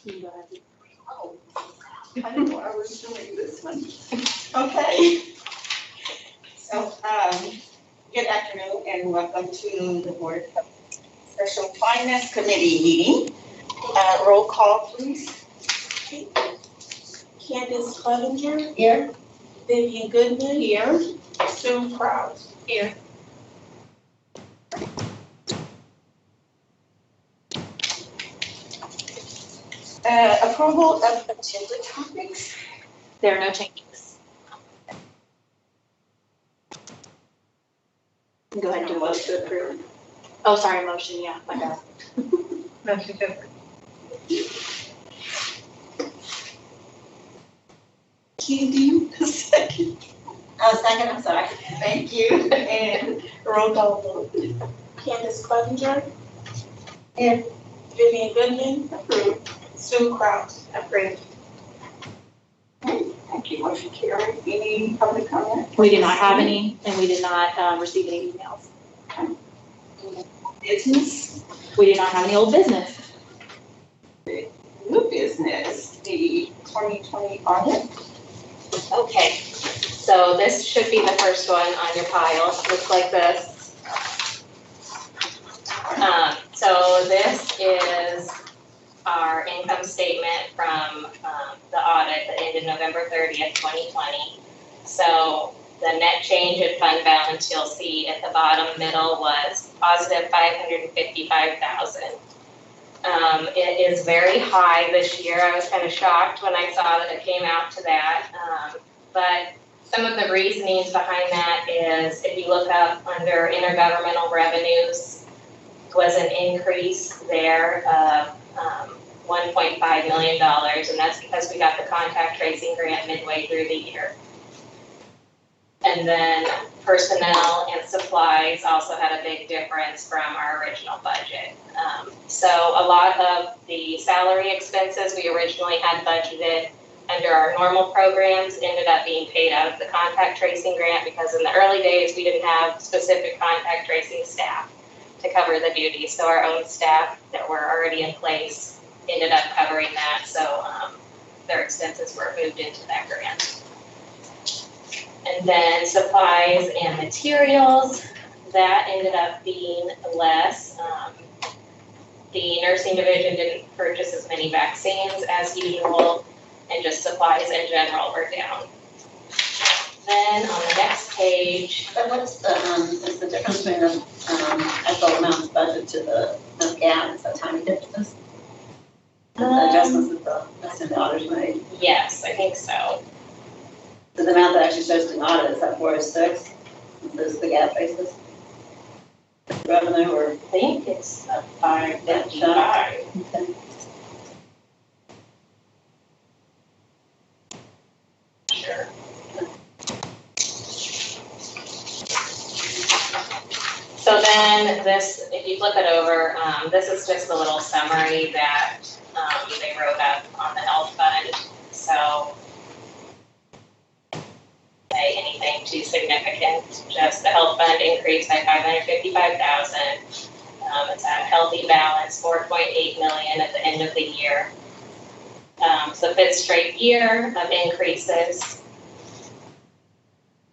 Go ahead. Oh, I didn't know I was doing this one. Okay. So, good afternoon and welcome to the Board of Special Finance Committee meeting. Roll call, please. Candace Clevenger. Here. Vivian Goodman. Here. Sue Krause. Here. Approval of agenda topics. There are no changes. Go ahead and do a motion to approve. Oh, sorry, motion, yeah, my bad. Motion to approve. Can you do a second? Oh, second, I'm sorry. Thank you. And roll call vote. Candace Clevenger. Here. Vivian Goodman. Approved. Sue Krause. Approved. Thank you, motion carried. Any public comment? We did not have any, and we did not receive any emails. Business, We did not have any old business. new business, the 2020 audit. Okay, so this should be the first one on your pile. Looks like this. So this is our income statement from the audit that ended November 30th, 2020. So the net change in fund balance you'll see at the bottom middle was positive $555,000. It is very high this year. I was kind of shocked when I saw that it came out to that. But some of the reasonings behind that is if you look up under intergovernmental revenues, was an increase there of $1.5 million, and that's because we got the contact tracing grant midway through the year. And then personnel and supplies also had a big difference from our original budget. So a lot of the salary expenses we originally had budgeted under our normal programs ended up being paid out of the contact tracing grant because in the early days we didn't have specific contact tracing staff to cover the duties. So our own staff that were already in place ended up covering that. So their expenses were moved into that grant. And then supplies and materials, that ended up being less. The nursing division didn't purchase as many vaccines as usual, and just supplies in general were down. Then on the next page. But what's the difference between the actual amounts budget to the gap? Is that tiny differences? The adjustments that's in the auditor's made? Yes, I think so. So the amount that actually shows in audit, is that 406? This is the gap basis? Revenue or? I think it's a 555. Okay. Sure. So then this, if you flip it over, this is just a little summary that they wrote up on the health fund. So say anything too significant, just the health fund increased by $555,000. It's at a healthy balance, $4.8 million at the end of the year. So fifth straight year of increases.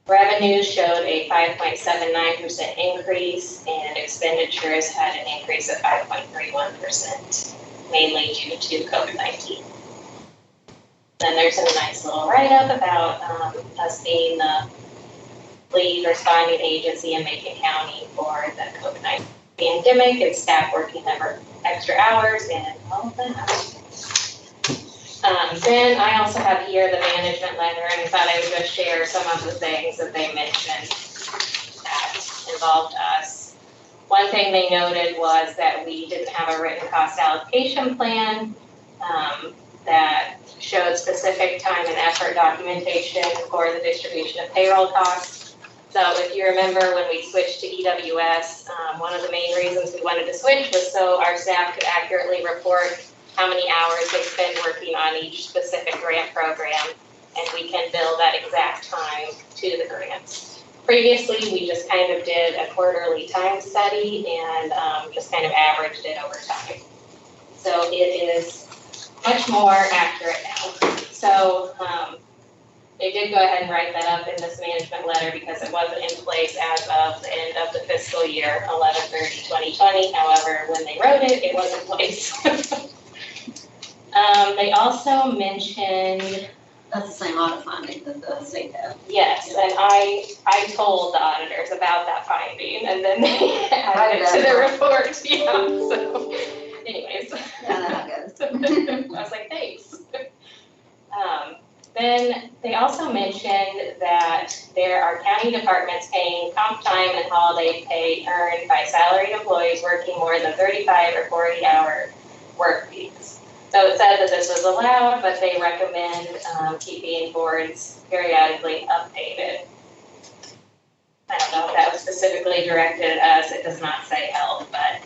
Revenues showed a 5.79% increase, and expenditures had an increase of 5.31%, mainly due to COVID-19. Then there's a nice little write-up about us being the lead responding agency in Macon County for the COVID-19 pandemic and staff working extra hours and all of that. Then I also have here the management letter, and I thought I would just share some of the things that they mentioned that involved us. One thing they noted was that we didn't have a written cost allocation plan that showed specific time and effort documentation for the distribution of payroll costs. So if you remember when we switched to EWS, one of the main reasons we wanted to switch was so our staff could accurately report how many hours they spend working on each specific grant program, and we can bill that exact time to the grants. Previously, we just kind of did a quarterly time study and just kind of averaged it over time. So it is much more accurate now. So, they did go ahead and write that up in this management letter because it wasn't in place as of the end of the fiscal year, 11/30/2020. However, when they wrote it, it was in place. They also mentioned, That's the same audit finding that the state had. yes, and I told the auditors about that finding, and then they added it to the report, yeah, so anyways. Yeah, that goes. I was like, thanks. Then they also mentioned that there are county departments paying comp time and holiday pay earned by salaried employees working more than 35 or 40-hour work weeks. So it said that this was allowed, but they recommend keeping boards periodically updated. I don't know if that was specifically directed at us. It does not say health, but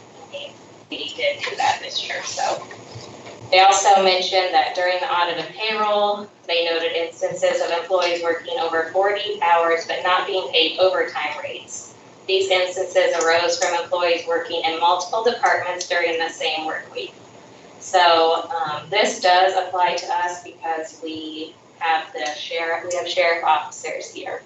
we did do that this year, so. They also mentioned that during the audit of payroll, they noted instances of employees working over 40 hours but not being paid overtime rates. These instances arose from employees working in multiple departments during the same work week. So this does apply to us because we have sheriff officers here.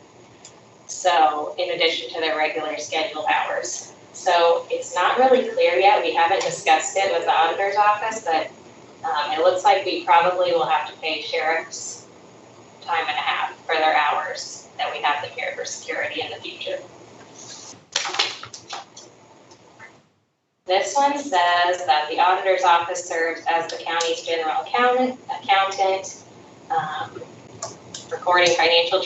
So in addition to their regular scheduled hours. So it's not really clear yet. We haven't discussed it with the auditor's office, but it looks like we probably will have to pay sheriffs time and a half for their hours that we have them here for security in the future. This one says that the auditor's office serves as the county's general accountant, recording financial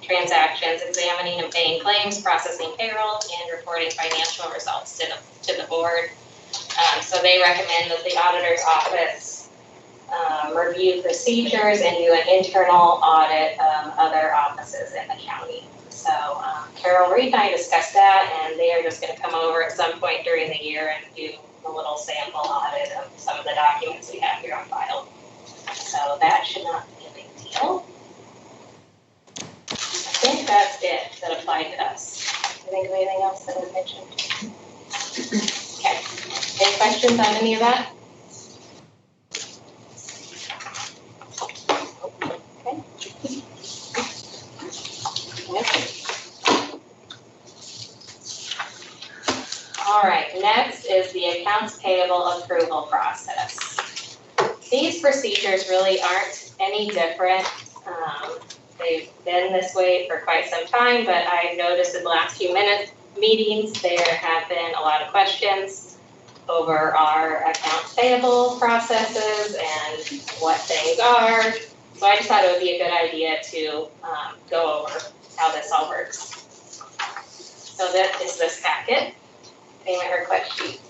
transactions, examining and paying claims, processing payroll, and reporting financial results to the board. So they recommend that the auditor's office review procedures and do an internal audit of other offices in the county. So Carol Reed and I discussed that, and they are just going to come over at some point during the year and do a little sample audit of some of the documents we have here on file. So that should not be a big deal. I think that's it that applied to us. Do you think of anything else that was mentioned? Okay. Any questions on any of that? All right, next is the accounts payable approval process. These procedures really aren't any different. They've been this way for quite some time, but I've noticed in the last few meetings, there have been a lot of questions over our accounts payable processes and what things are. So I just thought it would be a good idea to go over how this all works. So that is this packet, payment request sheet.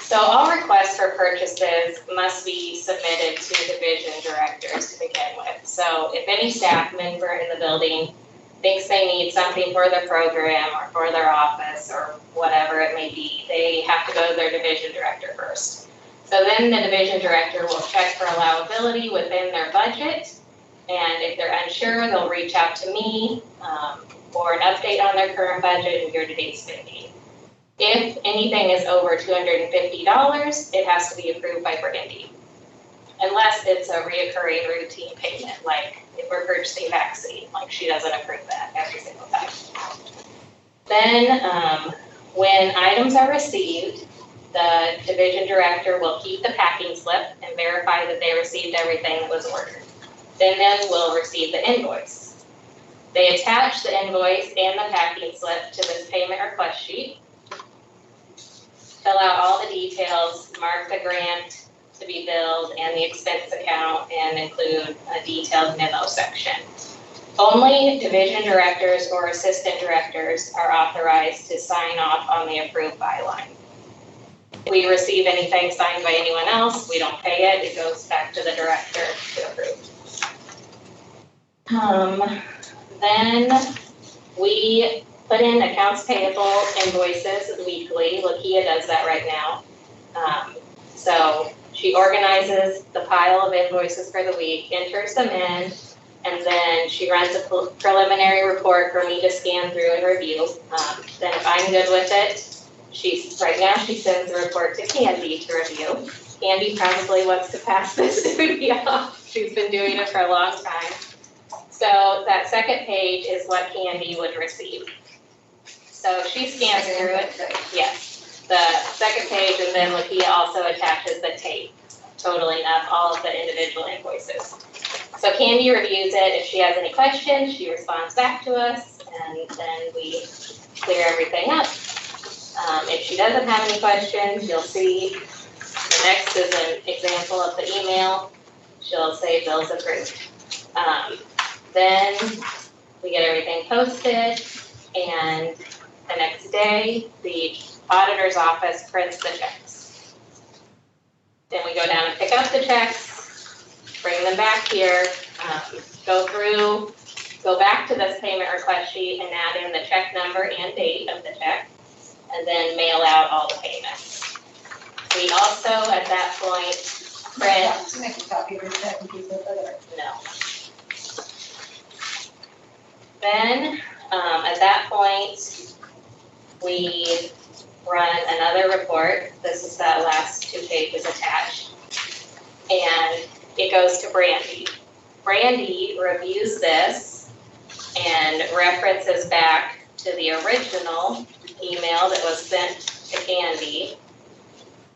So all requests for purchases must be submitted to division directors to begin with. So if any staff member in the building thinks they need something for their program or for their office or whatever it may be, they have to go to their division director first. So then the division director will check for allowability within their budget. And if they're unsure, they'll reach out to me for an update on their current budget and year-to-date spending. If anything is over $250, it has to be approved by Brandy. Unless it's a reoccurring routine payment, like if we're purchasing vaccine, like she doesn't approve that every single time. Then when items are received, the division director will keep the packing slip and verify that they received everything that was ordered. Then we'll receive the invoice. They attach the invoice and the packing slip to this payment request sheet. Fill out all the details, mark the grant to be billed and the expense account, and include a detailed memo section. Only division directors or assistant directors are authorized to sign off on the approved by line. If we receive anything signed by anyone else, we don't pay it. It goes back to the director to approve. Then we put in accounts payable invoices weekly. Lakia does that right now. So she organizes the pile of invoices for the week, enters them in, and then she runs a preliminary report for me to scan through and review. Then if I'm good with it, Right now she sends the report to Candy to review. Candy probably wants to pass this duty off. She's been doing it for a long time. So that second page is what Candy would receive. So she scans through it. Yes, the second page, and then Lakia also attaches the tape, totaling up all of the individual invoices. So Candy reviews it. If she has any questions, she responds back to us, and then we clear everything up. If she doesn't have any questions, you'll see the next is an example of the email. She'll say bills approved. Then we get everything posted, and the next day, the auditor's office prints the checks. Then we go down and pick up the checks, bring them back here, go back to this payment request sheet and add in the check number and date of the check, and then mail out all the payments. We also, at that point, print. To make a copy of your check and keep it there. No. Then, at that point, we run another report. This is the last 2 pages attached. And it goes to Brandy. Brandy reviews this and references back to the original email that was sent to Candy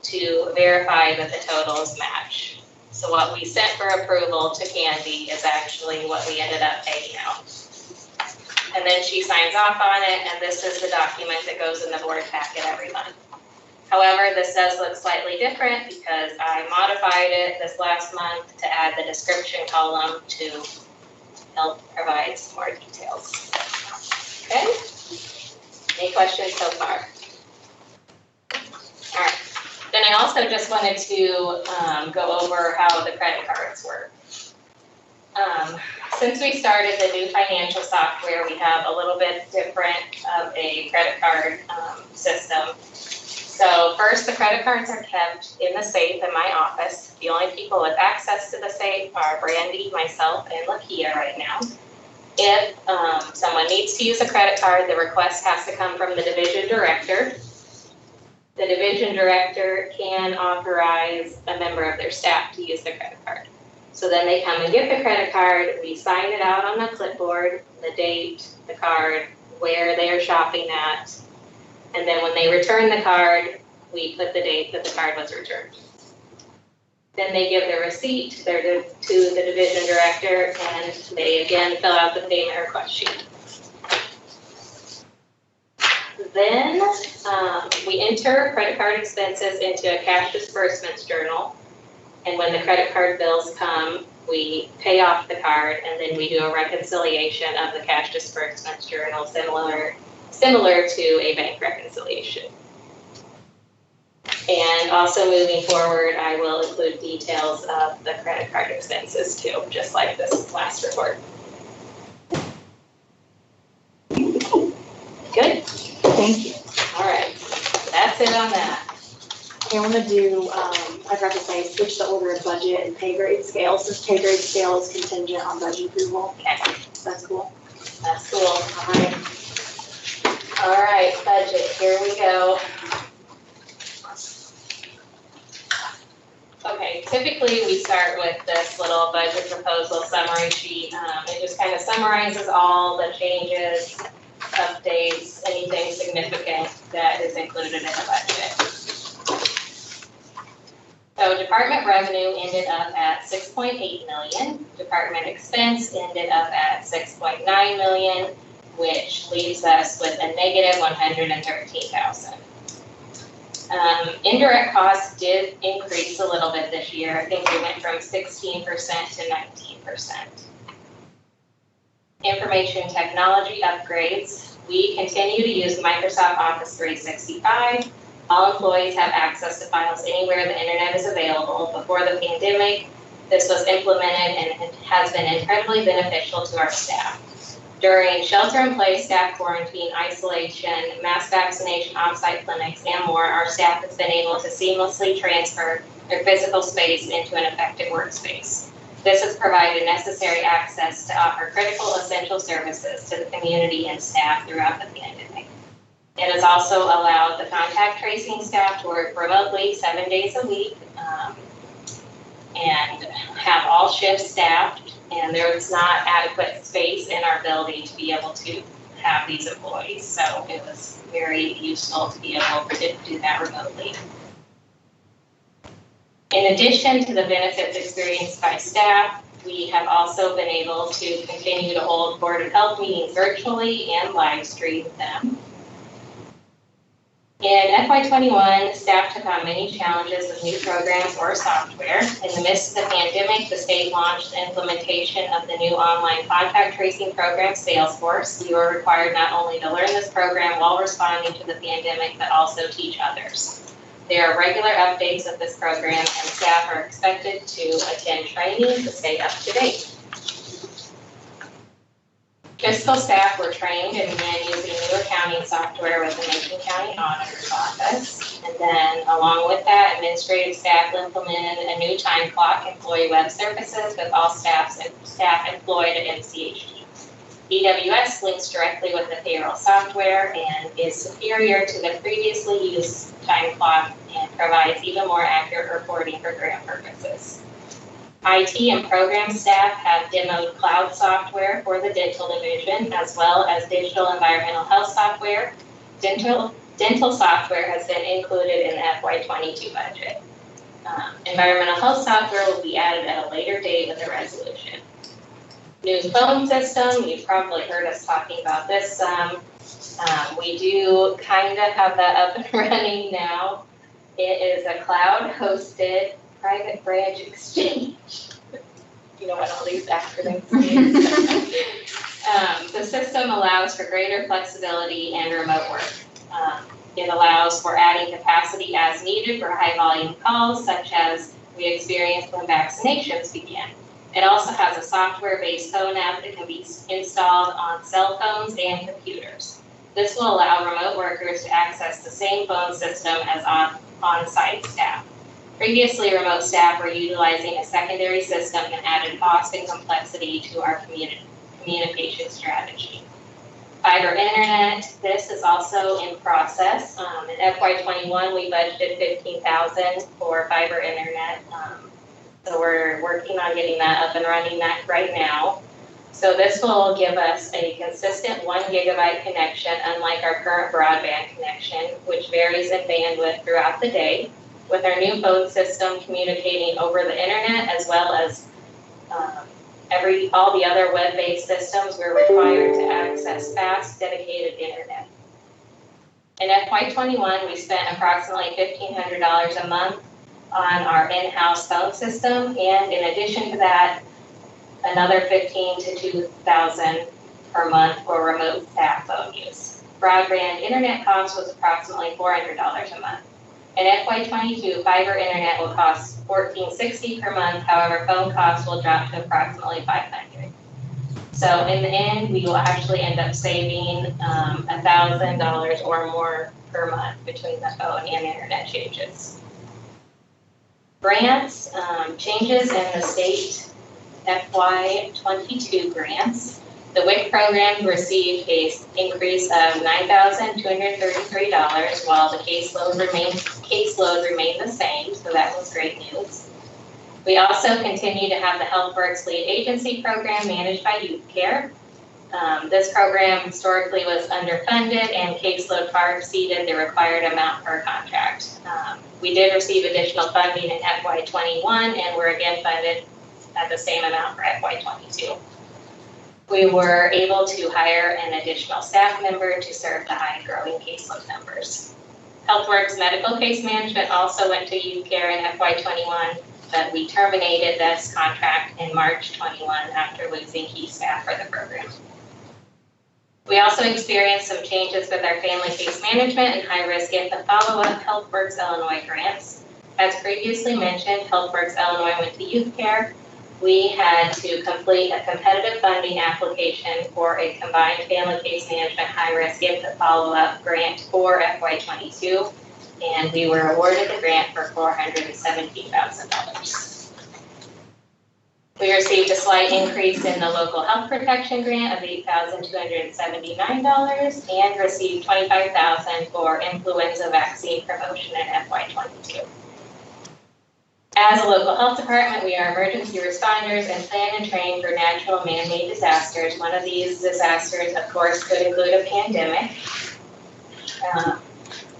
to verify that the totals match. So what we sent for approval to Candy is actually what we ended up paying out. And then she signs off on it, and this is the document that goes in the board packet every month. However, this does look slightly different because I modified it this last month to add the description column to help provide some more details. Okay? Any questions so far? All right. Then I also just wanted to go over how the credit cards work. Since we started the new financial software, we have a little bit different of a credit card system. So first, the credit cards are kept in the safe in my office. The only people with access to the safe are Brandy, myself, and Lakia right now. If someone needs to use a credit card, the request has to come from the division director. The division director can authorize a member of their staff to use the credit card. So then they come and get the credit card, we sign it out on the clipboard, the date, the card, where they're shopping at, and then when they return the card, we put the date that the card was returned. Then they give the receipt to the division director, and they again fill out the payment request sheet. Then we enter credit card expenses into a cash disbursements journal. And when the credit card bills come, we pay off the card, and then we do a reconciliation of the cash disbursements journal, similar to a bank reconciliation. And also moving forward, I will include details of the credit card expenses too, just like this last report. Good? Thank you. All right, that's it on that. Okay, I want to do, I forgot to say, switch the order of budget and pay grade scale, since pay grade scale is contingent on budget approval. Okay, That's cool. that's cool. All right, budget, here we go. Okay, typically we start with this little budget proposal summary sheet. It just kind of summarizes all the changes, updates, anything significant that is included in the budget. So department revenue ended up at 6.8 million. Department expense ended up at 6.9 million, which leaves us with a negative 113,000. Indirect costs did increase a little bit this year. I think we went from 16% to 19%. Information technology upgrades. We continue to use Microsoft Office 365. All employees have access to files anywhere the internet is available. Before the pandemic, this was implemented and it has been incredibly beneficial to our staff. During shelter-in-place, staff quarantine, isolation, mass vaccination, on-site clinics, and more, our staff has been able to seamlessly transfer their physical space into an effective workspace. This has provided necessary access to offer critical essential services to the community and staff throughout the pandemic. It has also allowed the contact tracing staff to work remotely 7 days a week and have all shifts staffed, and there is not adequate space in our building to be able to have these employees. So it was very useful to be able to do that remotely. In addition to the benefits experienced by staff, we have also been able to continue to hold Board of Health meetings virtually and live stream them. In FY21, staff took on many challenges with new programs or software. In the midst of the pandemic, the state launched the implementation of the new online contact tracing program, Salesforce. We were required not only to learn this program while responding to the pandemic, but also teach others. There are regular updates of this program, and staff are expected to attend training to stay up to date. Fiscal staff were trained and began using new accounting software with the Macon County Auditor's Office. And then along with that, administrative staff implemented a new time clock, employee web services with all staff employed at MCHD. EWS links directly with the payroll software and is superior to the previously used time clock and provides even more accurate reporting for grant purposes. IT and program staff have demoed cloud software for the dental division, as well as digital environmental health software. Dental software has been included in the FY22 budget. Environmental health software will be added at a later date with a resolution. New phone system, you've probably heard us talking about this some. We do kind of have that up and running now. It is a cloud-hosted private branch exchange. You know what all these acronyms mean. The system allows for greater flexibility and remote work. It allows for adding capacity as needed for high volume calls, such as we experienced when vaccinations began. It also has a software-based phone app that can be installed on cell phones and computers. This will allow remote workers to access the same phone system as on-site staff. Previously, remote staff were utilizing a secondary system and added cost and complexity to our communication strategy. Fiber internet, this is also in process. In FY21, we budgeted $15,000 for fiber internet. So we're working on getting that up and running right now. So this will give us a consistent 1 gigabyte connection, unlike our current broadband connection, which varies in bandwidth throughout the day. With our new phone system communicating over the internet, as well as all the other web-based systems, we're required to access fast, dedicated internet. In FY21, we spent approximately $1,500 a month on our in-house phone system, and in addition to that, another $15,000 to $2,000 per month for remote staff phone use. Broadband internet cost was approximately $400 a month. In FY22, fiber internet will cost $1,460 per month. However, phone costs will drop to approximately $500. So in the end, we will actually end up saving $1,000 or more per month between the phone and internet changes. Grants, changes in the state FY22 grants. The WIC program received an increase of $9,233, while the caseload remained the same, so that was great news. We also continue to have the HealthWorks Lead Agency program managed by Youth Care. This program historically was underfunded and caseload far exceeded the required amount per contract. We did receive additional funding in FY21 and were again funded at the same amount for FY22. We were able to hire an additional staff member to serve the high growing caseload numbers. HealthWorks Medical Case Management also went to Youth Care in FY21, but we terminated this contract in March 21 after losing key staff for the program. We also experienced some changes with our family case management and high-risk infant follow-up HealthWorks Illinois grants. As previously mentioned, HealthWorks Illinois went to Youth Care. We had to complete a competitive funding application for a combined family case management high-risk infant follow-up grant for FY22, and we were awarded the grant for $417,000. We received a slight increase in the local health protection grant of $8,279 and received $25,000 for influenza vaccine promotion in FY22. As a local health department, we are emergency responders and plan and train for natural man-made disasters. One of these disasters, of course, could include a pandemic.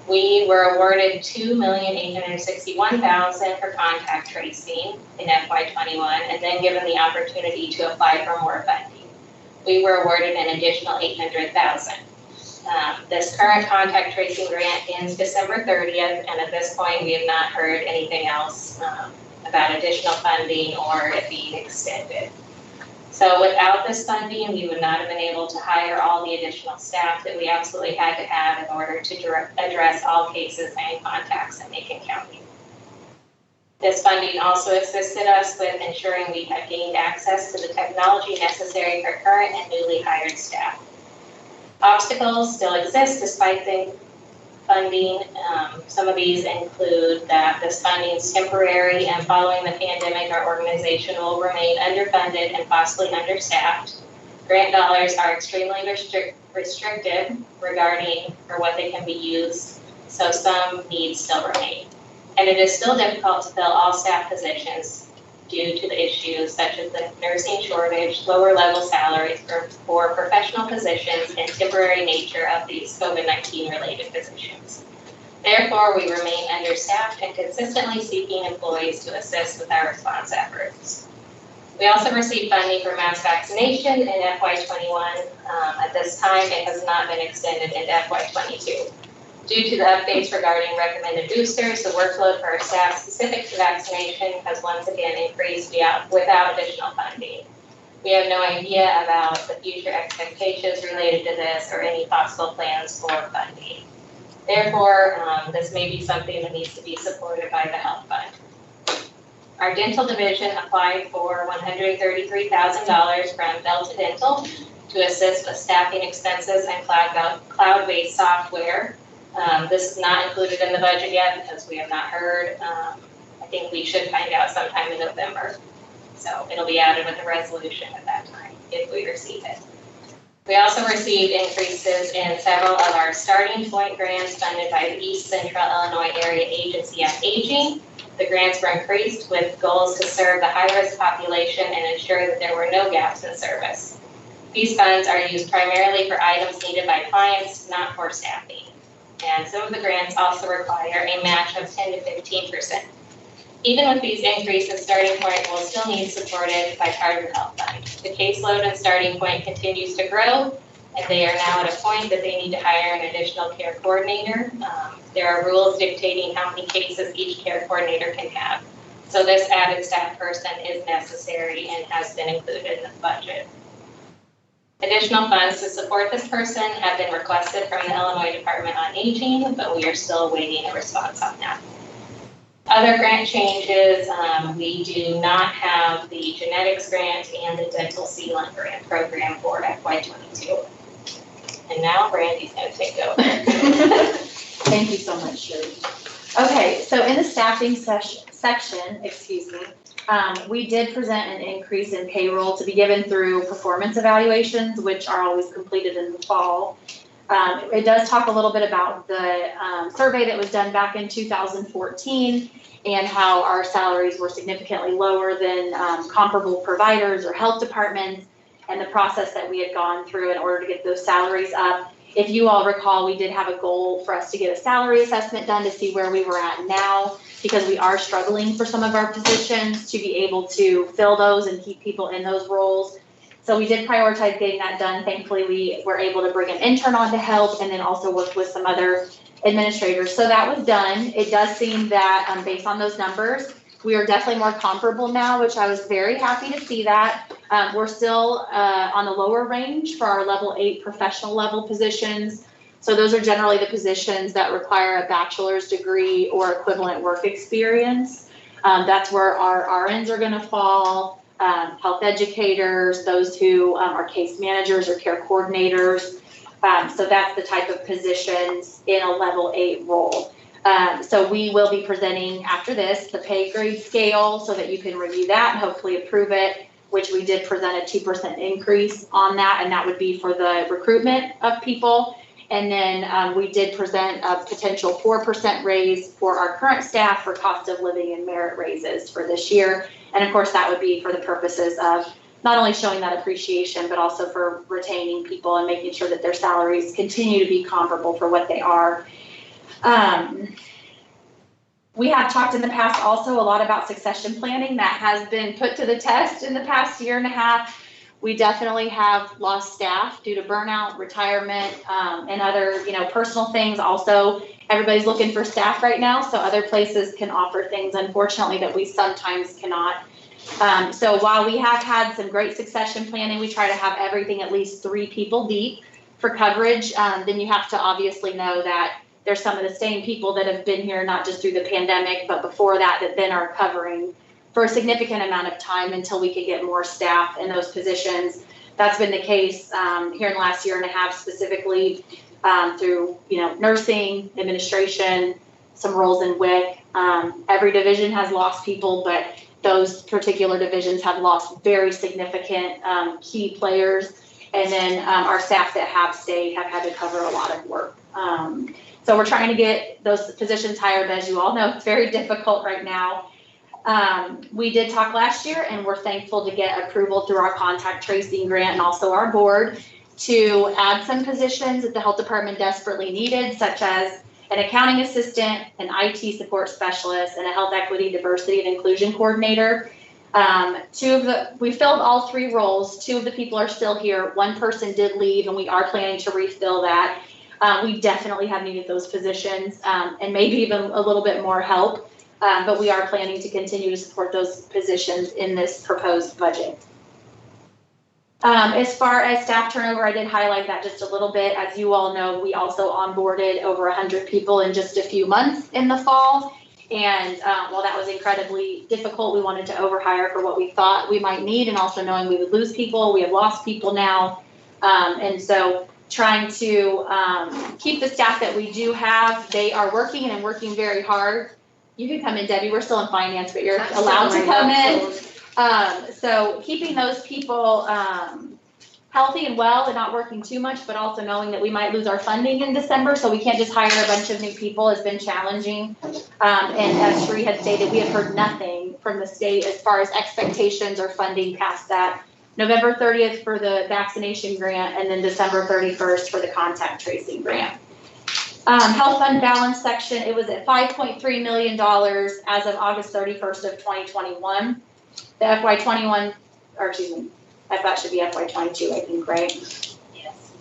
We were awarded $2,861,000 for contact tracing in FY21 and then given the opportunity to apply for more funding. We were awarded an additional $800,000. This current contact tracing grant ends December 30th, and at this point, we have not heard anything else about additional funding or it being extended. So without this funding, we would not have been able to hire all the additional staff that we absolutely had to have in order to address all cases and contacts in Macon County. This funding also assisted us with ensuring we had gained access to the technology necessary for current and newly hired staff. Obstacles still exist despite the funding. Some of these include that this funding is temporary, and following the pandemic, our organization will remain underfunded and possibly understaffed. Grant dollars are extremely restrictive regarding for what they can be used, so some needs still remain. And it is still difficult to fill all staff positions due to the issues such as the nursing shortage, lower level salaries for professional positions, and temporary nature of these COVID-19 related positions. Therefore, we remain understaffed and consistently seeking employees to assist with our response efforts. We also received funding for mass vaccination in FY21. At this time, it has not been extended into FY22. Due to the updates regarding recommended boosters, the workload for our staff specific to vaccination has once again increased without additional funding. We have no idea about the future expectations related to this or any possible plans for funding. Therefore, this may be something that needs to be supported by the Health Fund. Our dental division applied for $133,000 from Delta Dental to assist with staffing expenses and cloud-based software. This is not included in the budget yet because we have not heard. I think we should find out sometime in November. So it'll be added with a resolution at that time if we receive it. We also received increases in several of our starting point grants funded by the East Central Illinois Area Agency on Aging. The grants were increased with goals to serve the high-risk population and ensure that there were no gaps in service. These funds are used primarily for items needed by clients, not for staffing. And some of the grants also require a match of 10 to 15%. Even with these increases, Starting Point will still need supported by part of the Health Fund. The caseload in Starting Point continues to grow, and they are now at a point that they need to hire an additional care coordinator. There are rules dictating how many cases each care coordinator can have. So this added staff person is necessary and has been included in the budget. Additional funds to support this person have been requested from the Illinois Department on Aging, but we are still awaiting a response on that. Other grant changes, we do not have the genetics grant and the dental sealant grant program for FY22. And now Brandy's going to take over. Thank you so much, Sherry. Okay, so in the staffing section, we did present an increase in payroll to be given through performance evaluations, which are always completed in the fall. It does talk a little bit about the survey that was done back in 2014 and how our salaries were significantly lower than comparable providers or health departments, and the process that we had gone through in order to get those salaries up. If you all recall, we did have a goal for us to get a salary assessment done to see where we were at now, because we are struggling for some of our positions to be able to fill those and keep people in those roles. So we did prioritize getting that done. Thankfully, we were able to bring an intern on to help and then also work with some other administrators. So that was done. It does seem that based on those numbers, we are definitely more comparable now, which I was very happy to see that. We're still on the lower range for our level 8 professional level positions. So those are generally the positions that require a bachelor's degree or equivalent work experience. That's where our RNs are going to fall, health educators, those who are case managers or care coordinators. So that's the type of positions in a level 8 role. So we will be presenting after this the pay grade scale so that you can review that and hopefully approve it. which we did present a 2% increase on that, and that would be for the recruitment of people. And then we did present a potential 4% raise for our current staff for cost of living and merit raises for this year. And of course, that would be for the purposes of not only showing that appreciation, but also for retaining people and making sure that their salaries continue to be comparable for what they are. We have talked in the past also a lot about succession planning. That has been put to the test in the past year and a half. We definitely have lost staff due to burnout, retirement, and other, personal things. Also, everybody's looking for staff right now, so other places can offer things, unfortunately, that we sometimes cannot. So while we have had some great succession planning, we try to have everything at least 3 people deep for coverage. Then you have to obviously know that there's some of the same people that have been here, not just through the pandemic, but before that, that then are covering for a significant amount of time until we can get more staff in those positions. That's been the case here in the last year and a half, specifically through nursing, administration, some roles in WIC. Every division has lost people, but those particular divisions have lost very significant key players. And then our staff that have stayed have had to cover a lot of work. So we're trying to get those positions hired. As you all know, it's very difficult right now. We did talk last year, and we're thankful to get approval through our contact tracing grant and also our board to add some positions that the health department desperately needed, such as an accounting assistant, an IT support specialist, and a health equity, diversity, and inclusion coordinator. We filled all 3 roles. 2 of the people are still here. 1 person did leave, and we are planning to refill that. We definitely have needed those positions, and maybe even a little bit more help. But we are planning to continue to support those positions in this proposed budget. As far as staff turnover, I did highlight that just a little bit. As you all know, we also onboarded over 100 people in just a few months in the fall. And while that was incredibly difficult, we wanted to overhire for what we thought we might need, and also knowing we would lose people. We have lost people now. And so trying to keep the staff that we do have, they are working and working very hard. You can come in, Debbie. We're still in finance, but you're allowed to come in. So keeping those people healthy and well and not working too much, but also knowing that we might lose our funding in December, so we can't just hire a bunch of new people, has been challenging. And as Sheree had stated, we have heard nothing from the state as far as expectations or funding past that. November 30th for the vaccination grant, and then December 31st for the contact tracing grant. Health fund balance section, it was at $5.3 million as of August 31st of 2021. The FY21, or excuse me, that should be FY22, I think, right? Yes.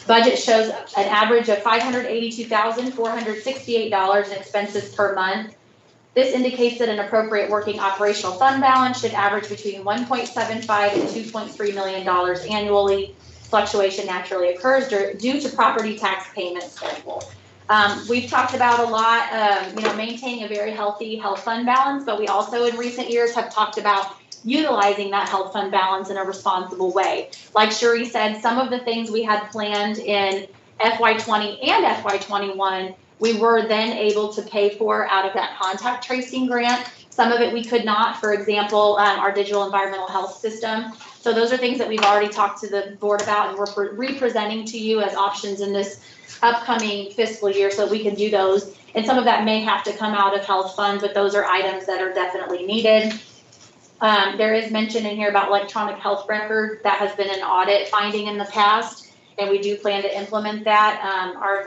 Budget shows an average of $582,468 in expenses per month. This indicates that an appropriate working operational fund balance should average between $1.75 and $2.3 million annually. Fluctuation naturally occurs due to property tax payment schedule. We've talked about a lot, maintaining a very healthy health fund balance, but we also in recent years have talked about utilizing that health fund balance in a responsible way. Like Sheree said, some of the things we had planned in FY20 and FY21, we were then able to pay for out of that contact tracing grant. Some of it we could not, for example, our digital environmental health system. So those are things that we've already talked to the board about, and we're re-presenting to you as options in this upcoming fiscal year so we can do those. And some of that may have to come out of health fund, but those are items that are definitely needed. There is mention in here about electronic health record. That has been an audit finding in the past, and we do plan to implement that. Our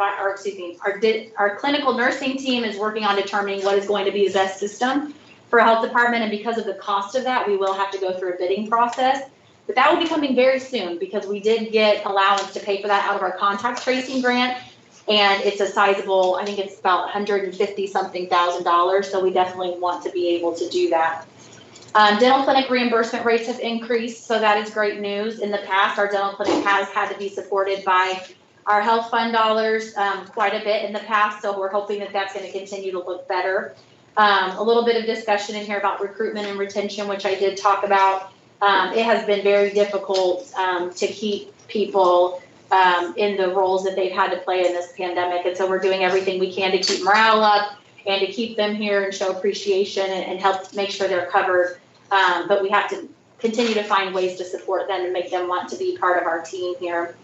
clinical nursing team is working on determining what is going to be the best system for a health department, and because of the cost of that, we will have to go through a bidding process. But that will be coming very soon because we did get allowance to pay for that out of our contact tracing grant, and it's a sizable, I think it's about $150-something thousand, so we definitely want to be able to do that. Dental clinic reimbursement rates have increased, so that is great news. In the past, our dental clinic has had to be supported by our health fund dollars quite a bit in the past, so we're hoping that that's going to continue to look better. A little bit of discussion in here about recruitment and retention, which I did talk about. It has been very difficult to keep people in the roles that they've had to play in this pandemic, and so we're doing everything we can to keep morale up and to keep them here and show appreciation and help make sure they're covered but we have to continue to find ways to support them and make them want to be part of our team here.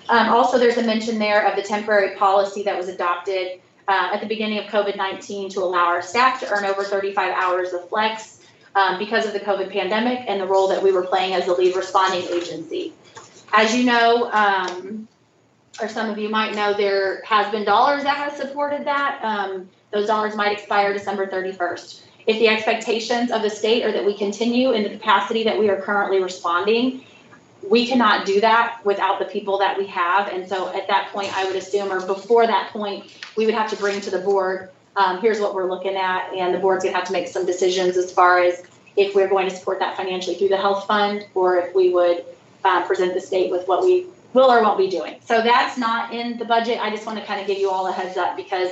Also, there's a mention there of the temporary policy that was adopted at the beginning of COVID-19 to allow our staff to earn over 35 hours of flex because of the COVID pandemic and the role that we were playing as a lead responding agency. As you know, or some of you might know, there has been dollars that has supported that. Those dollars might expire December 31st. If the expectations of the state are that we continue in the capacity that we are currently responding, we cannot do that without the people that we have. And so at that point, I would assume, or before that point, we would have to bring to the board, here's what we're looking at, and the board's gonna have to make some decisions as far as if we're going to support that financially through the health fund, or if we would present the state with what we will or won't be doing. So that's not in the budget. I just want to kind of give you all a heads up because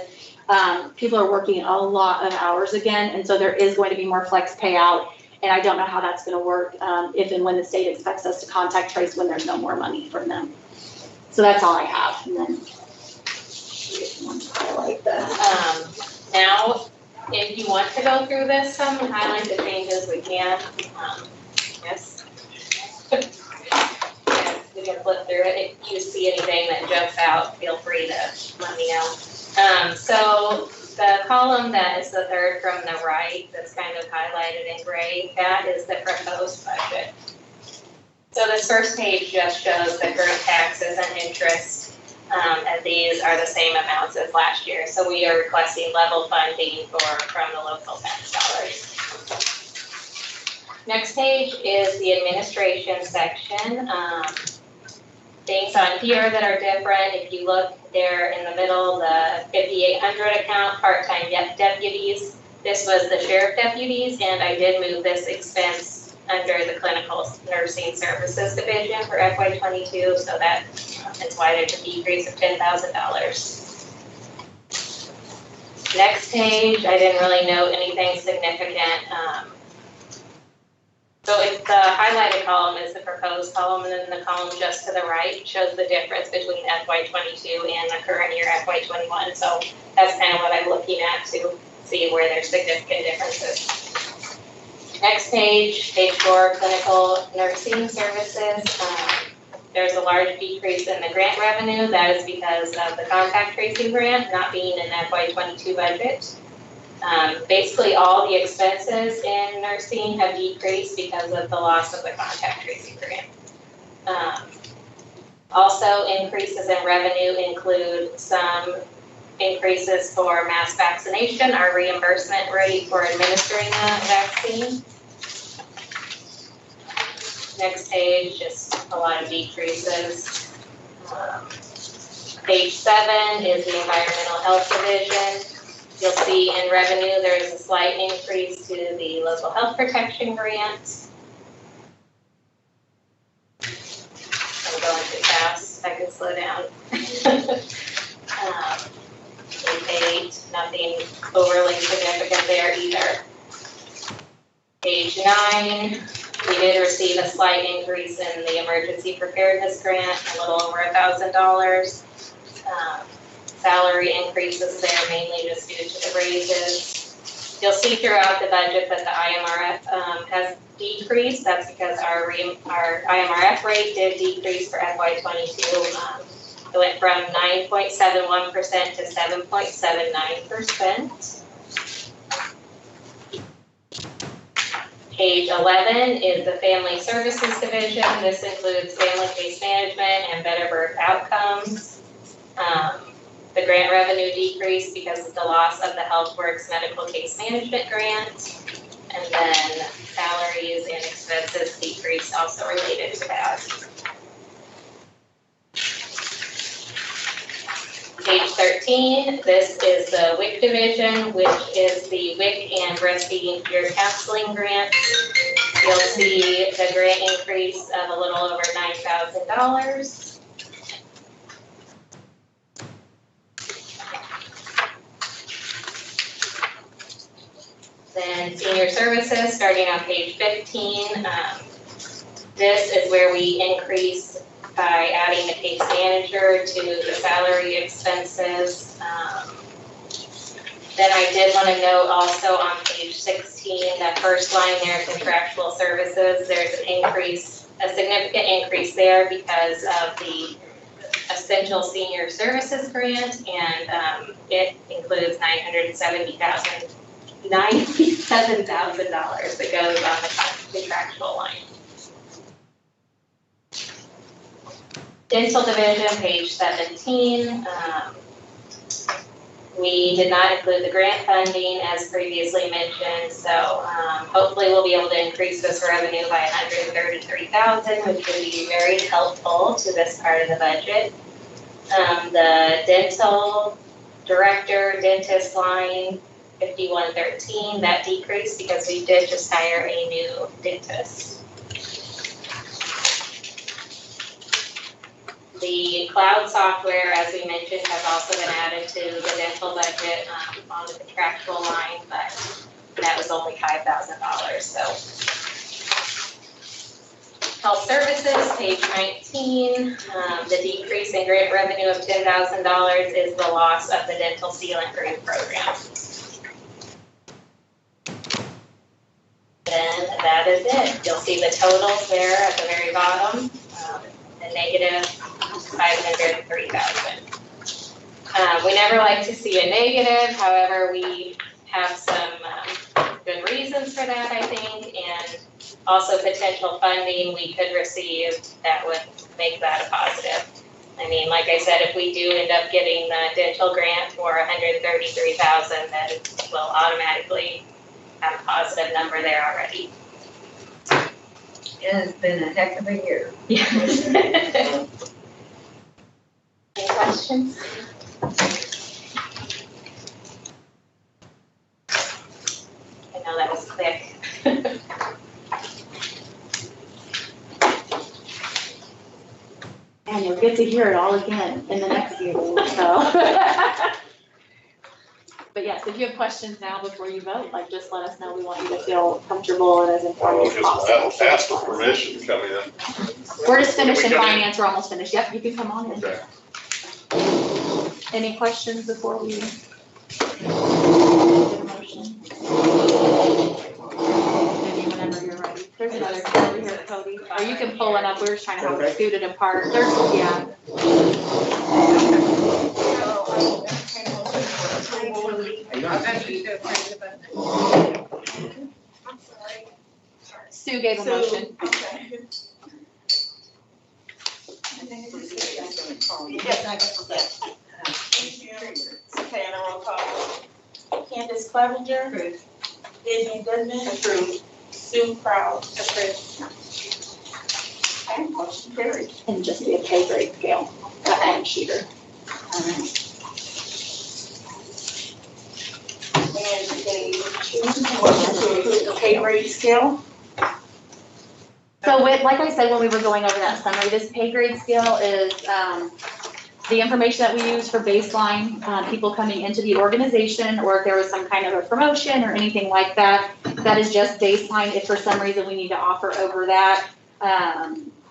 people are working a lot of hours again, and so there is going to be more flex payout, and I don't know how that's going to work if and when the state expects us to contact trace when there's no more money from them. So that's all I have. And then highlight that. Now, if you want to go through this, highlight the changes we can. Yes. We can flip through it. If you see anything that jumps out, feel free to let me know. So the column that is the third from the right, that's kind of highlighted in gray, that is the proposed budget. So this first page just shows the current taxes and interest, and these are the same amounts as last year. So we are requesting level funding from the local tax dollars. Next page is the administration section. Things on here that are different, if you look there in the middle, the 5,800 account, part-time deputies. This was the sheriff deputies, and I did move this expense under the clinical nursing services division for FY22, so that is why there's a decrease of $10,000. Next page, I didn't really note anything significant. So if the highlighted column is the proposed column, and then the column just to the right shows the difference between FY22 and the current year FY21. So that's kind of what I'm looking at to see where there's significant differences. Next page, page 4, clinical nursing services. There's a large decrease in the grant revenue. That is because of the contact tracing grant not being in FY22 budget. Basically all the expenses in nursing have decreased because of the loss of the contact tracing grant. Also, increases in revenue include some increases for mass vaccination, our reimbursement rate for administering the vaccine. Next page, just a lot of decreases. Page 7 is the environmental health division. You'll see in revenue, there is a slight increase to the local health protection grant. I'm going too fast, I can slow down. Page 8, nothing overly significant there either. Page 9, we did receive a slight increase in the emergency preparedness grant, a little over $1,000. Salary increases there mainly just due to the raises. You'll see throughout the budget that the IMRF has decreased. That's because our IMRF rate did decrease for FY22. It went from 9.71% to 7.79%. Page 11 is the Family Services Division. This includes family case management and better birth outcomes. The grant revenue decreased because of the loss of the HealthWorks medical case management grant. And then salaries and expenses decreased also related to that. Page 13, this is the Wic Division, which is the Wic and breastfeeding peer counseling grant. You'll see the grant increase of a little over $9,000. Then senior services, starting on page 15. This is where we increase by adding the case manager to the salary expenses. Then I did want to note also on page 16, that first line there, contractual services, there's an increase, a significant increase there because of the Essential Senior Services Grant, and it includes $97,000 that goes on the contractual line. Dental Division, page 17. We did not include the grant funding as previously mentioned, so hopefully we'll be able to increase this revenue by $133,000, which would be very helpful to this part of the budget. The dental director, dentist line, 5113, that decreased because we did just hire a new dentist. The cloud software, as we mentioned, has also been added to the dental budget on the contractual line, but that was only $5,000. So, health services, page 19, the decrease in grant revenue of $10,000 is the loss of the dental sealant grant program. Then that is it. You'll see the totals there at the very bottom. The negative 503,000. We never like to see a negative, however, we have some good reasons for that, I think, and also potential funding we could receive that would make that a positive. I mean, like I said, if we do end up getting the dental grant for $133,000, then we'll automatically have a positive number there already. It has been a heck of a year. Yeah. Any questions? I know that was quick. And you'll get to hear it all again in the next meeting, so. But yes, if you have questions now before you vote, like, just let us know. We want you to feel comfortable and as informed as possible. Ask for permission to come in. We're just finishing Can we come in? finance, we're almost finished. Yep, you can come on in. Okay. Any questions before we get a motion? Maybe whenever you're ready. There's another over here, Cody. Or you can pull it up. We were just trying to have it scooted apart. There's, yeah. Sue gave a motion. Okay, and a roll call. Candace Clevenger. Approved. Vivian Goodman. Approved. Sue Crouch. Approved. Okay, motion carried. And just be a pay grade scale, that one sheeter. And page 2, motion to approve the pay grade scale. So with, like I said, when we were going over that summary, this pay grade scale is the information that we use for baseline people coming into the organization, or if there was some kind of a promotion or anything like that. That is just baseline. If for some reason we need to offer over that,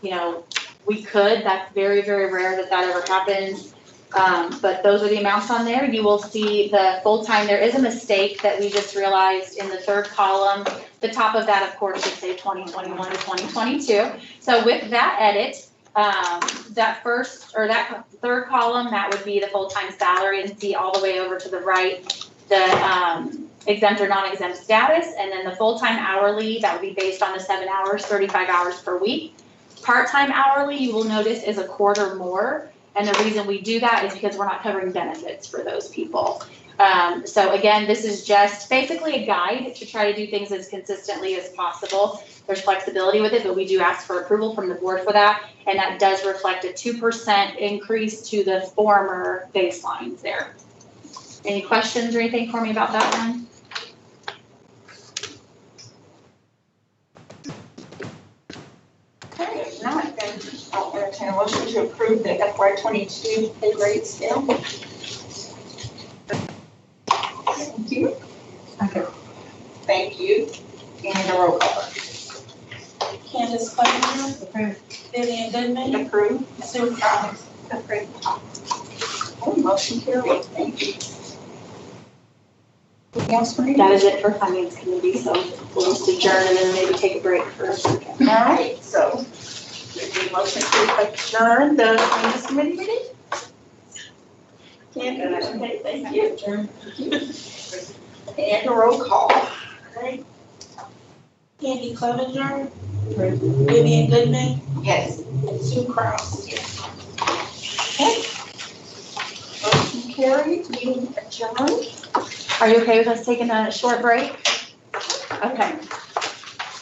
you know, we could. That's very, very rare that that ever happens. But those are the amounts on there. You will see the full-time. There is a mistake that we just realized in the third column. The top of that, of course, should say 2021 to 2022. So with that edit, that first, or that third column, that would be the full-time salary, and see all the way over to the right, the exempt or non-exempt status, and then the full-time hourly, that would be based on the 7 hours, 35 hours per week. Part-time hourly, you will notice, is a quarter more. And the reason we do that is because we're not covering benefits for those people. So again, this is just basically a guide to try to do things as consistently as possible. There's flexibility with it, but we do ask for approval from the board for that. And that does reflect a 2% increase to the former baselines there. Any questions or anything for me about that one? Okay, if not, then I'll entertain a motion to approve the FY22 pay grade scale. Thank you. Okay. Thank you. And a roll call. Candace Clevenger. Approved. Vivian Goodman. Approved. Sue Crouch. Approved. Okay, motion carried. Thank you. Anything else for me? That is it for finance committee, so we'll just adjourn and then maybe take a break for a second. All right, so we need a motion to adjourn the finance committee meeting? Candace, okay, thank you. And a roll call. Right? Candy Clevenger, Vivian Goodman, Yes. and Sue Kraus. Okay. Motion carried, meeting adjourned. Are you okay with us taking a short break? Okay.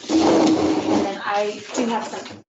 And then I do have some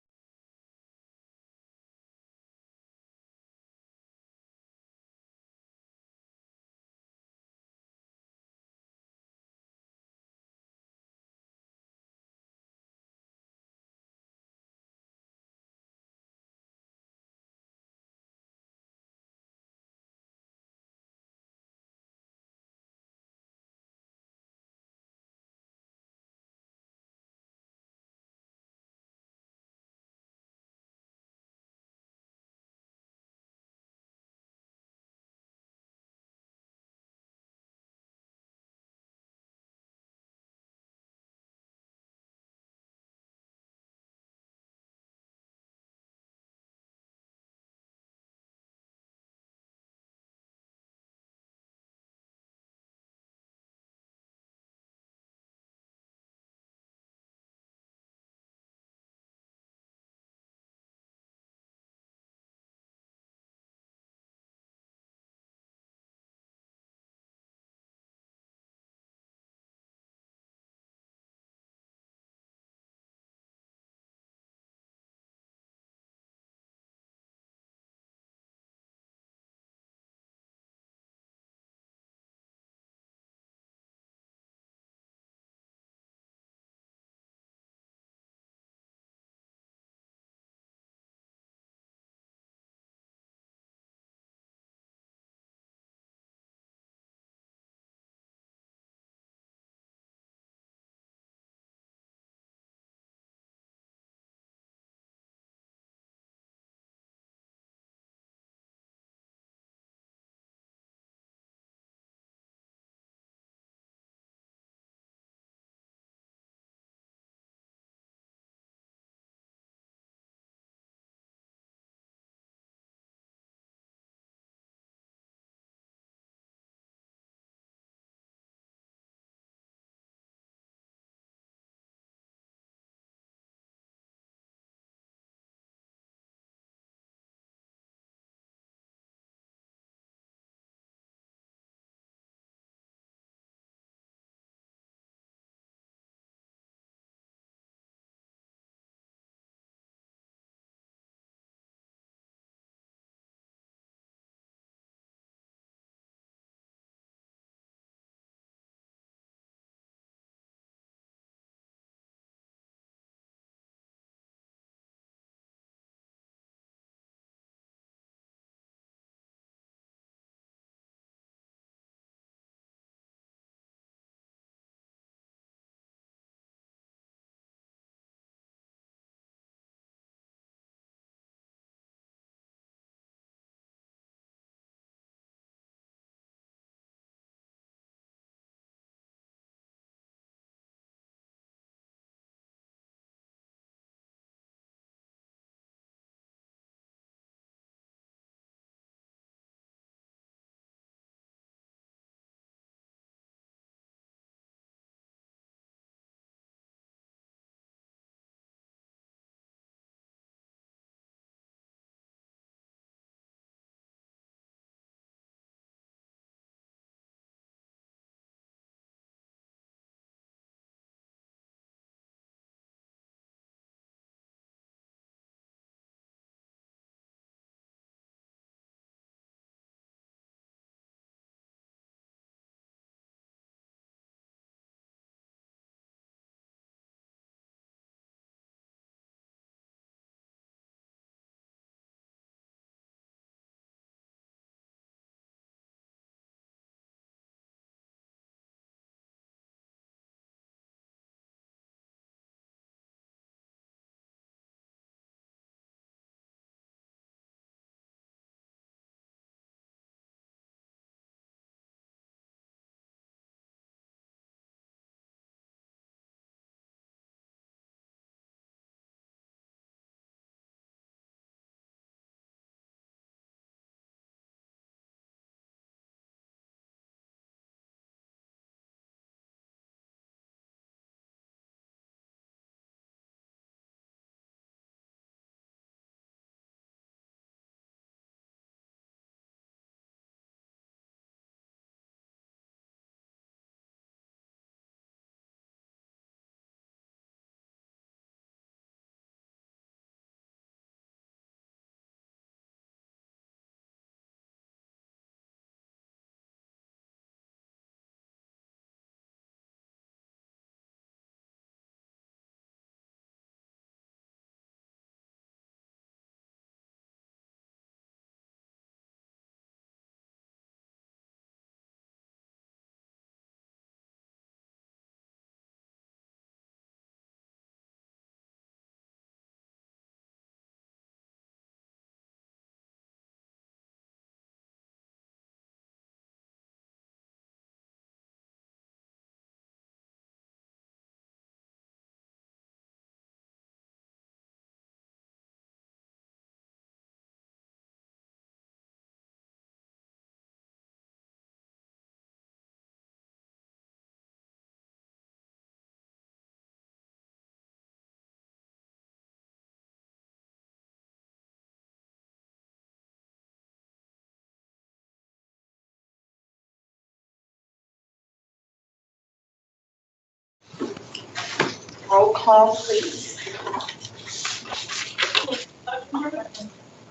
Roll call, please.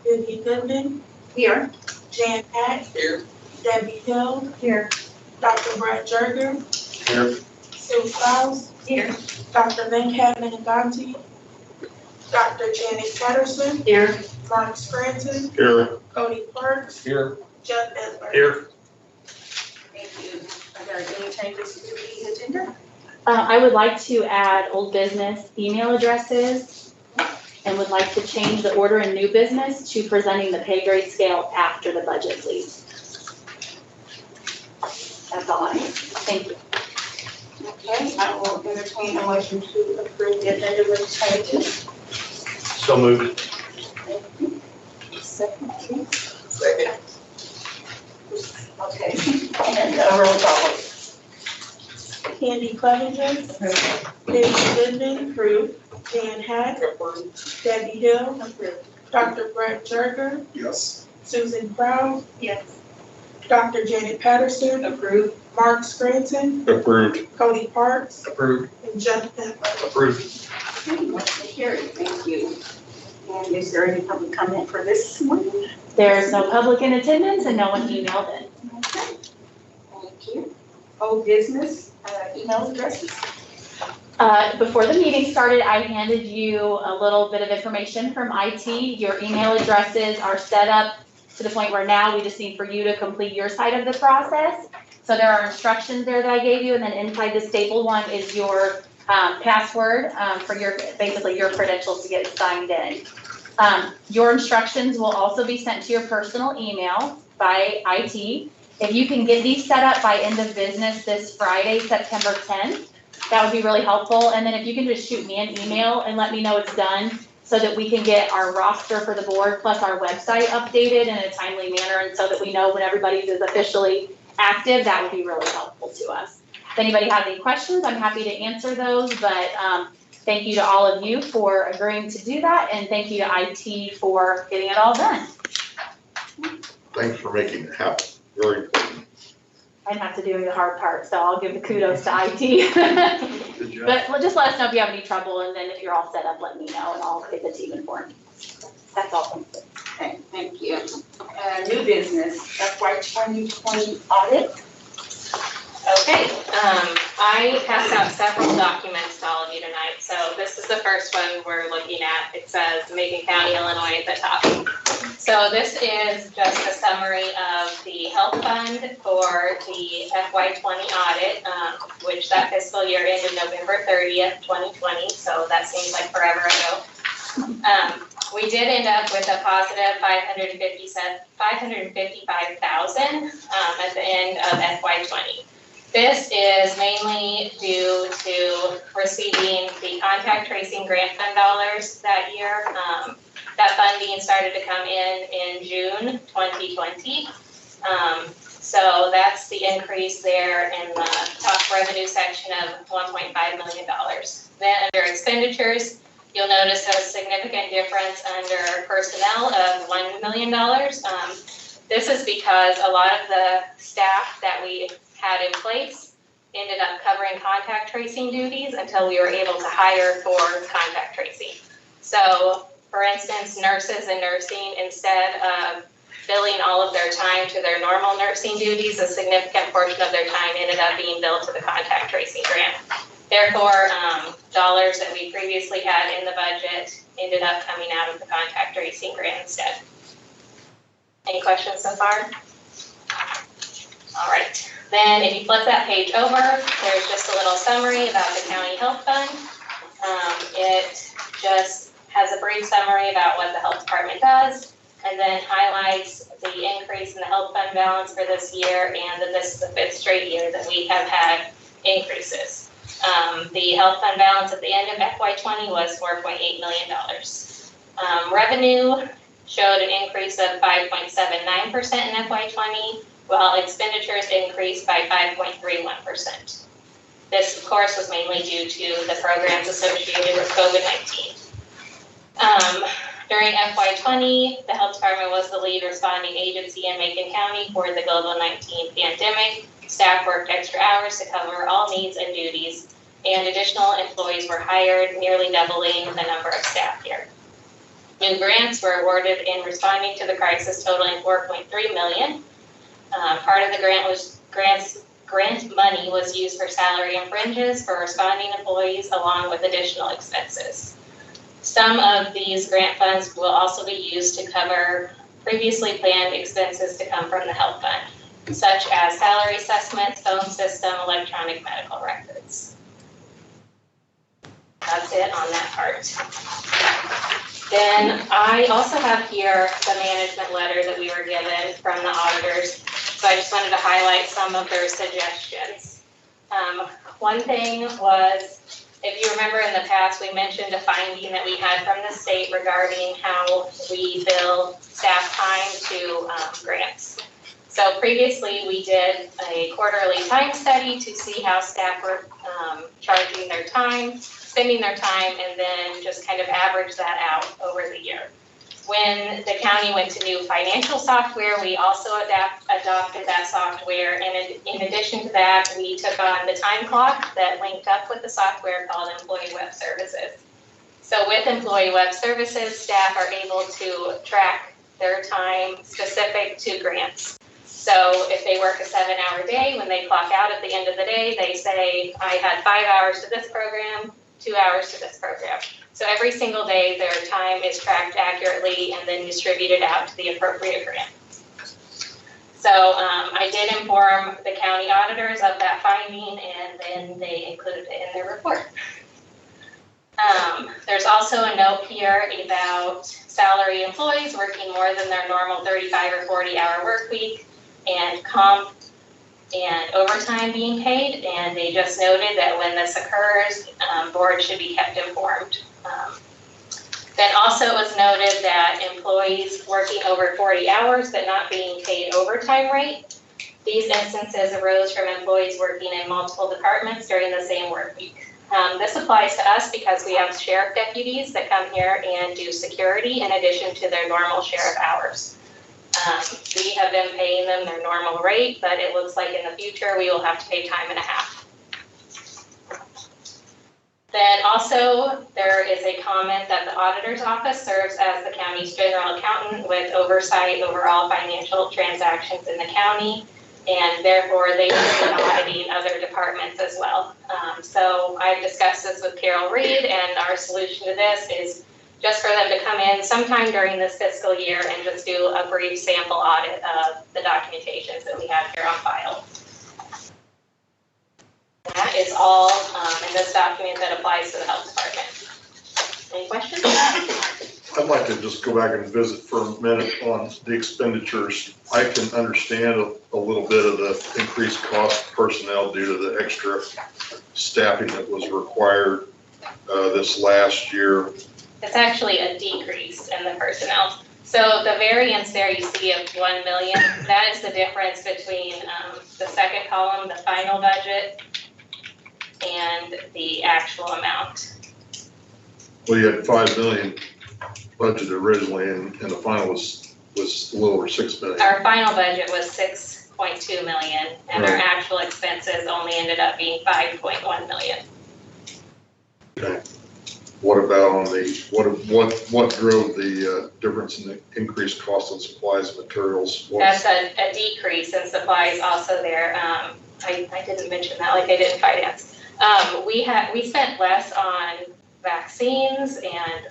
Vivian Goodman, Here. Jan Hack. Here. Debbie Hill, Here. Dr. Brad Jerger, Here. Sue Stiles, Here. Dr. Venkat Maniganti, Dr. Janet Patterson, Here. Mark Scranton, Here. Cody Parks, Here. Jeff Edler. Here. Thank you. Are there any changes to the agenda? I would like to add old business email addresses and would like to change the order in new business to presenting the pay grade scale after the budget, please. That's all I have. Thank you. Okay, I will entertain a motion to approve the agenda with changes. So moved. Second, please. Second. Okay, and roll call. Candy Clevenger, Vivian Goodman, approved. Jan Hack, Debbie Hill, Dr. Brad Jerger, Yes. Susan Proud, Yes. Dr. Janet Patterson, Approved. Mark Scranton, Approved. Cody Parks, Approved. and Jeff Edler. Approved. Okay, motion carried, thank you. And is there any public comment for this one? There's no public in attendance and no one emailed in. Okay, thank you. Old business, email addresses. Before the meeting started, I handed you a little bit of information from IT. Your email addresses are set up to the point where now we just need for you to complete your side of the process. So there are instructions there that I gave you, and then inside the staple one is your password for your, basically your credentials to get signed in. Your instructions will also be sent to your personal email by IT. If you can get these set up by end of business this Friday, September 10th, that would be really helpful. And then if you can just shoot me an email and let me know it's done so that we can get our roster for the board plus our website updated in a timely manner, and so that we know when everybody's is officially active, that would be really helpful to us. If anybody has any questions, I'm happy to answer those, but thank you to all of you for agreeing to do that, and thank you to IT for getting it all done. Thanks for making it happen. Very important. I didn't have to do the hard part, so I'll give the kudos to IT. Good job. But just let us know if you have any trouble, and then if you're all set up, let me know, and I'll get the team informed. That's all. Okay, thank you. New business, FY 2020 audit. Okay, I passed out several documents to all of you tonight. So this is the first one we're looking at. It says Macon County, Illinois at the top. So this is just a summary of the health fund for the FY 20 audit, which that fiscal year ended November 30th, 2020. So that seems like forever ago. We did end up with a positive $555,000 at the end of FY 20. This is mainly due to receiving the contact tracing grant fund dollars that year. That funding started to come in June 2020. So that's the increase there in the top revenue section of $1.5 million. Then under expenditures, you'll notice a significant difference under personnel of $1 million. This is because a lot of the staff that we had in place ended up covering contact tracing duties until we were able to hire for contact tracing. So, for instance, nurses in nursing, instead of billing all of their time to their normal nursing duties, a significant portion of their time ended up being billed to the contact tracing grant. Therefore, dollars that we previously had in the budget ended up coming out of the contact tracing grant instead. Any questions so far? All right. Then if you flip that page over, there's just a little summary about the county health fund. It just has a brief summary about what the health department does, and then highlights the increase in the health fund balance for this year, and that this is the 5th straight year that we have had increases. The health fund balance at the end of FY 20 was $4.8 million. Revenue showed an increase of 5.79% in FY 20, while expenditures increased by 5.31%. This, of course, was mainly due to the programs associated with COVID-19. During FY 20, the health department was the lead responding agency in Macon County for the COVID-19 pandemic. Staff worked extra hours to cover all needs and duties and additional employees were hired, nearly doubling the number of staff here. New grants were awarded in responding to the crisis, totaling $4.3 million. Part of the grant money was used for salary and fringes for responding employees, along with additional expenses. Some of these grant funds will also be used to cover previously planned expenses to come from the health fund, such as salary assessments, phone system, electronic medical records. That's it on that part. Then I also have here the management letter that we were given from the auditors. So I just wanted to highlight some of their suggestions. One thing was, if you remember in the past, we mentioned a finding that we had from the state regarding how we bill staff time to grants. So previously we did a quarterly time study to see how staff were charging their time, spending their time, and then just kind of average that out over the year. When the county went to new financial software, we also adopted that software, and in addition to that, we took on the time clock that linked up with the software called Employee Web Services. So with Employee Web Services, staff are able to track their time specific to grants. So if they work a 7-hour day, when they clock out at the end of the day, they say, I had 5 hours to this program, 2 hours to this program. So every single day, their time is tracked accurately and then distributed out to the appropriate grant. So I did inform the county auditors of that finding, and then they included it in their report. There's also a note here about salary employees working more than their normal 35 or 40-hour work week, and comp and overtime being paid, and they just noted that when this occurs, board should be kept informed. Then also it was noted that employees working over 40 hours but not being paid overtime rate, these instances arose from employees working in multiple departments during the same work week. This applies to us because we have sheriff deputies that come here and do security in addition to their normal sheriff hours. We have been paying them their normal rate, but it looks like in the future we will have to pay time and a half. Then also there is a comment that the auditor's office serves as the county's general accountant with oversight over all financial transactions in the county, and therefore they should be auditing other departments as well. So I've discussed this with Carol Reed, and our solution to this is just for them to come in sometime during this fiscal year and just do a brief sample audit of the documentations that we have here on file. That is all in this document that applies to the health department. Any questions? I'd like to just go back and visit for a minute on the expenditures. I can understand a little bit of the increased cost of personnel due to the extra staffing that was required this last year. It's actually a decrease in the personnel. So the variance there you see of 1 million, that is the difference between the second column, the final budget, and the actual amount. Well, you had 5 million budgeted originally, and the final was a little over 6 million. Our final budget was 6.2 million, and our Right. actual expenses only ended up being 5.1 million. Okay. What about on the, what drove the difference in the increased cost of supplies and materials? That's a decrease in supplies also there. I didn't mention that like I did in finance. We spent less on vaccines and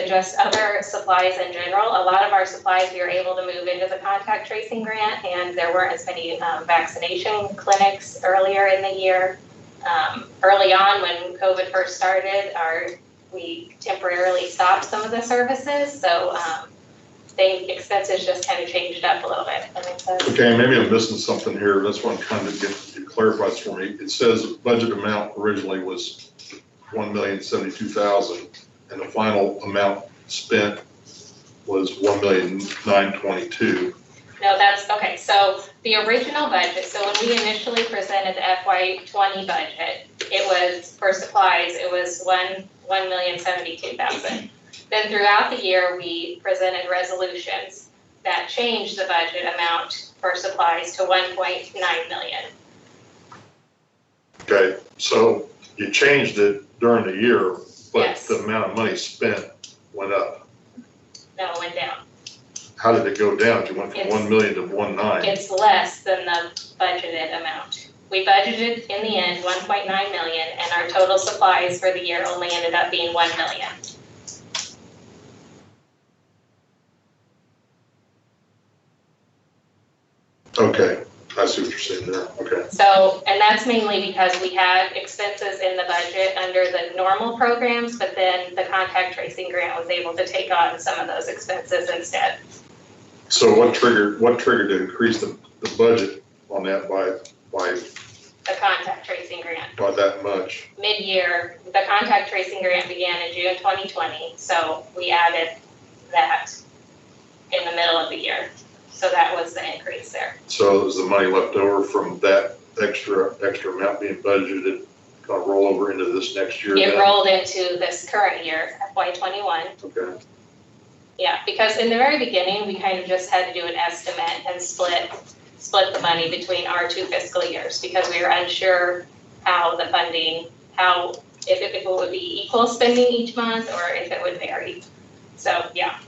just other supplies in general. A lot of our supplies we were able to move into the contact tracing grant, and there weren't as many vaccination clinics earlier in the year. Early on when COVID first started, we temporarily stopped some of the services, so the expenses just kind of changed up a little bit. That makes sense? Okay, maybe I'm missing something here. That's what I'm trying to get clarified for me. It says budget amount originally was $1,072,000, and the final amount spent was $1,922,000. No, that's, okay, so the original budget, so when we initially presented the FY20 budget, it was, for supplies, it was $1,072,000. Then throughout the year, we presented resolutions that changed the budget amount for supplies to $1.9 million. Okay, So you changed it during the year, but Yes. the amount of money spent went up. No, it went down. How did it go down? You went from It's- 1 million to 1.9. It's less than the budgeted amount. We budgeted in the end 1.9 million, and our total supplies for the year only ended up being 1 million. Okay, I see what you're saying there. Okay. So, and that's mainly because we had expenses in the budget under the normal programs, but then the contact tracing grant was able to take on some of those expenses instead. So what triggered to increase the budget on that by The contact tracing grant. that much? Mid-year, the contact tracing grant began in June 2020, so we added that in the middle of the year. So that was the increase there. So is the money left over from that extra amount being budgeted gonna roll over into this next year It then? rolled into this current year, FY21. Okay, Yeah, because in the very beginning, we kind of just had to do an estimate and split the money between our 2 fiscal years because we were unsure how the funding, if it would be equal spending each month or if it would vary. So, yeah.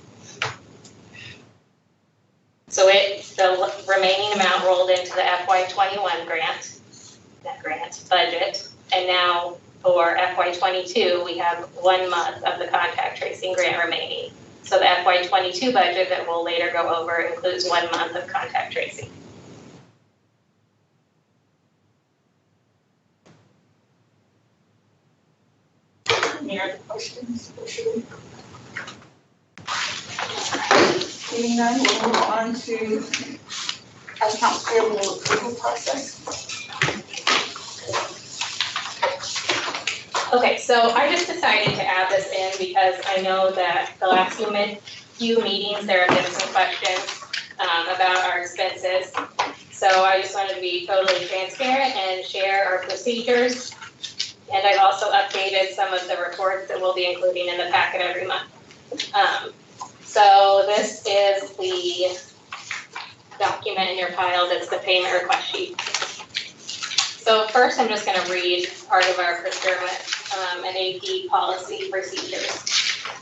So the remaining amount rolled into the FY21 grant budget, and now for FY22, we have 1 month of the contact tracing grant remaining. So the FY22 budget that we'll later go over includes 1 month of contact tracing. Any other questions? Seeing none, we'll move on to accounts payable approval process. Okay, so I just decided to add this in because I know that the last few meetings, there have been some questions about our expenses. So I just wanted to be totally transparent and share our procedures. And I've also updated some of the reports that we'll be including in the packet every month. So this is the document in your pile that's the payment request sheet. So first, I'm just gonna read part of our procurement and AP policy procedures.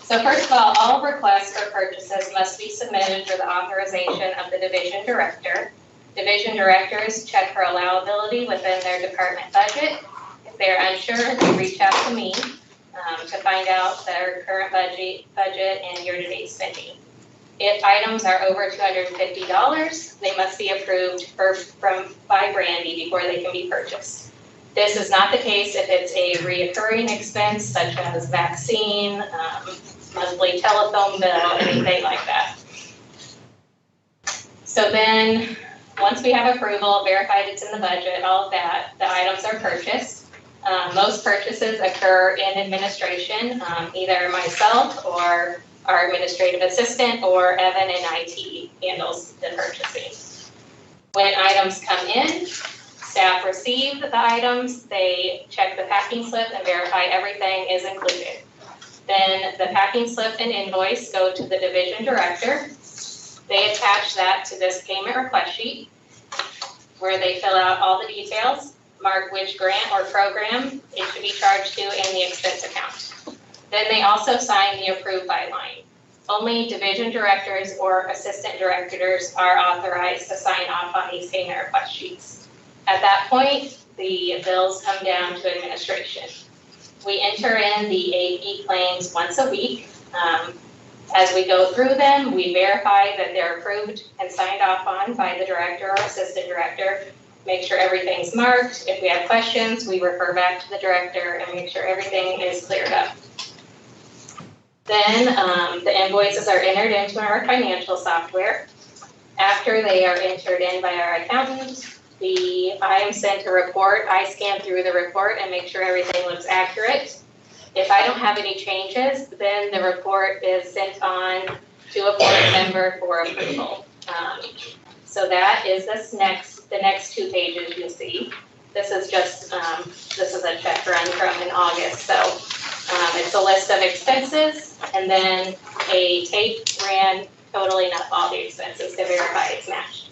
So first of all requests for purchases must be submitted for the authorization of the division director. Division directors check for allowability within their department budget. If they're unsure, they reach out to me to find out their current budget and year-to-date spending. If items are over $250, they must be approved by Brandy before they can be purchased. This is not the case if it's a reoccurring expense such as vaccine, monthly telephone bill, anything like that. So then, once we have approval, verified it's in the budget, all of that, the items are purchased. Most purchases occur in administration, either myself or our administrative assistant or Evan in IT handles the purchasing. When items come in, staff receive the items, they check the packing slip and verify everything is included. Then the packing slip and invoice go to the division director. They attach that to this payment request sheet where they fill out all the details, mark which grant or program it should be charged to in the expense account. Then they also sign the approved by line. Only division directors or assistant directors are authorized to sign off on these payment request sheets. At that point, the bills come down to administration. We enter in the AP claims once a week. As we go through them, we verify that they're approved and signed off on by the director or assistant director. Make sure everything's marked. If we have questions, we refer back to the director and make sure everything is cleared up. Then the invoices are entered into our financial software. After they are entered in by our accountant, I am sent a report. I scan through the report and make sure everything looks accurate. If I don't have any changes, then the report is sent on to a board member for approval. So that is the next 2 pages you see. This is just, this is a check run from in August. So it's a list of expenses and then a tape ran totaling up all the expenses to verify it's matched.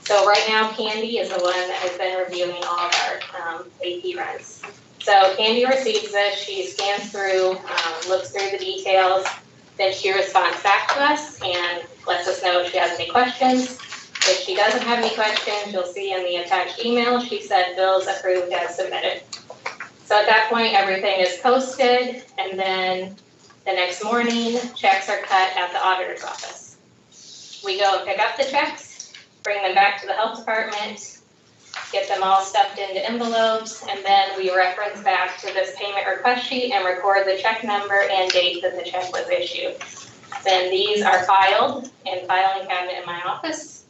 So right now, Candy is the one that has been reviewing all of our AP AP runs. So Candy receives this, she scans through, looks through the details, then she responds back to us and lets us know if she has any questions. If she doesn't have any questions, you'll see in the attached email, she said bills approved as submitted. So at that point, everything is posted, and then the next morning, checks are cut at the auditor's office. We go and pick up the checks, bring them back to the health department, get them all stuffed into envelopes, and then we reference back to this payment request sheet and record the check number and date that the check was issued. Then these are filed in filing cabinet in my office,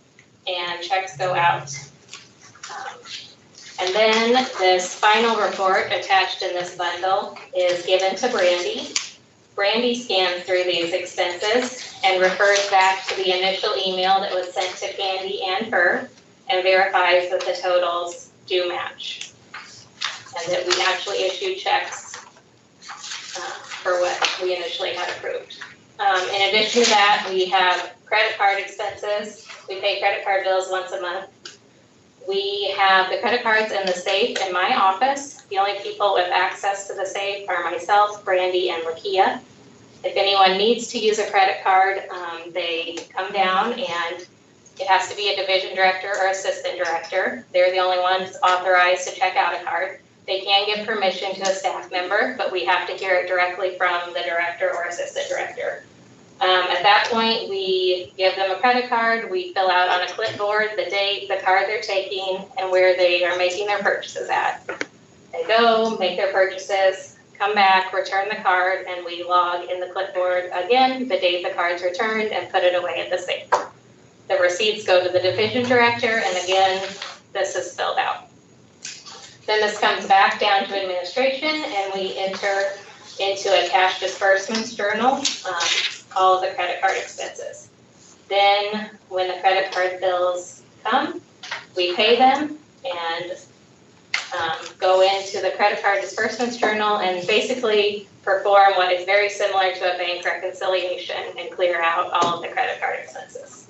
and checks go out. And then this final report attached in this bundle is given to Brandy. Brandy scans through these expenses and refers back to the initial email that was sent to Candy and her, and verifies that the totals do match, and that we actually issued checks for what we initially had approved. In addition to that, we have credit card expenses. We pay credit card bills once a month. We have the credit cards in the safe in my office. The only people with access to the safe are myself, Brandy, and Lakia. If anyone needs to use a credit card, they come down, and it has to be a division director or assistant director. They're the only ones authorized to check out a card. They can give permission to a staff member, but we have to hear it directly from the director or assistant director. At that point, we give them a credit card. We fill out on a clipboard the date, the card they're taking, and where they are making their purchases at. They go, make their purchases, come back, return the card, and we log in the clipboard again the date the card's returned and put it away at the safe. The receipts go to the division director, and again, this is filled out. Then this comes back down to administration, and we enter into a cash disbursements journal, all of the credit card expenses. Then when the credit card bills come, we pay them and go into the credit card disbursements journal and basically perform what is very similar to a bank reconciliation and clear out all of the credit card expenses.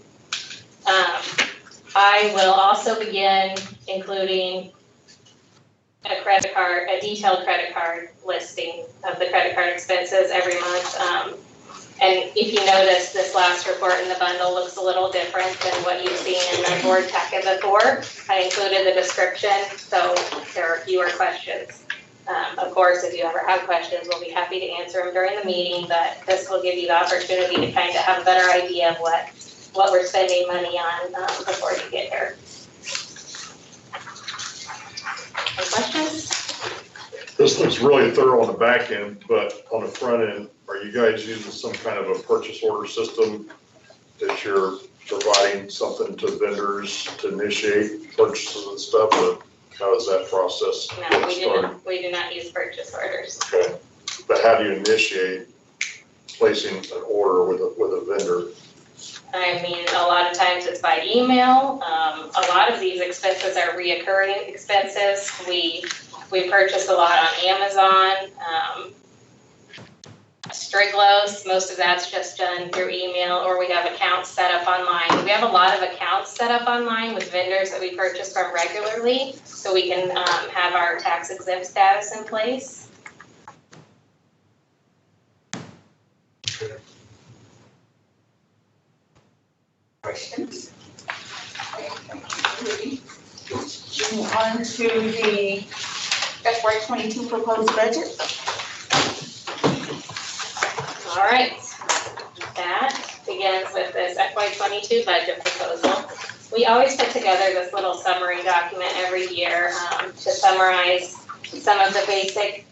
I will also begin including a detailed credit card listing of the credit card expenses every month. And if you notice, this last report in the bundle looks a little different than what you've seen in the board packet before. I included the description, so there are fewer questions. Of course, if you ever have questions, we'll be happy to answer them during the meeting, but this will give you the opportunity to kind of have a better idea of what we're spending money on before you get here. Any questions? This looks really thorough on the back end, but on the front end, are you guys using some kind of a purchase order system that you're providing something to vendors to initiate purchases and stuff, or how does that process No, start? we do not use purchase orders. Okay, but how do you initiate placing an order with a vendor? I mean, a lot of times it's by email. A lot of these expenses are reoccurring expenses. We purchase a lot on Amazon. Striglos, most of that's just done through email, or we have accounts set up online. We have a lot of accounts set up online with vendors that we purchase from regularly, so we can have our tax exempt status in place. Questions? Move on to the FY22 proposed budget. All right, that begins with this FY22 budget proposal. We always put together this little summary document every year to summarize some of the basic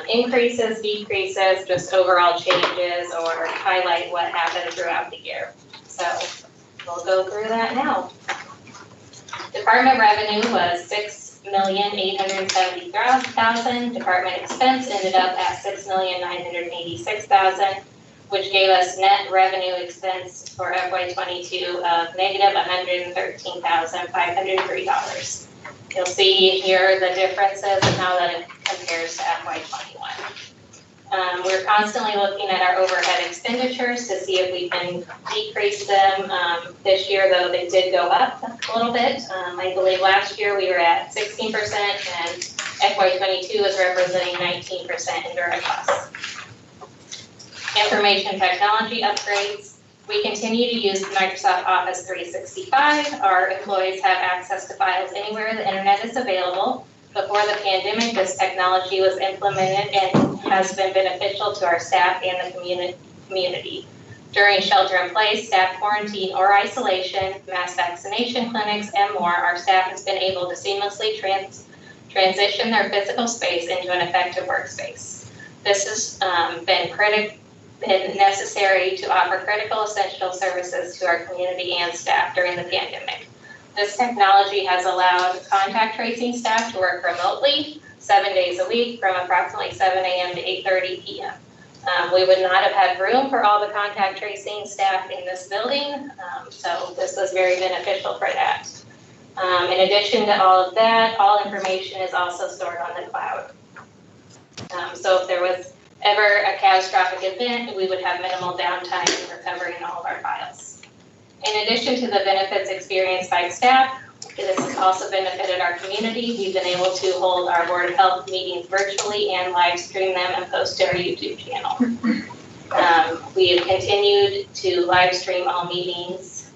increases, decreases, just overall changes, or highlight what happened throughout the year. So we'll go through that now. Department revenue was $6,870,000. Department expense ended up at $6,986,000, which gave us net revenue expense for FY22 of negative $113,503. You'll see here the differences and how that compares to FY21. We're constantly looking at our overhead expenditures to see if we can decrease them. This year, though, they did go up a little bit. I believe last year we were at 16% and FY22 was representing 19% in direct costs. Information technology upgrades. We continue to use Microsoft Office 365. Our employees have access to files anywhere the internet is available. Before the pandemic, this technology was implemented and has been beneficial to our staff and the community. During shelter in place, staff quarantine or isolation, mass vaccination clinics, and more, our staff has been able to seamlessly transition their physical space into an effective workspace. This has been necessary to offer critical essential services to our community and staff during the pandemic. This technology has allowed contact tracing staff to work remotely 7 days a week from approximately 7 a.m. to 8:30 p.m. We would not have had room for all the contact tracing staff in this building, so this was very beneficial for that. In addition to all of that, all information is also stored on the cloud. So if there was ever a catastrophic event, we would have minimal downtime in recovering all of our files. In addition to the benefits experienced by staff, this has also benefited our community. We've been able to hold our Board of Health meetings virtually and live stream them and post to our YouTube channel. We have continued to live stream all meetings.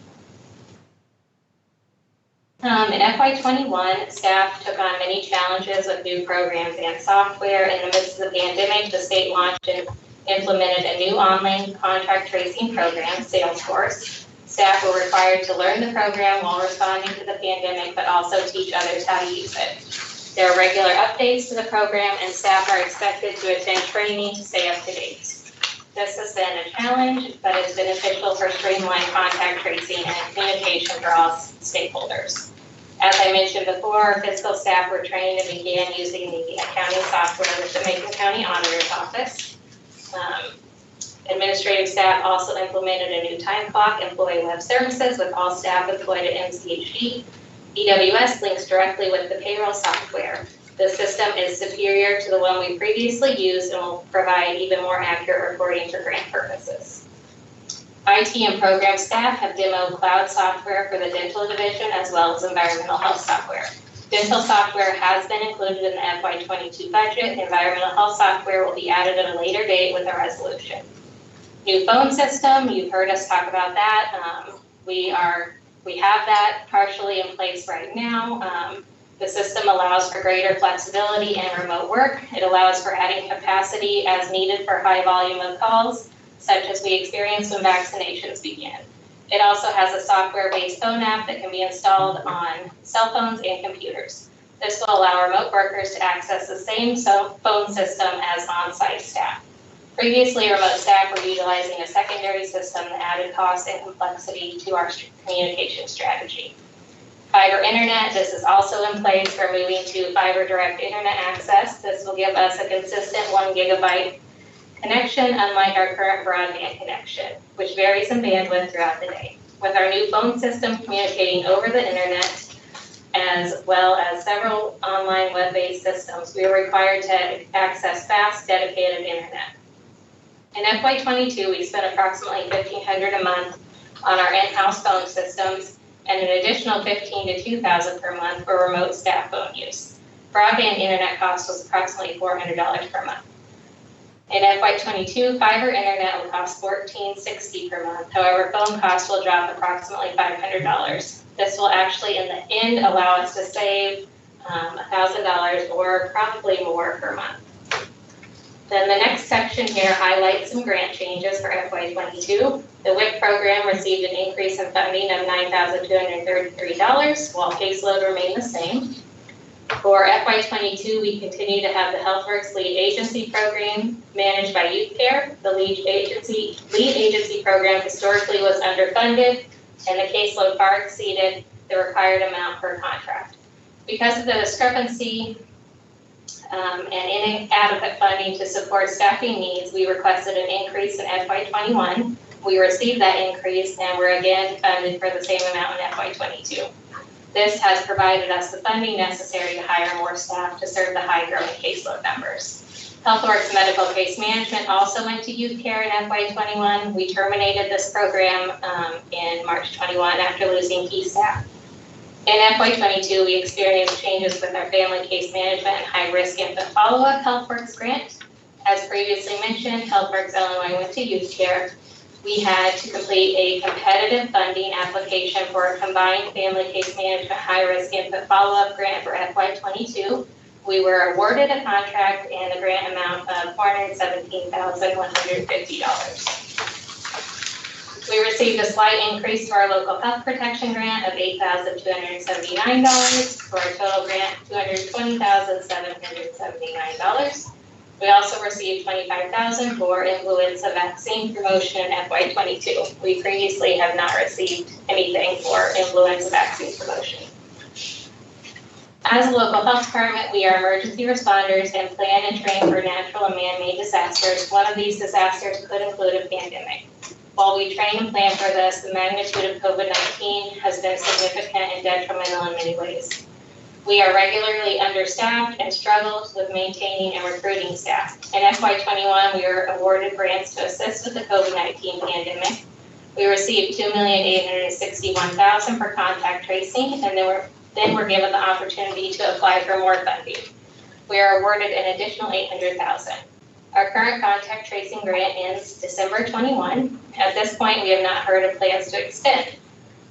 In FY21, staff took on many challenges with new programs and software. In the midst of the pandemic, the state launched and implemented a new online contact tracing program, Salesforce. Staff were required to learn the program while responding to the pandemic, but also teach others how to use it. There are regular updates to the program, and staff are expected to attend training to stay up to date. This has been a challenge, but it's beneficial for streamlined contact tracing and communication for all stakeholders. As I mentioned before, fiscal staff were trained and began using the accounting software with the Macon County Auditor's Office. Administrative staff also implemented a new time clock, employee web services with all staff employed at MCHD. EWS links directly with the payroll software. The system is superior to the one we previously used and will provide even more accurate reporting for grant purposes. IT and program staff have demoed cloud software for the dental division as well as environmental health software. Dental software has been included in the FY22 budget. Environmental health software will be added at a later date with a resolution. New phone system, you've heard us talk about that. We have that partially in place right now. The system allows for greater flexibility and remote work. It allows for adding capacity as needed for high volume of calls, such as we experienced when vaccinations began. It also has a software-based phone app that can be installed on cell phones and computers. This will allow remote workers to access the same phone system as on-site staff. Previously, remote staff were utilizing a secondary system that added cost and complexity to our communication strategy. Fiber internet, this is also in place for moving to fiber direct internet access. This will give us a consistent 1 gigabyte connection, unlike our current broadband connection, which varies in bandwidth throughout the day. With our new phone system communicating over the internet, as well as several online web-based systems, we are required to access fast, dedicated internet. In FY22, we spent approximately $1,500 a month on our in-house phone systems and an additional $15,000 to $2,000 per month for remote staff phone use. Broadband internet cost was approximately $400 per month. In FY22, fiber internet will cost $14.60 per month. However, phone costs will drop approximately $500. This will actually, in the end, allow us to save $1,000 or probably more per month. Then the next section here highlights some grant changes for FY22. The WIC program received an increase in funding of $9,233, while caseload remained the same. For FY22, we continue to have the HealthWorks Lead Agency program managed by Youth Care. The lead agency program historically was underfunded, and the caseload far exceeded the required amount per contract. Because of the discrepancy and inadequate funding to support staffing needs, we requested an increase in FY21. We received that increase and were again funded for the same amount in FY22. This has provided us the funding necessary to hire more staff to serve the high growing caseload numbers. HealthWorks Medical Case Management also went to youth care in FY21. We terminated this program in March 21 after losing key staff. In FY22, we experienced changes with our family case management and high-risk infant follow-up HealthWorks grant. As previously mentioned, HealthWorks Illinois went to youth care. We had to complete a competitive funding application for a combined family case management high-risk infant follow-up grant for FY22. We were awarded a contract and a grant amount of $417,150. We received a slight increase to our local health protection grant of $8,279 for a total grant of $220,779. We also received $25,000 for influenza vaccine promotion in FY22. We previously have not received anything for influenza vaccine promotion. As a local health department, we are emergency responders and plan and train for natural and man-made disasters. One of these disasters could include a pandemic. While we train and plan for this, the magnitude of COVID-19 has been significant and detrimental in many ways. We are regularly understaffed and struggle with maintaining and recruiting staff. In FY21, we were awarded grants to assist with the COVID-19 pandemic. We received $2,861,000 for contact tracing, and then we're given the opportunity to apply for more funding. We are awarded an additional $800,000. Our current contact tracing grant ends December 21. At this point, we have not heard of plans to extend.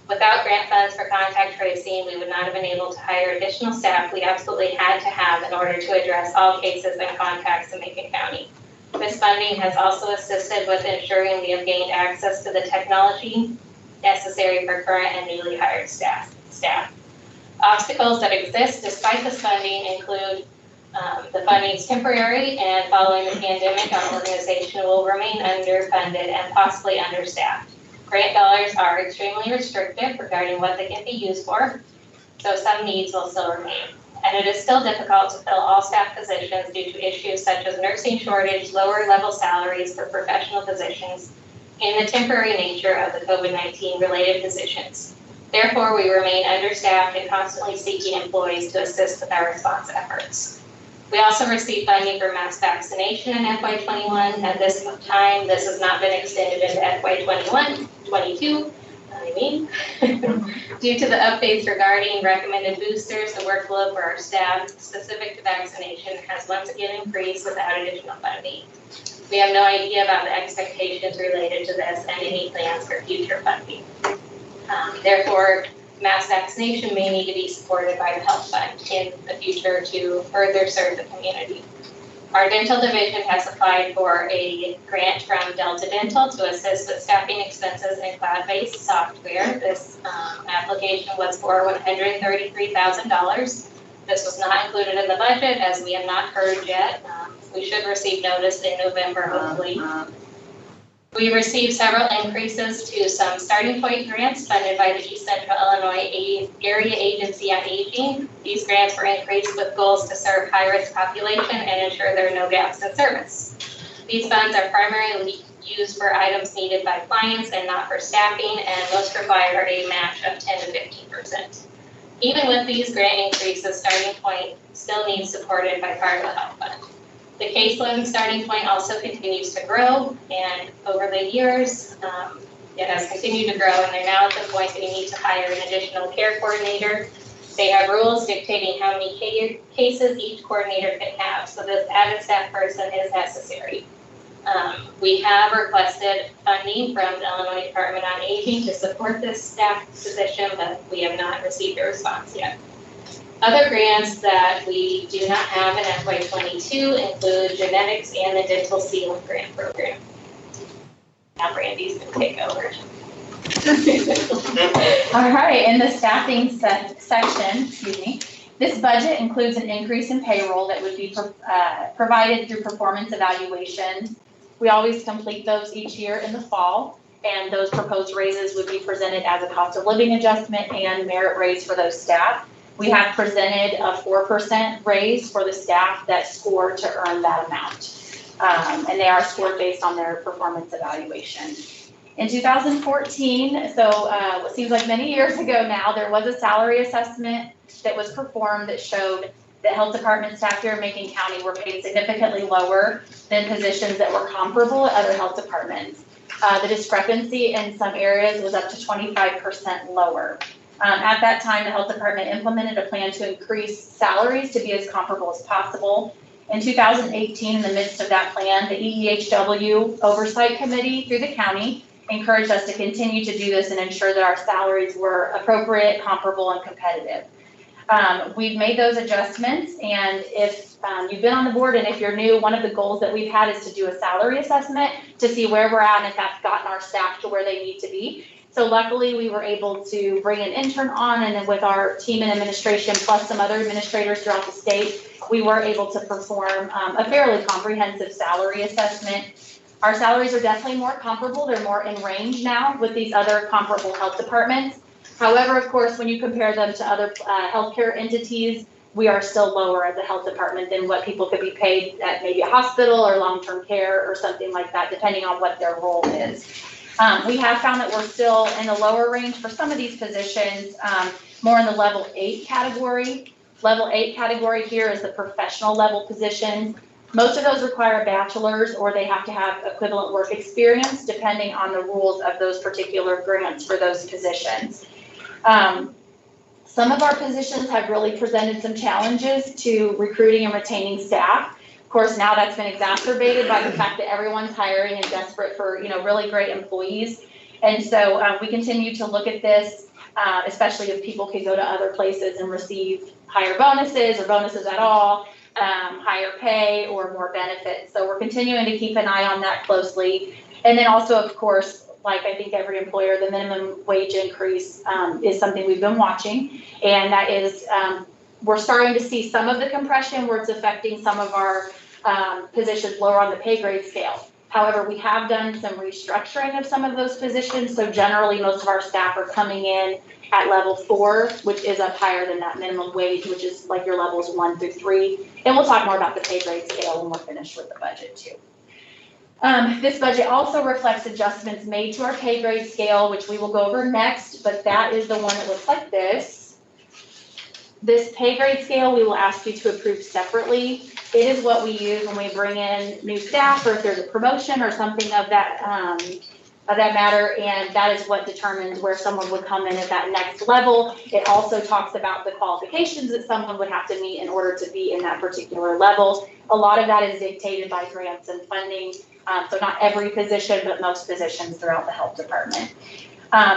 Without grant funds for contact tracing, we would not have been able to hire additional staff we absolutely had to have in order to address all cases and contacts in Macon County. This funding has also assisted with ensuring we have gained access to the technology necessary for current and newly hired staff. Obstacles that exist despite this funding include the funding is temporary, and following the pandemic, our organization will remain underfunded and possibly understaffed. Grant dollars are extremely restrictive regarding what they can be used for, so some needs will still remain. And it is still difficult to fill all staff positions due to issues such as nursing shortage, lower level salaries for professional positions, and the temporary nature of the COVID-19 related positions. Therefore, we remain understaffed and constantly seeking employees to assist with our response efforts. We also received funding for mass vaccination in FY21. At this time, this has not been extended into FY22. Due to the updates regarding recommended boosters, the workload for our staff specific to vaccination has once again increased without additional funding. We have no idea about the expectations related to this and any plans for future funding. Therefore, mass vaccination may need to be supported by the health fund in the future to further serve the community. Our dental division has applied for a grant from Delta Dental to assist with staffing expenses and cloud-based software. This application was for $133,000. This was not included in the budget as we have not heard yet. We should receive notice in November, hopefully. We received several increases to some starting point grants funded by the East Central Illinois Area Agency on Aging. These grants were increased with goals to serve high-risk population and ensure there are no gaps in service. These funds are primarily used for items needed by clients and not for staffing, and most require a match of 10 to 15%. Even with these grant increases, starting point still needs supported by part of the health fund. The caseload starting point also continues to grow, and over the years, it has continued to grow, and they're now at the point that you need to hire an additional care coordinator. They have rules dictating how many cases each coordinator can have, so this added staff person is necessary. We have requested funding from the Illinois Department on Aging to support this staff position, but we have not received a response yet. Other grants that we do not have in FY22 include genetics and the dental sealant grant program. Now Brandy's going to take over. All right, in the staffing section, this budget includes an increase in payroll that would be provided through performance evaluations. We always complete those each year in the fall, and those proposed raises would be presented as a cost of living adjustment and merit raise for those staff. We have presented a 4% raise for the staff that score to earn that amount. And they are scored based on their performance evaluation. In 2014, so what seems like many years ago now, there was a salary assessment that was performed that showed The health department staff here in Macon County were paid significantly lower than positions that were comparable at other health departments. The discrepancy in some areas was up to 25% lower. At that time, the health department implemented a plan to increase salaries to be as comparable as possible. In 2018, in the midst of that plan, the EEHW Oversight Committee through the county encouraged us to continue to do this and ensure that our salaries were appropriate, comparable, and competitive. We've made those adjustments, and if you've been on the board and if you're new, one of the goals that we've had is to do a salary assessment to see where we're at and if that's gotten our staff to where they need to be. So luckily, we were able to bring an intern on, and then with our team and administration, plus some other administrators throughout the state, we were able to perform a fairly comprehensive salary assessment. Our salaries are definitely more comparable. They're more in range now with these other comparable health departments. However, of course, when you compare them to other healthcare entities, we are still lower at the health department than what people could be paid at maybe a hospital or long-term care or something like that, depending on what their role is. We have found that we're still in the lower range for some of these positions, more in the level 8 category. Level 8 category here is the professional level positions. Most of those require a bachelor's or they have to have equivalent work experience depending on the rules of those particular grants for those positions. Some of our positions have really presented some challenges to recruiting and retaining staff. Of course, now that's been exacerbated by the fact that everyone's hiring and desperate for, really great employees. And so we continue to look at this, especially if people can go to other places and receive higher bonuses or bonuses at all, higher pay or more benefits. So we're continuing to keep an eye on that closely. And then also, of course, like I think every employer, the minimum wage increase is something we've been watching. And that is, we're starting to see some of the compression where it's affecting some of our positions lower on the pay grade scale. However, we have done some restructuring of some of those positions. So generally, most of our staff are coming in at level 4, which is up higher than that minimum wage, which is like your levels 1 through 3. And we'll talk more about the pay grade scale when we're finished with the budget too. This budget also reflects adjustments made to our pay grade scale, which we will go over next, but that is the one that looks like this. This pay grade scale, we will ask you to approve separately. It is what we use when we bring in new staff or if there's a promotion or something of that matter, and that is what determines where someone would come in at that next level. It also talks about the qualifications that someone would have to meet in order to be in that particular level. A lot of that is dictated by grants and funding, so not every position, but most positions throughout the health department.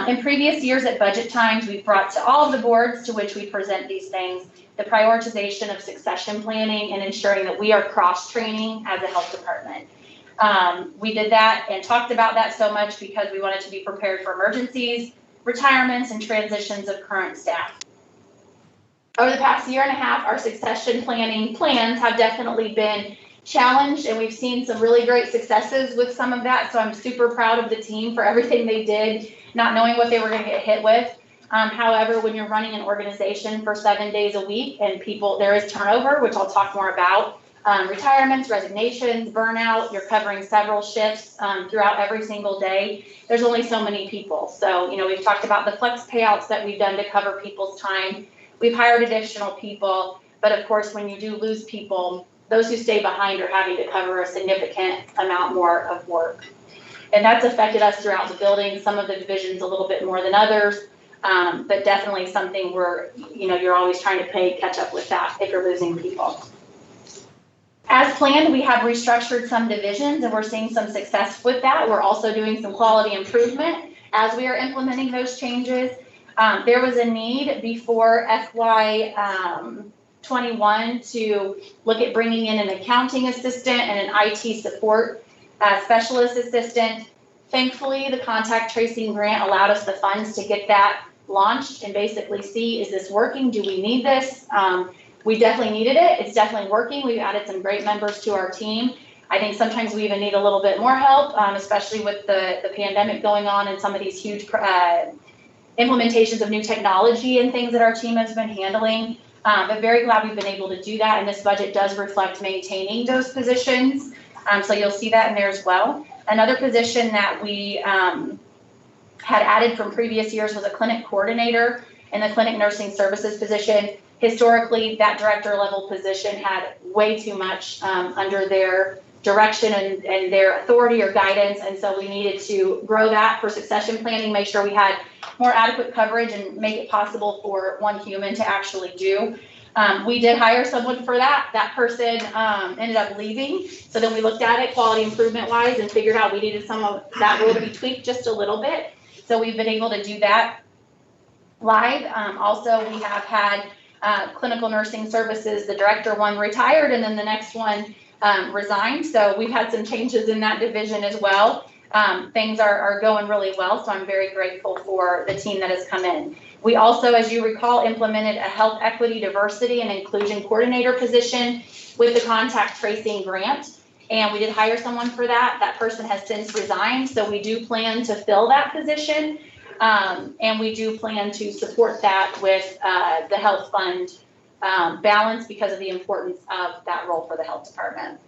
In previous years at budget times, we've brought to all of the boards to which we present these things, the prioritization of succession planning and ensuring that we are cross-training as a health department. We did that and talked about that so much because we wanted to be prepared for emergencies, retirements, and transitions of current staff. Over the past year and a half, our succession planning plans have definitely been challenged, and we've seen some really great successes with some of that. So I'm super proud of the team for everything they did, not knowing what they were going to get hit with. However, when you're running an organization for 7 days a week and there is turnover, which I'll talk more about, retirements, resignations, burnout, you're covering several shifts throughout every single day. There's only so many people. So, we've talked about the flex payouts that we've done to cover people's time. We've hired additional people, but of course, when you do lose people, those who stay behind are having to cover a significant amount more of work. And that's affected us throughout the building, some of the divisions a little bit more than others, but definitely something where, you're always trying to catch up with that if you're losing people. As planned, we have restructured some divisions and we're seeing some success with that. We're also doing some quality improvement as we are implementing those changes. There was a need before FY 21 to look at bringing in an accounting assistant and an IT support specialist assistant. Thankfully, the contact tracing grant allowed us the funds to get that launched and basically see, is this working? Do we need this? We definitely needed it. It's definitely working. We've added some great members to our team. I think sometimes we even need a little bit more help, especially with the pandemic going on and some of these huge implementations of new technology and things that our team has been handling. But very glad we've been able to do that. And this budget does reflect maintaining those positions. So you'll see that in there as well. Another position that we had added from previous years was a clinic coordinator in the clinic nursing services position. Historically, that director level position had way too much under their direction and their authority or guidance, and so we needed to grow that for succession planning, make sure we had more adequate coverage and make it possible for one human to actually do. We did hire someone for that. That person ended up leaving. So then we looked at it quality improvement wise and figured out we needed some of that rule to be tweaked just a little bit. So we've been able to do that live. Also, we have had clinical nursing services, the director one retired and then the next one resigned. So we've had some changes in that division as well. Things are going really well. So I'm very grateful for the team that has come in. We also, as you recall, implemented a health equity, diversity, and inclusion coordinator position with the contact tracing grant. And we did hire someone for that. That person has since resigned. So we do plan to fill that position. And we do plan to support that with the health fund balance because of the importance of that role for the health department.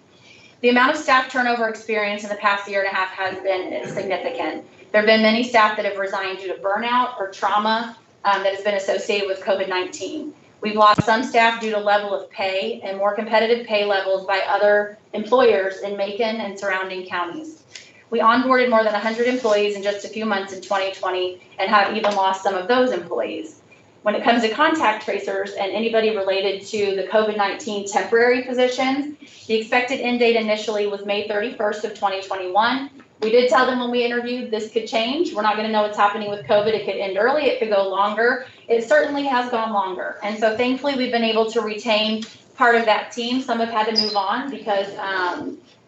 The amount of staff turnover experience in the past year and a half has been significant. There have been many staff that have resigned due to burnout or trauma that has been associated with COVID-19. We've lost some staff due to level of pay and more competitive pay levels by other employers in Macon and surrounding counties. We onboarded more than 100 employees in just a few months in 2020 and have even lost some of those employees. When it comes to contact tracers and anybody related to the COVID-19 temporary positions, the expected end date initially was May 31st of 2021. We did tell them when we interviewed this could change. We're not going to know what's happening with COVID. It could end early. It could go longer. It certainly has gone longer. And so thankfully, we've been able to retain part of that team. Some have had to move on because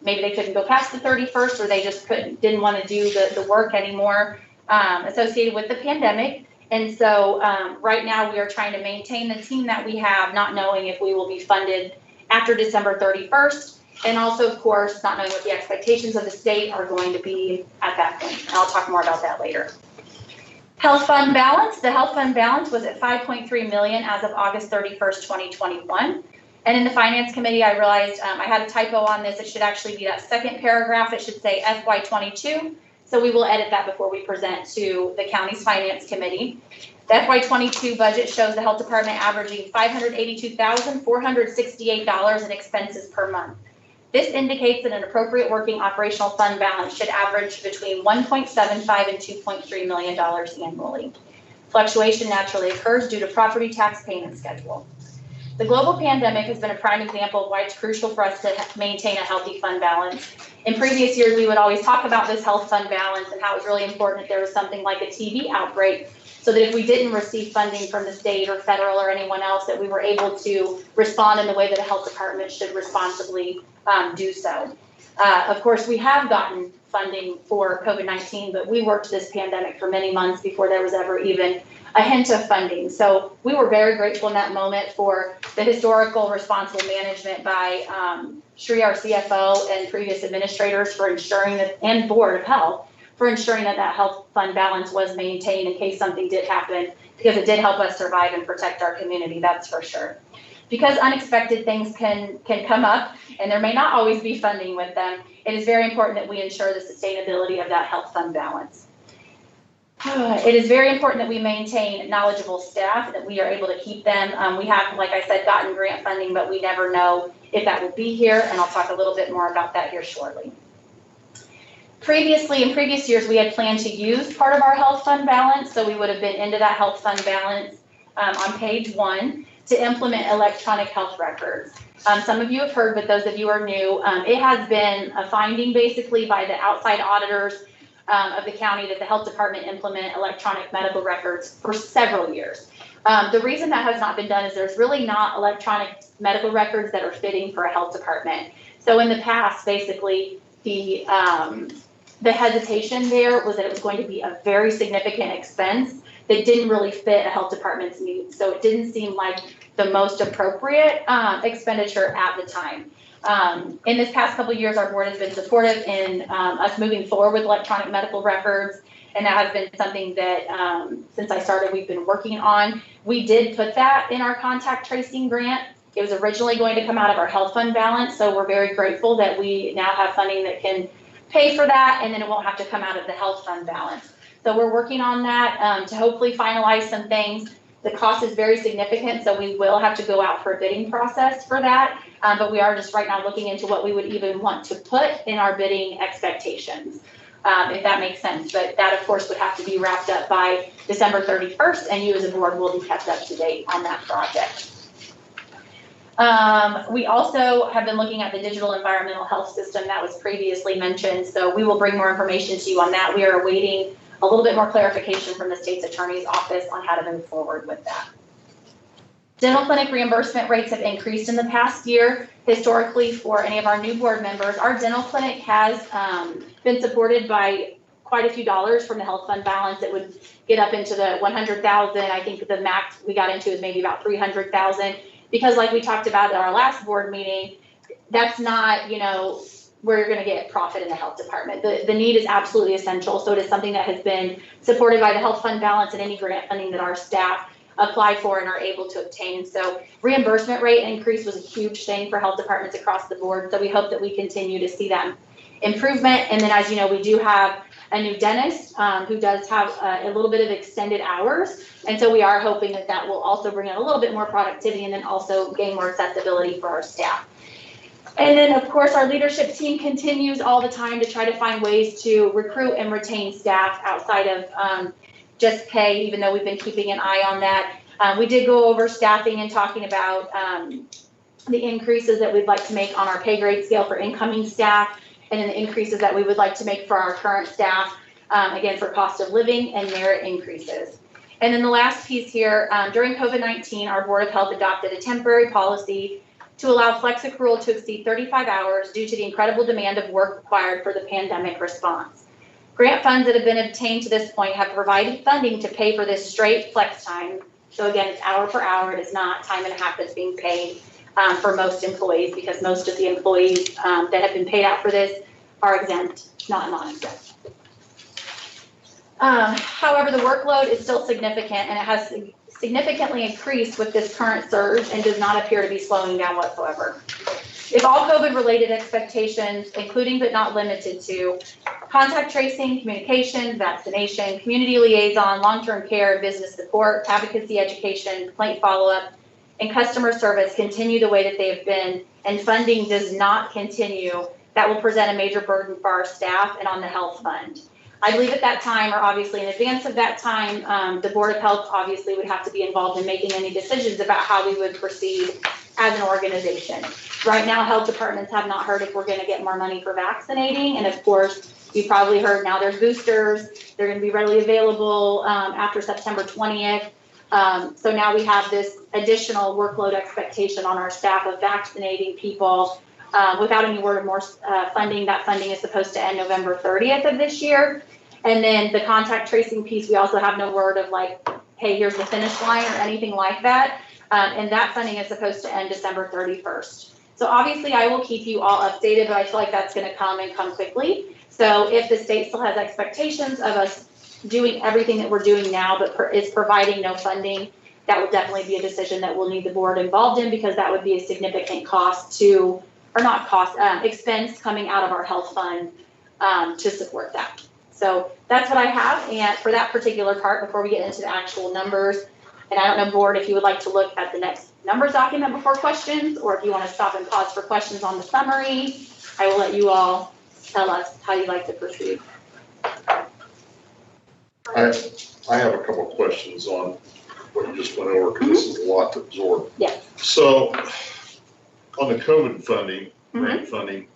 maybe they couldn't go past the 31st or they just didn't want to do the work anymore associated with the pandemic. And so right now we are trying to maintain the team that we have, not knowing if we will be funded after December 31st. And also, of course, not knowing what the expectations of the state are going to be at that point. And I'll talk more about that later. Health fund balance. The health fund balance was at $5.3 million as of August 31st, 2021. And in the finance committee, I realized I had a typo on this. It should actually be that second paragraph. It should say FY22. So we will edit that before we present to the county's finance committee. The FY22 budget shows the health department averaging $582,468 in expenses per month. This indicates that an appropriate working operational fund balance should average between $1.75 and $2.3 million annually. Fluctuation naturally occurs due to property tax payment schedule. The global pandemic has been a prime example of why it's crucial for us to maintain a healthy fund balance. In previous years, we would always talk about this health fund balance and how it was really important if there was something like a TB outbreak, so that if we didn't receive funding from the state or federal or anyone else, that we were able to respond in the way that a health department should responsibly do so. Of course, we have gotten funding for COVID-19, but we worked this pandemic for many months before there was ever even a hint of funding. So we were very grateful in that moment for the historical responsible management by Sri, our CFO, and previous administrators for ensuring that, and Board of Health, for ensuring that that health fund balance was maintained in case something did happen, because it did help us survive and protect our community, that's for sure. Because unexpected things can come up, and there may not always be funding with them, it is very important that we ensure the sustainability of that health fund balance. It is very important that we maintain knowledgeable staff, that we are able to keep them. We have, like I said, gotten grant funding, but we never know if that will be here, and I'll talk a little bit more about that here shortly. Previously, in previous years, we had planned to use part of our health fund balance, so we would have been into that health fund balance on page 1 to implement electronic health records. Some of you have heard, but those of you who are new, it has been a finding basically by the outside auditors of the county that the health department implement electronic medical records for several years. The reason that has not been done is there's really not electronic medical records that are fitting for a health department. So in the past, basically, the hesitation there was that it was going to be a very significant expense that didn't really fit a health department's needs. So it didn't seem like the most appropriate expenditure at the time. In this past couple of years, our board has been supportive in us moving forward with electronic medical records, and that has been something that since I started, we've been working on. We did put that in our contact tracing grant. It was originally going to come out of our health fund balance, so we're very grateful that we now have funding that can pay for that, and then it won't have to come out of the health fund balance. So we're working on that to hopefully finalize some things. The cost is very significant, so we will have to go out for a bidding process for that. But we are just right now looking into what we would even want to put in our bidding expectations, if that makes sense. But that, of course, would have to be wrapped up by December 31st, and you as a board will be kept up to date on that project. We also have been looking at the digital environmental health system that was previously mentioned, so we will bring more information to you on that. We are awaiting a little bit more clarification from the state's attorney's office on how to move forward with that. Dental clinic reimbursement rates have increased in the past year. Historically, for any of our new board members, our dental clinic has been supported by quite a few dollars from the health fund balance. It would get up into the 100,000. I think the max we got into is maybe about 300,000. Because like we talked about at our last board meeting, that's not, where you're gonna get profit in the health department. The need is absolutely essential. So it is something that has been supported by the health fund balance and any grant funding that our staff apply for and are able to obtain. So reimbursement rate increase was a huge thing for health departments across the board. So we hope that we continue to see that improvement. And then, as you know, we do have a new dentist who does have a little bit of extended hours. And so we are hoping that that will also bring in a little bit more productivity and then also gain more accessibility for our staff. And then, of course, our leadership team continues all the time to try to find ways to recruit and retain staff outside of just pay, even though we've been keeping an eye on that. We did go over staffing and talking about the increases that we'd like to make on our pay grade scale for incoming staff, and then the increases that we would like to make for our current staff, again, for cost of living and merit increases. And then the last piece here, during COVID-19, our Board of Health adopted a temporary policy to allow flex accrual to exceed 35 hours due to the incredible demand of work required for the pandemic response. Grant funds that have been obtained to this point have provided funding to pay for this straight flex time. So again, it's hour per hour. It is not time and a half that's being paid for most employees, because most of the employees that have been paid out for this are exempt, not non-exempt. However, the workload is still significant, and it has significantly increased with this current surge and does not appear to be slowing down whatsoever. If all COVID-related expectations, including but not limited to contact tracing, communication, vaccination, community liaison, long-term care, business support, advocacy education, complaint follow-up, and customer service continue the way that they have been, and funding does not continue, that will present a major burden for our staff and on the health fund. I believe at that time, or obviously in advance of that time, the Board of Health obviously would have to be involved in making any decisions about how we would proceed as an organization. Right now, health departments have not heard if we're going to get more money for vaccinating, and of course, you probably heard now there's boosters. They're going to be readily available after September 20th. So now we have this additional workload expectation on our staff of vaccinating people without any word of more funding. That funding is supposed to end November 30th of this year. And then the contact tracing piece, we also have no word of like, hey, here's the finish line or anything like that. And that funding is supposed to end December 31st. So obviously I will keep you all updated, but I feel like that's going to come and come quickly. So if the state still has expectations of us doing everything that we're doing now, but is providing no funding, that will definitely be a decision that we'll need the board involved in, because that would be a significant cost to, or not cost, expense coming out of our health fund to support that. So that's what I have, and for that particular part, before we get into the actual numbers, and I don't know, board, if you would like to look at the next numbers document before questions, or if you want to stop and pause for questions on the summary, I will let you all tell us how you'd like to proceed. I have a couple of questions on what you just went over, because this is a lot to absorb. Yes. So on the COVID funding, grant funding,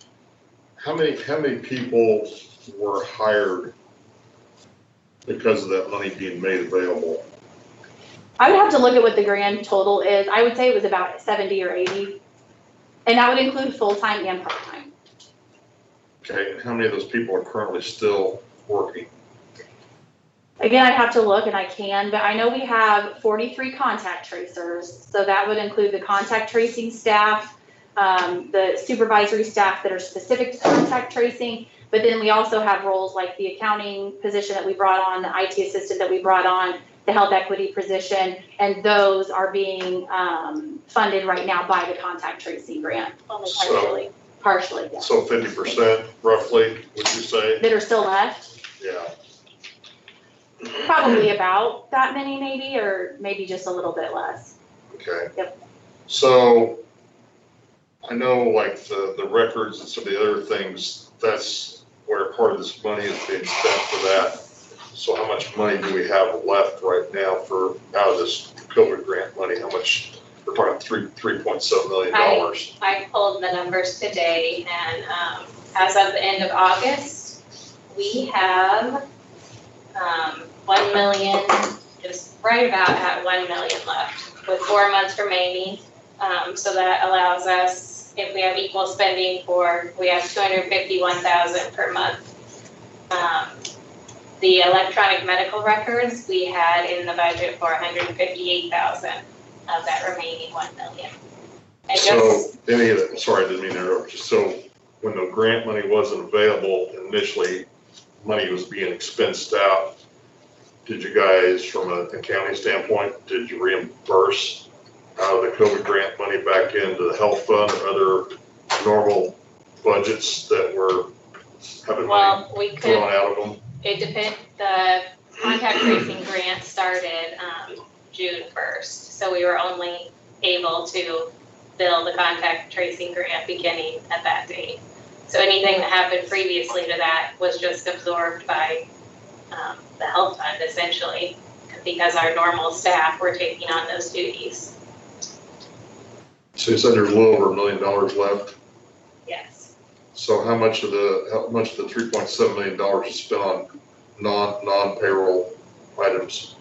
how many people were hired because of that money being made available? I would have to look at what the grand total is. I would say it was about 70 or 80. And that would include full-time and part-time. Okay, and how many of those people are currently still working? Again, I'd have to look, and I can, but I know we have 43 contact tracers. So that would include the contact tracing staff, the supervisory staff that are specific to contact tracing. But then we also have roles like the accounting position that we brought on, the IT assistant that we brought on, the health equity position, and those are being funded right now by the contact tracing grant. Only partially. Partially, yeah. So 50% roughly, would you say? That are still left? Yeah. Probably about that many maybe, or maybe just a little bit less. Okay. Yep. So I know like the records and some of the other things, that's where part of this money is being spent for that. So how much money do we have left right now for out of this COVID grant money? How much? We're talking $3.7 million. I pulled the numbers today, and as of the end of August, we have 1 million, just right about at 1 million left, with 4 months remaining. So that allows us, if we have equal spending we have 251,000 per month. The electronic medical records, we had in the budget for 158,000 of that remaining 1 million. And So any of that, sorry, I didn't mean to interrupt you. So when the grant money wasn't available initially, money was being expensed out. Did you guys, from an accounting standpoint, did you reimburse out of the COVID grant money back into the health fund or other normal budgets that were having money we could, thrown out of them? it depends, the contact tracing grant started June 1st. So we were only able to bill the contact tracing grant beginning at that date. So anything that happened previously to that was just absorbed by the health fund essentially, because our normal staff were taking on those duties. So you said there's a little over $1 million left. Yes. So how much of the $3.7 million is spent on non-payroll items,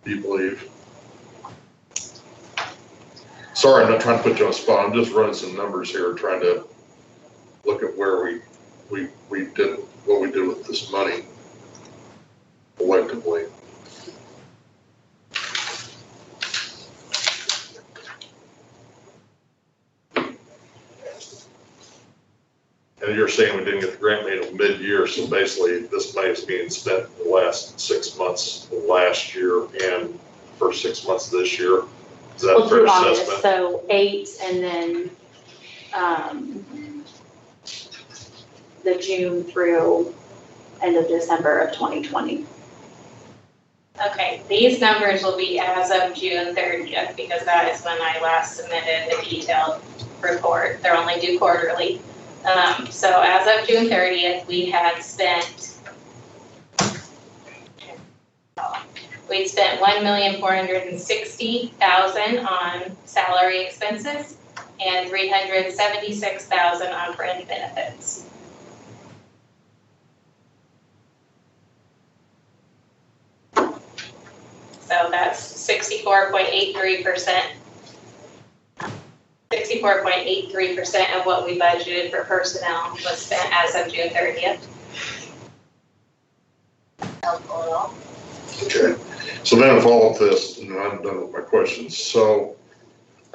do you believe? Sorry, I'm not trying to put you on the spot. I'm just running some numbers here, trying to look at where we did what we did with this money collectively. And you're saying we didn't get the grant made until mid-year, so basically this money is being spent in the last 6 months of last year and first 6 months of this year. Is that a fair Through August, assessment? so 8 and then the June through end of December of 2020. Okay, these numbers will be as of June 30th, because that is when I last submitted the detailed report. They're only due quarterly. So as of June 30th, we had spent, we'd spent $1,460,000 on salary expenses and $376,000 on fringe benefits. So that's 64.83%. 64.83% of what we budgeted for personnel was spent as of June 30th. Helpful at all? Okay, so then if all of this, and I'm done with my questions, so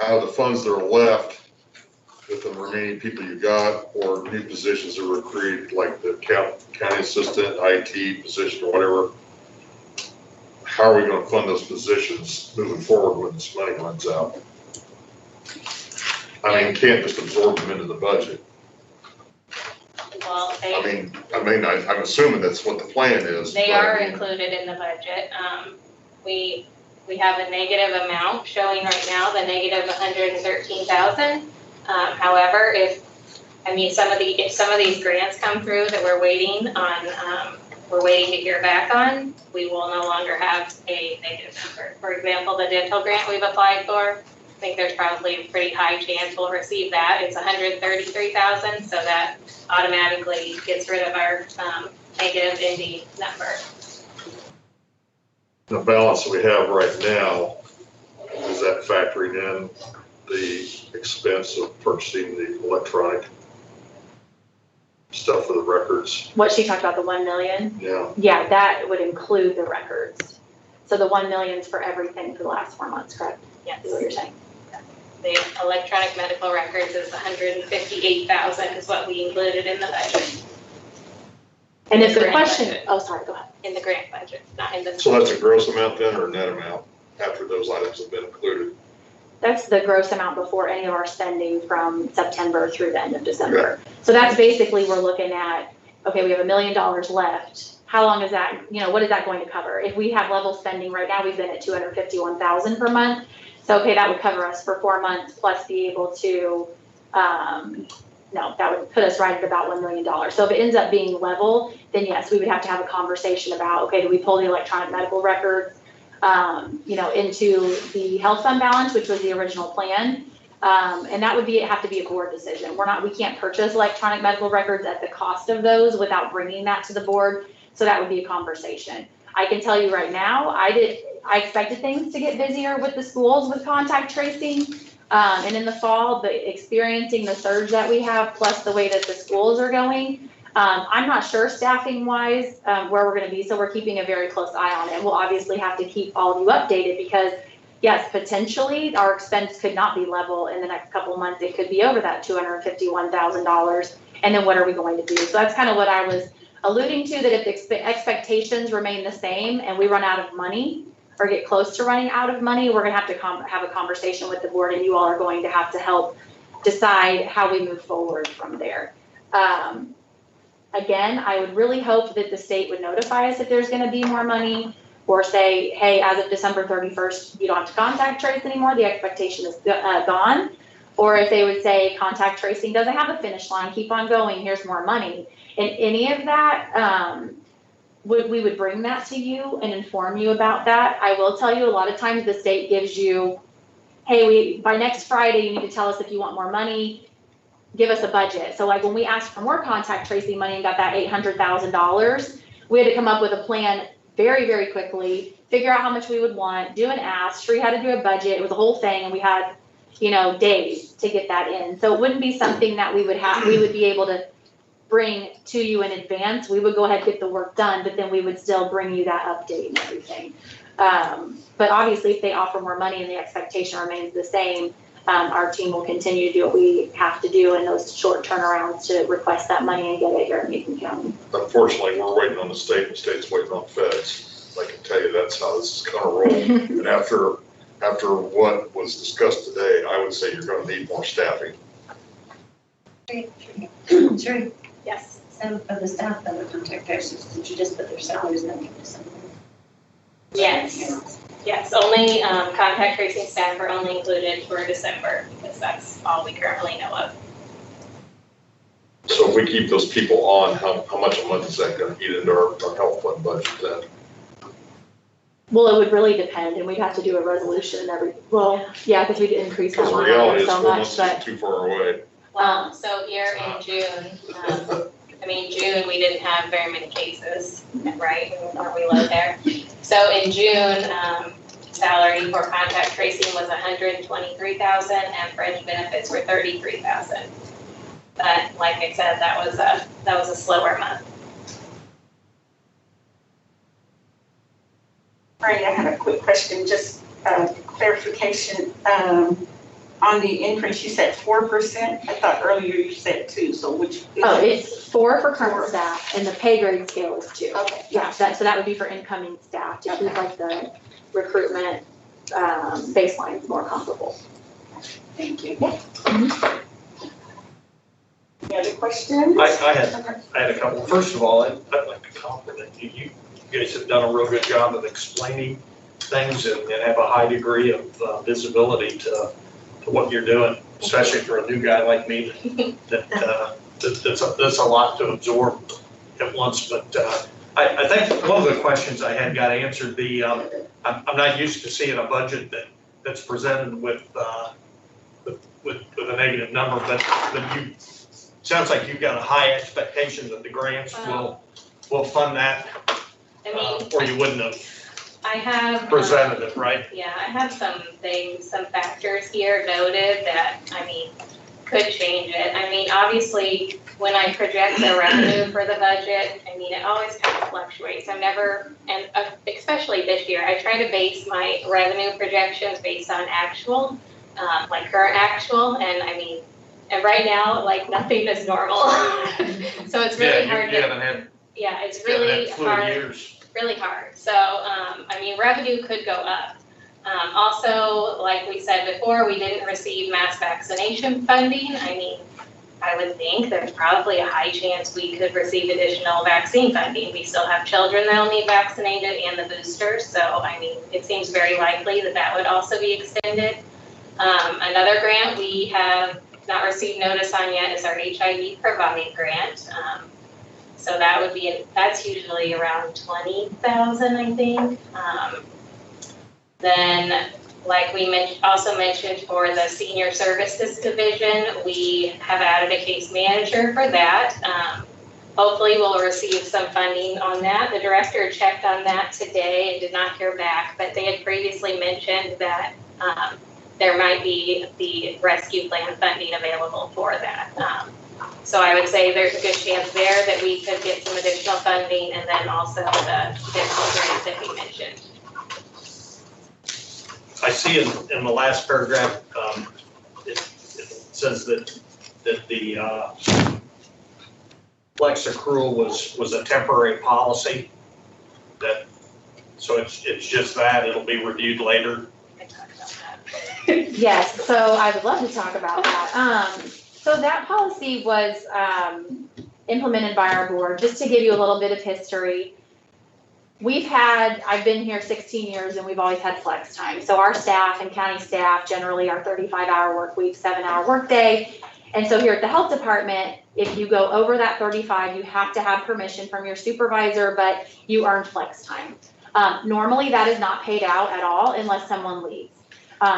out of the funds that are left, with the remaining people you got, or new positions that were created, like the county assistant, IT position, or whatever, how are we gonna fund those positions moving forward when this money runs out? I mean, you can't just absorb them into the budget. Well, I'm assuming that's what the plan is. they but I are mean, included in the budget. We have a negative amount showing right now, the negative 113,000. However, if some of these grants come through that we're waiting to hear back on, we will no longer have a negative number. For example, the dental grant we've applied for, I think there's probably a pretty high chance we'll receive that. It's 133,000, so that automatically gets rid of our negative ending number. The balance that we have right now, is that factoring in the expense of purchasing the electronic stuff for the records? What she talked about, the 1 million? Yeah. Yeah, that would include the records. So the 1 million's for everything for the last 4 months, correct? Yes. Is what you're saying? The electronic medical records is 158,000 is what we included in the budget. And if the Grant question, budget. oh, sorry, go ahead. In the grant budget, not in the. So that's a gross amount then, or a net amount, after those items have been included? That's the gross amount before any of our spending from September through the end of December. So that's basically, we're looking at, okay, we have $1 million left how long is that, what is that going to cover? If we have level spending right now, we've been at 251,000 per month. So, okay, that would cover us for 4 months plus be able to, no, that would put us right at about $1 million. So if it ends up being level, then yes, we would have to have a conversation about, okay, do we pull the electronic medical records, into the health fund balance, which was the original plan. And that would have to be a board decision. We can't purchase electronic medical records at the cost of those without bringing that to the board. So that would be a conversation. I can tell you right now, I expected things to get busier with the schools with contact tracing. And in the fall, experiencing the surge that we have, plus the way that the schools are going, I'm not sure staffing wise, where we're gonna be. So we're keeping a very close eye on it. We'll obviously have to keep all of you updated because yes, potentially our expense could not be level in the next couple of months. It could be over that $251,000. And then what are we going to do? So that's kind of what I was alluding to, that if the expectations remain the same and we run out of money or get close to running out of money, we're gonna have to have a conversation with the board, and you all are going to have to help decide how we move forward from there. Again, I would really hope that the state would notify us if there's gonna be more money, or say, hey, as of December 31st, you don't have to contact trace anymore, the expectation is gone. Or if they would say contact tracing doesn't have a finish line, keep on going, here's more money. And any of that, we would bring that to you and inform you about that. I will tell you, a lot of times the state gives you, hey, by next Friday, you need to tell us if you want more money, give us a budget. So like when we asked for more contact tracing money and got that $800,000, we had to come up with a plan very, very quickly, figure out how much we would want, do an ask. Sri had to do a budget, it was a whole thing, and we had, days to get that in. So it wouldn't be something that we would be able to bring to you in advance. We would go ahead and get the work done, but then we would still bring you that update and everything. But obviously if they offer more money and the expectation remains the same, our team will continue to do what we have to do in those short turnarounds to request that money and get it here in Macon County. Unfortunately, we're waiting on the state, and the state's waiting on feds. I can tell you that's how this is gonna roll. And after what was discussed today, I would say you're gonna need more staffing. Sure. Yes. Some of the staff that were contact tracers, did you just put their salaries in there? Yes, only contact tracing staff are only included for December because that's all we currently know of. So if we keep those people on, how much a month is that gonna eat into our health fund budget then? Well, it would really depend, and we'd have to do a resolution because we'd increase that Because the one reality is so 4 much, months but is too far away. So here in June, June, we didn't have very many cases, right? Weren't we low there? So in June, salary for contact tracing was $123,000 and fringe benefits were $33,000. But like I said, that was a slower month. All right, I have a quick question, just clarification. On the increase, you said 4%. I thought earlier you said 2, so which? it's 4 for current staff and the pay grade scale is 2. Okay. Yeah, so that would be for incoming staff to keep like the recruitment baselines more comparable. Thank you. Yeah. Any other questions? I had a couple. First of all, I'd like to compliment you. You guys have done a real good job of explaining things and have a high degree of visibility to what you're doing, especially for a new guy like me. That's a lot to absorb at once. But I think one of the questions I had got answered. I'm not used to seeing a budget that's presented with a negative number, but you. Sounds like you've got a high expectation that the grants will fund that, or you wouldn't have I have presented it, right? Yeah, I have some factors here noted that, could change it. Obviously, when I project the revenue for the budget, it always kind of fluctuates. I'm never, and especially this year, I try to base my revenue projections based on actual, like current actual, and right now, nothing is normal. So it's really hard to. Yeah, it's really hard. Really hard. So, revenue could go up. Also, like we said before, we didn't receive mass vaccination funding. I would think there's probably a high chance we could receive additional vaccine funding. We still have children that'll need vaccinated and the boosters, so I mean, it seems very likely that that would also be extended. Another grant we have not received notice on yet is our HIV Providing Grant. So that would be, that's usually around 20,000, I think. Then, like we also mentioned for the Senior Services Division, we have added a case manager for that. Hopefully we'll receive some funding on that. The director checked on that today and did not hear back, but they had previously mentioned that there might be the rescue plan funding available for that. So I would say there's a good chance there that we could get some additional funding, and then also the additional grants that we mentioned. I see in the last paragraph, it says that the flex accrual was a temporary policy. So it's just that, it'll be reviewed later. I talked about that. Yes, so I would love to talk about that. So that policy was implemented by our board. Just to give you a little bit of history, I've been here 16 years and we've always had flex time. So our staff and county staff generally are 35-hour work week, 7-hour work day. And so here at the health department, if you go over that 35, you have to have permission from your supervisor, but you earn flex time. Normally that is not paid out at all unless someone leaves.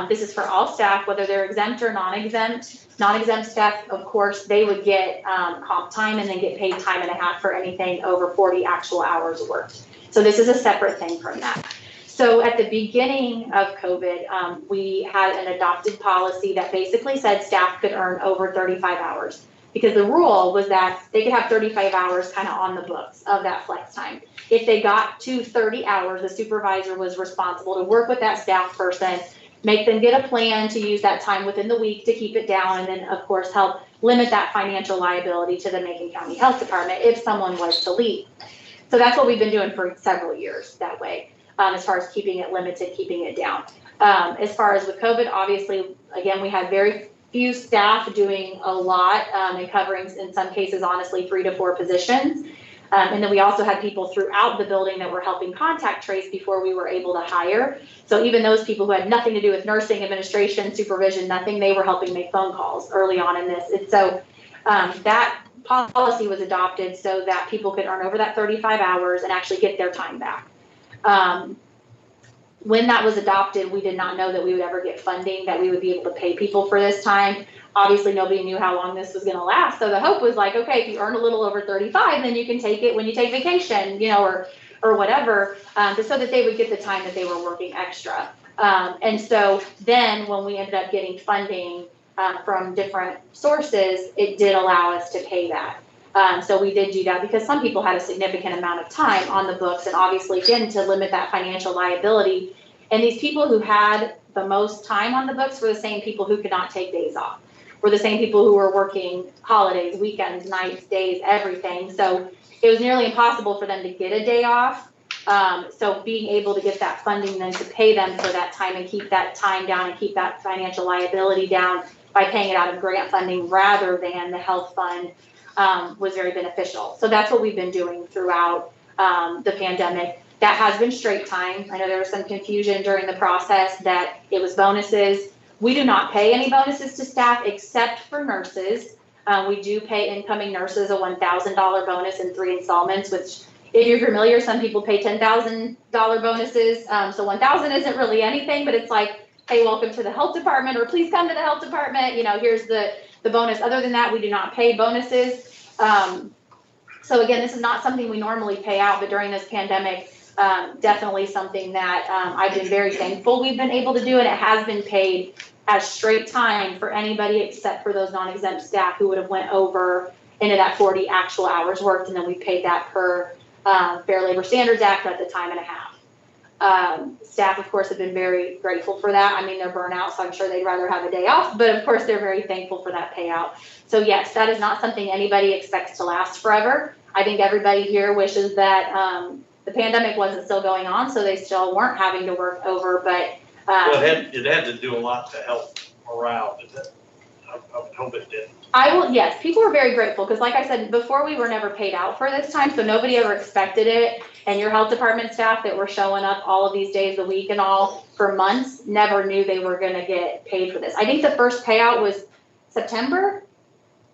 This is for all staff, whether they're exempt or non-exempt. Non-exempt staff, of course, they would get comp time and then get paid time and a half for anything over 40 actual hours worked. So this is a separate thing from that. So at the beginning of COVID, we had an adopted policy that basically said staff could earn over 35 hours because the rule was that they could have 35 hours kind of on the books of that flex time. If they got to 30 hours, the supervisor was responsible to work with that staff person, make them get a plan to use that time within the week to keep it down, and then of course help limit that financial liability to the Macon County Health Department if someone was to leave. So that's what we've been doing for several years that way, as far as keeping it limited, keeping it down. As far as with COVID, obviously, again, we had very few staff doing a lot and covering, in some cases, honestly, 3 to 4 positions. And then we also had people throughout the building that were helping contact trace before we were able to hire. So even those people who had nothing to do with nursing, administration, supervision, nothing, they were helping make phone calls early on in this. And so that policy was adopted so that people could earn over that 35 hours and actually get their time back. When that was adopted, we did not know that we would ever get funding, that we would be able to pay people for this time. Obviously, nobody knew how long this was going to last. So the hope was like, okay, if you earn a little over 35, then you can take it when you take vacation, you know, or whatever, just so that they would get the time that they were working extra. And so then when we ended up getting funding from different sources, it did allow us to pay that. So we did do that because some people had a significant amount of time on the books, and obviously, again, to limit that financial liability. And these people who had the most time on the books were the same people who could not take days off. Were the same people who were working holidays, weekends, nights, days, everything. So it was nearly impossible for them to get a day off. So being able to get that funding then to pay them for that time and keep that time down and keep that financial liability down by paying it out of grant funding rather than the health fund was very beneficial. So that's what we've been doing throughout the pandemic. That has been straight time. I know there was some confusion during the process that it was bonuses. We do not pay any bonuses to staff except for nurses. We do pay incoming nurses a $1,000 bonus in 3 installments, which if you're familiar, some people pay $10,000 bonuses. So 1,000 isn't really anything, but it's like, hey, welcome to the health department, or please come to the health department. You know, here's the bonus. Other than that, we do not pay bonuses. So again, this is not something we normally pay out, but during this pandemic, definitely something that I've been very thankful we've been able to do, and it has been paid as straight time for anybody except for those non-exempt staff who would have went over into that 40 actual hours worked, and then we paid that per Fair Labor Standards Act at the time and a half. Staff, of course, have been very grateful for that. I mean, they're burnout, so I'm sure they'd rather have a day off, but of course, they're very thankful for that payout. So yes, that is not something anybody expects to last forever. I think everybody here wishes that the pandemic wasn't still going on, so they still weren't having to work over, but Well, it had to do a lot to help morale. I would hope it did. Yes, people were very grateful, because like I said, before we were never paid out for this time, so nobody ever expected it. And your health department staff that were showing up all of these days a week and all for months, never knew they were gonna get paid for this. I think the first payout was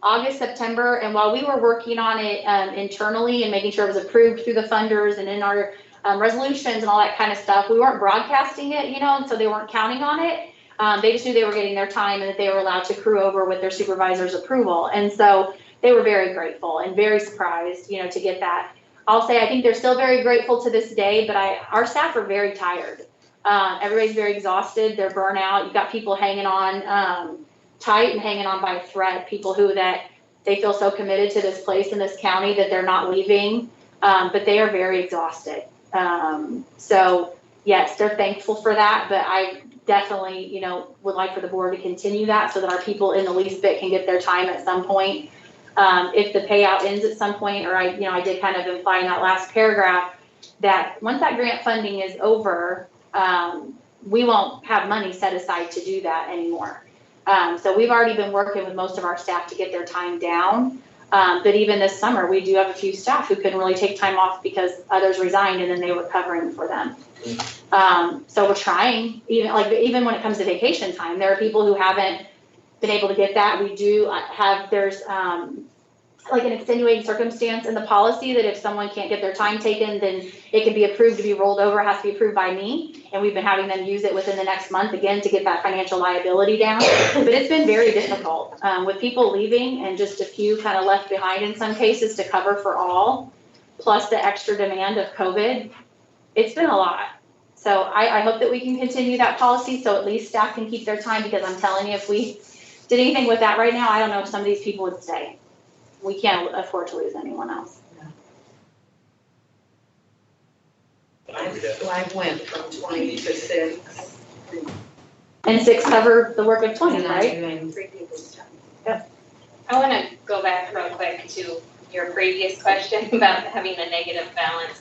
August, September, and while we were working on it internally and making sure it was approved through the funders and in our resolutions and all that kind of stuff, we weren't broadcasting it, and so they weren't counting on it. They just knew they were getting their time and that they were allowed to accrue over with their supervisor's approval. And so they were very grateful and very surprised, to get that. I'll say I think they're still very grateful to this day, but our staff are very tired. Everybody's very exhausted. They're burnt out. You've got people hanging on tight and hanging on by a thread. People that they feel so committed to this place in this county that they're not leaving, but they are very exhausted. So yes, they're thankful for that, but I definitely, would like for the board to continue that so that our people in the least bit can get their time at some point. If the payout ends at some point, or I did kind of imply in that last paragraph that once that grant funding is over, we won't have money set aside to do that anymore. So we've already been working with most of our staff to get their time down. But even this summer, we do have a few staff who couldn't really take time off because others resigned and then they were covering for them. So we're trying, even when it comes to vacation time, there are people who haven't been able to get that. We do have, there's like an extenuating circumstance in the policy that if someone can't get their time taken, then it can be approved to be rolled over, has to be approved by me. And we've been having them use it within the next month again to get that financial liability down. But it's been very difficult with people leaving and just a few kind of left behind in some cases to cover for all, plus the extra demand of COVID. It's been a lot. So I hope that we can continue that policy so at least staff can keep their time, because I'm telling you, if we did anything with that right now, I don't know if some of these people would stay. We can't afford to lose anyone else. I went from 20 to 6. And 6 cover the work of 20, And I'm right? doing 3 people's time. I want to go back real quick to your previous question about having a negative balance.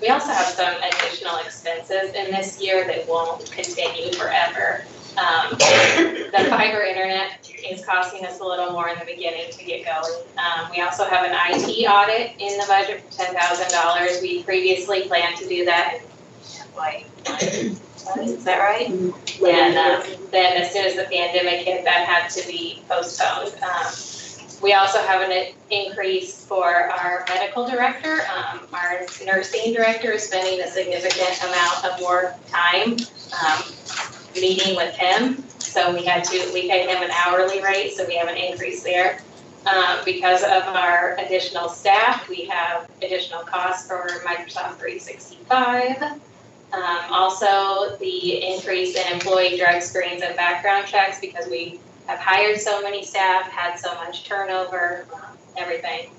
We also have some additional expenses in this year that won't continue forever. The fiber internet is costing us a little more in the beginning to get going. We also have an IT audit in the budget for $10,000. We previously planned to do that in FY20, is that right? And then as soon as the pandemic hit, that had to be postponed. We also have an increase for our medical director. Our nursing director is spending a significant amount of more time meeting with him. So we paid him an hourly rate, so we have an increase there. Because of our additional staff, we have additional costs for Microsoft 365. Also, the increase in employee drug screens and background checks because we have hired so many staff, had so much turnover, everything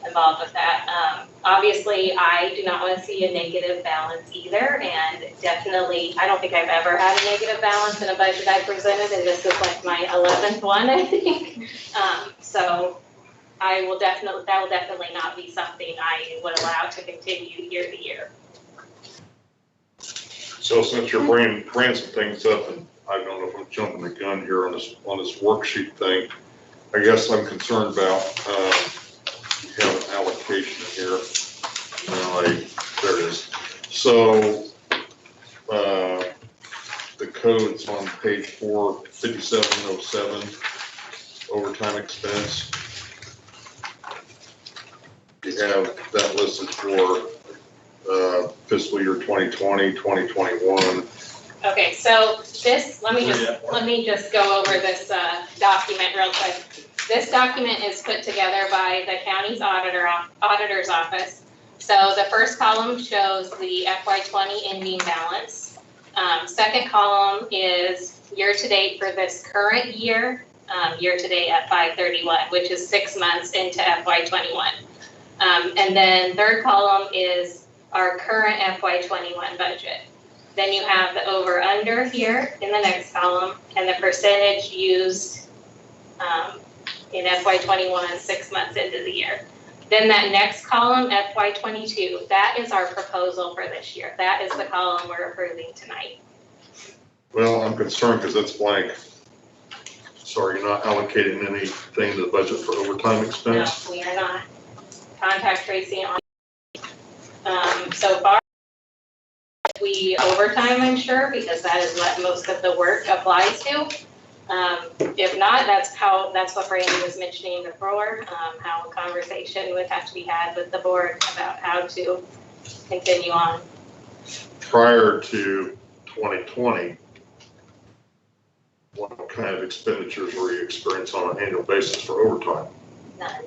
involved with that. Obviously, I do not want to see a negative balance either, and definitely, I don't think I've ever had a negative balance in a budget I presented, and this is like my 11th one, I think. So that will definitely not be something I would allow to continue year to year. So since you're bringing some things up, and I don't know if I'm jumping the gun here on this worksheet thing, I guess I'm concerned about, you have an allocation here. There it is. So, the code's on page 4, 5707, overtime expense. You have that listed for fiscal year 2020, 2021. Okay, so this, let me just go over this document real quick. This document is put together by the county's auditor's office. So the first column shows the FY20 ending balance. Second column is year-to-date for this current year, year-to-date at 5/31, which is 6 months into FY21. And then third column is our current FY21 budget. Then you have the over/under here in the next column, and the percentage used in FY21, 6 months into the year. Then that next column, FY22, that is our proposal for this year. That is the column we're approving tonight. Well, I'm concerned because that's blank. So are you not allocating anything to the budget for overtime No, expense? we are not. Contact tracing on, so far, we overtime, I'm sure, because that is what most of the work applies to. If not, that's what Brandy was mentioning before, how a conversation would have to be had with the board about how to continue on. Prior to 2020, what kind of expenditures were you experiencing on an annual basis for overtime? None.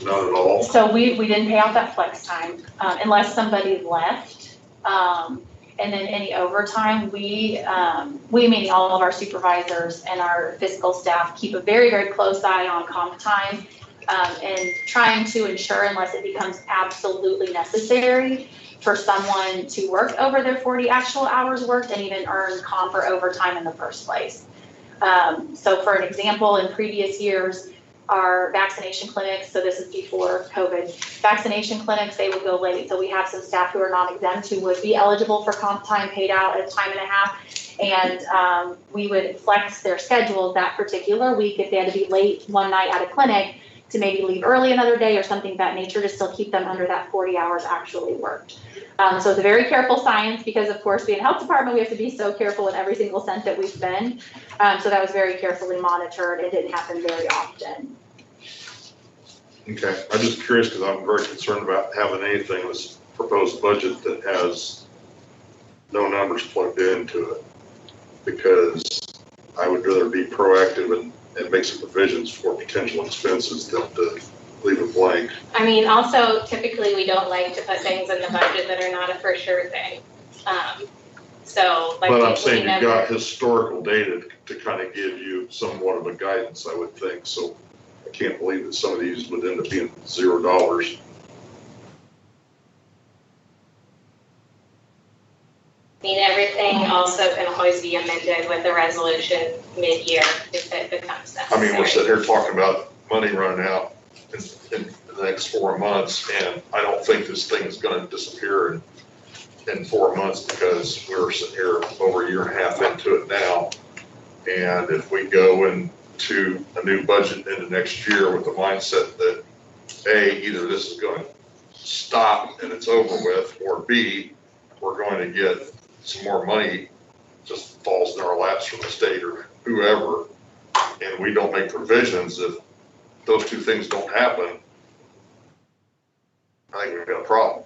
None at all? So we didn't pay out that flex time, unless somebody left. And then any overtime, we meaning all of our supervisors and our fiscal staff, keep a very, very close eye on comp time, and trying to ensure, unless it becomes absolutely necessary, for someone to work over their 40 actual hours worked and even earn comp or overtime in the first place. So for an example, in previous years, our vaccination clinics, so this is before COVID, vaccination clinics, they would go late. So we have some staff who are non-exempt who would be eligible for comp time paid out at a time and a half. And we would flex their schedules that particular week if they had to be late one night at a clinic to maybe leave early another day or something of that nature to still keep them under that 40 hours actually worked. So it's a very careful science because, of course, being a health department, we have to be so careful with every single cent that we spend. So that was very carefully monitored. It didn't happen very often. Okay, I'm just curious because I'm very concerned about having anything in this proposed budget that has no numbers plugged into it. Because I would rather be proactive and make some provisions for potential expenses than to leave it blank. I mean, also typically we don't like to put things in the budget that are not a for sure thing. So like. But I'm we saying you've never- got historical data to kind of give you somewhat of a guidance, I would think. So I can't believe that some of these would end up being $0. I mean, everything also can always be amended with a resolution mid-year if it becomes I mean, we're necessary. sitting here talking about money running out in the next 4 months, and I don't think this thing is gonna disappear in 4 months because we're sitting here over a year and a half into it now. And if we go into a new budget into next year with the mindset that A, either this is gonna stop and it's over with, or B, we're going to get some more money just falls in our laps from the state or whoever, and we don't make provisions, if those two things don't happen, I think we've got a problem.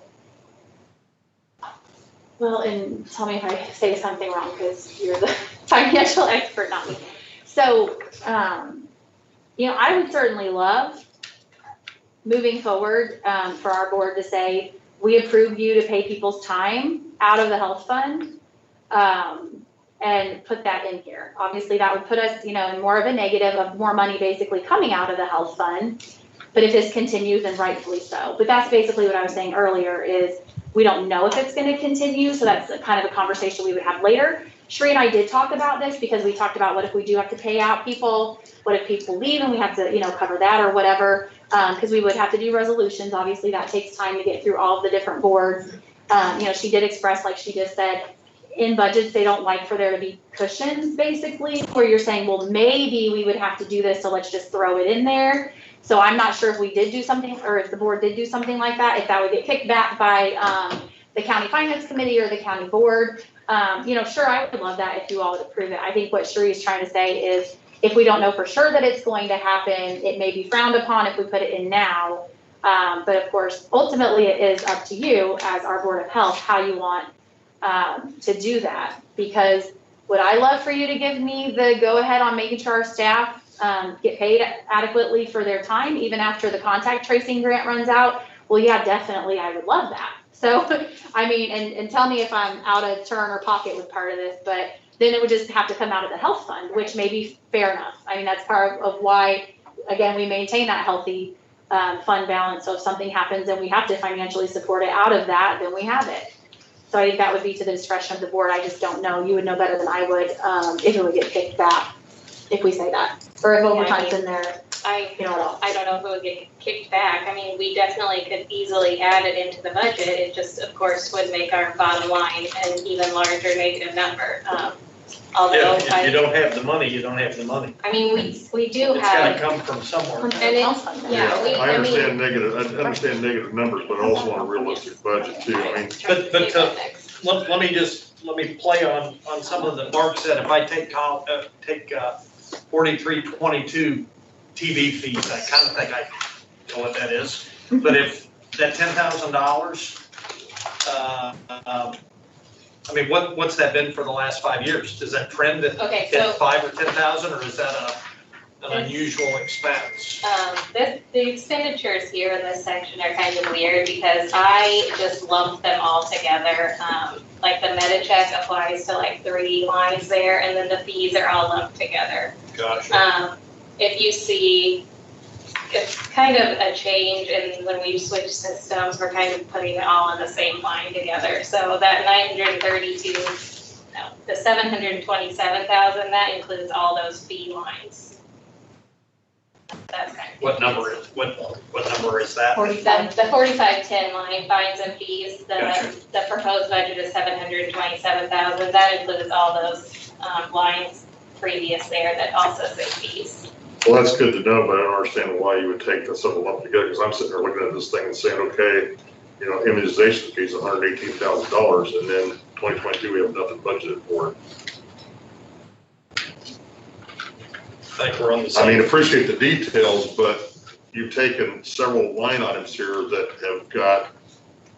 Well, and tell me if I say something wrong because you're the financial expert, not me. So, I would certainly love moving forward for our board to say, we approve you to pay people's time out of the health fund and put that in here. Obviously, that would put us, in more of a negative of more money basically coming out of the health fund. But if this continues, then rightfully so. But that's basically what I was saying earlier is we don't know if it's going to continue. So that's kind of a conversation we would have later. Sheree and I did talk about this because we talked about what if we do have to pay out people, what if people leave and we have to, cover that or whatever. Because we would have to do resolutions. Obviously, that takes time to get through all of the different boards. She did express, like she just said, in budgets, they don't like for there to be cushions, basically, where you're saying, well, maybe we would have to do this, so let's just throw it in there. So I'm not sure if we did do something, or if the board did do something like that, if that would get kicked back by the county finance committee or the county board. Sure, I would love that if you all would approve it. I think what Sheree is trying to say is, if we don't know for sure that it's going to happen, it may be frowned upon if we put it in now. But of course, ultimately, it is up to you as our Board of Health, how you want to do that. Because would I love for you to give me the go-ahead on making sure our staff get paid adequately for their time, even after the contact tracing grant runs out? Well, yeah, definitely, I would love that. So, and tell me if I'm out of turn or pocket with part of this, but then it would just have to come out of the health fund, which may be fair enough. That's part of why, again, we maintain that healthy fund balance. So if something happens and we have to financially support it out of that, then we have it. So I think that would be to the discretion of the board. I just don't know. You would know better than I would if it would get kicked back, if we say that. Or if overtime's in there, I at all. don't know if it would get kicked back. We definitely could easily add it into the budget. It just, of course, would make our bottom line an even larger negative number. Although, If you don't have the money, you don't have the money. I mean, we do It's gotta have, come from somewhere. and it's, yeah, we, I I mean. understand negative, numbers, but I also want a realistic budget too. I mean, But, let me play on some of the Mark said, if I take 4322 TV fees, I kind of think I know what that is. But if that $10,000, I mean, what's that been for the last 5 years? Does that trend at Okay, so, 5 or 10,000, or is that an unusual expense? the expenditures here in this section are kind of weird because I just lumped them all together. Like the Medi-Check applies to like 3 lines there, and then the fees are all lumped together. Gotcha. If you see, it's kind of a change, and when we switch systems, we're kind of putting it all in the same line together. So that 932, no, the 727,000, that includes all those fee lines. That's kind of. What number is that? The 4510 line, fines and fees, Gotcha. the proposed budget is 727,000. That includes all those lines previous there that also say fees. well, that's good to know, but I don't understand why you would take this up a lump together, because I'm sitting there looking at this thing and saying, okay, immunization fees, $118,000, and then 2022, we have nothing budgeted for it. I think we're on the I same. mean, appreciate the details, but you've taken several line items here that have got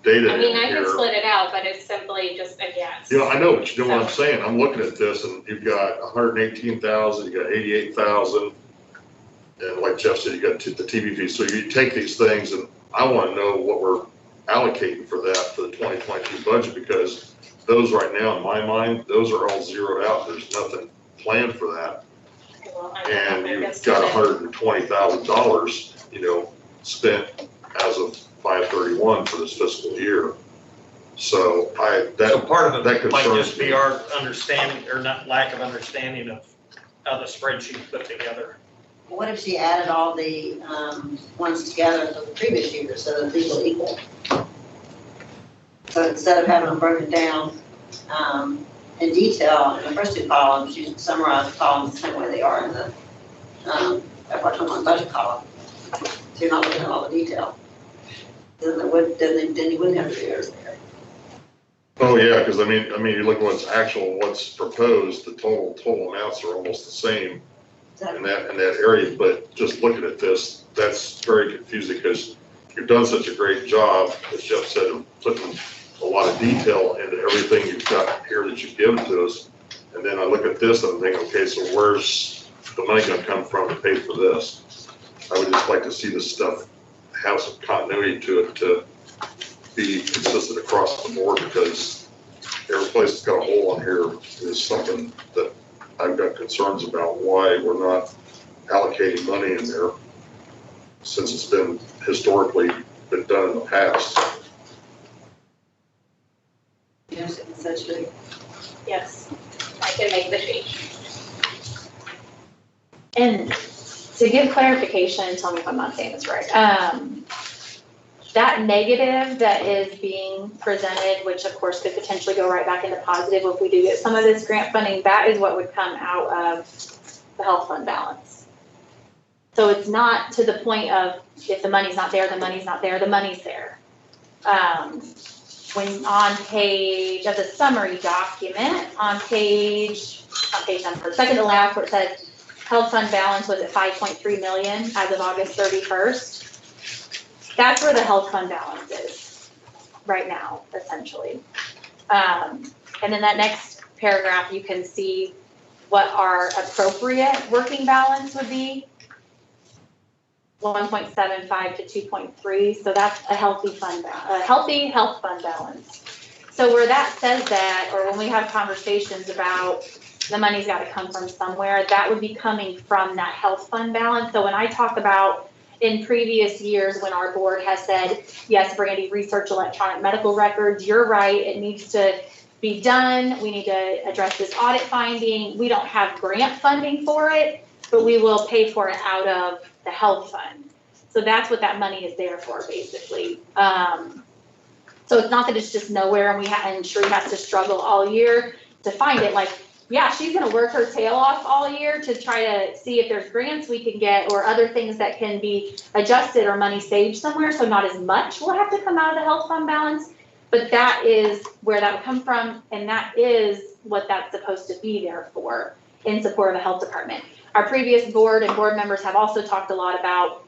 data I in mean, I can here. split it out, but it's simply just a guess. I know, but you know what I'm saying, I'm looking at this and you've got 118,000, you got 88,000. And like Jeff said, you got the TV fees, so you take these things and I wanna know what we're allocating for that for the 2022 budget, because those right now, in my mind, those are all zeroed out, there's nothing planned for that. Well, I And don't know, you've got $120,000, spent as of 5/31 for this fiscal year. So So part of that it might concerns just be me. our understanding, or not lack of understanding of how the spreadsheet put together. What if she added all the ones together for the previous year so that these will equal? So instead of having them broken down in detail in the first 2 columns, you summarize the columns the same way they are in the FY21 budget column. So you're not looking at all the detail. Then you wouldn't have the errors there. Oh, yeah, because I mean, you look at what's actual, what's proposed, the total amounts are almost the same in that area, but just looking at this, that's very confusing because you've done such a great job, as Jeff said, of putting a lot of detail into everything you've got here that you've given to us. And then I look at this and I'm thinking, okay, so where's the money gonna come from to pay for this? I would just like to see this stuff have some continuity to it to be consistent across the board, because every place that's got a hole in here is something that I've got concerns about why we're not allocating money in there, since it's been historically been done in the past. Yes, essentially. Yes, I can make the change. And to give clarification, tell me if I'm not saying this right, that negative that is being presented, which of course could potentially go right back into positive if we do get some of this grant funding, that is what would come out of the health fund balance. So it's not to the point of if the money's not there, the money's not there, the money's there. When on page of the summary document, on page number, second to last, where it says health fund balance was at 5.3 million as of August 31st. That's where the health fund balance is right now, essentially. And then that next paragraph, you can see what our appropriate working balance would be. 1.75 to 2.3, so that's a healthy health fund balance. So where that says that, or when we have conversations about the money's got to come from somewhere, that would be coming from that health fund balance. So when I talk about in previous years when our board has said, yes, Brandy, research electronic medical records, you're right, it needs to be done. We need to address this audit finding. We don't have grant funding for it, but we will pay for it out of the health fund. So that's what that money is there for, basically. So it's not that it's just nowhere and and Sheree has to struggle all year to find it. Like yeah, she's gonna work her tail off all year to try to see if there's grants we can get or other things that can be adjusted or money saved somewhere, so not as much will have to come out of the health fund balance. But that is where that would come from, and that is what that's supposed to be there for, in support of the health department. Our previous board and board members have also talked a lot about,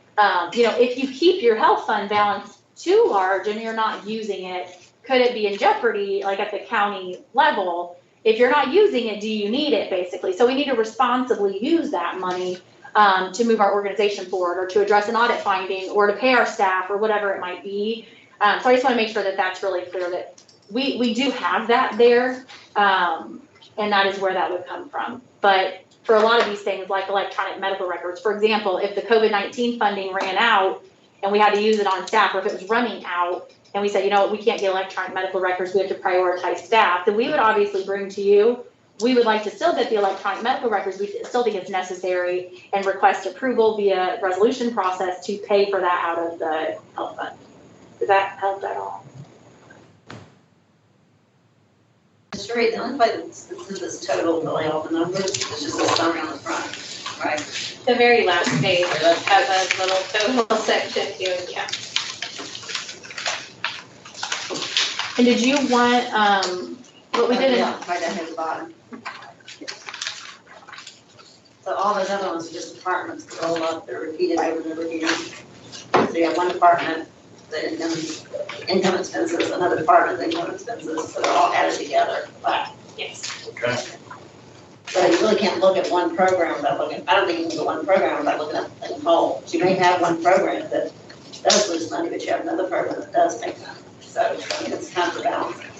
if you keep your health fund balance too large and you're not using it, could it be in jeopardy, like at the county level? If you're not using it, do you need it, basically? So we need to responsibly use that money to move our organization forward, or to address an audit finding, or to pay our staff, or whatever it might be. So I just want to make sure that that's really clear, that we do have that there, and that is where that would come from. But for a lot of these things, like electronic medical records, for example, if the COVID-19 funding ran out and we had to use it on staff, or if it was running out, and we said, you know what, we can't get electronic medical records, we have to prioritize staff, then we would obviously bring to you, we would like to still get the electronic medical records, we still think it's necessary, and request approval via resolution process to pay for that out of the health fund. Does that help at all? Sheree, the only way that this total, really all the numbers, is just a summary on the front, right? The very last page has a little total section too, yeah. And did you want, what we did in, Yeah, right down here at the bottom. So all those other ones are just departments that roll up, they're repeated over and over again. So you have one department, the income expenses, another department, the income expenses, so they're all added together. But Yes. Okay. so you really can't look at one program without looking, I don't think you can look at one program without looking at the whole. So you may have one program that does lose money, but you have another program that does make money. So I mean, it's counterbalancing.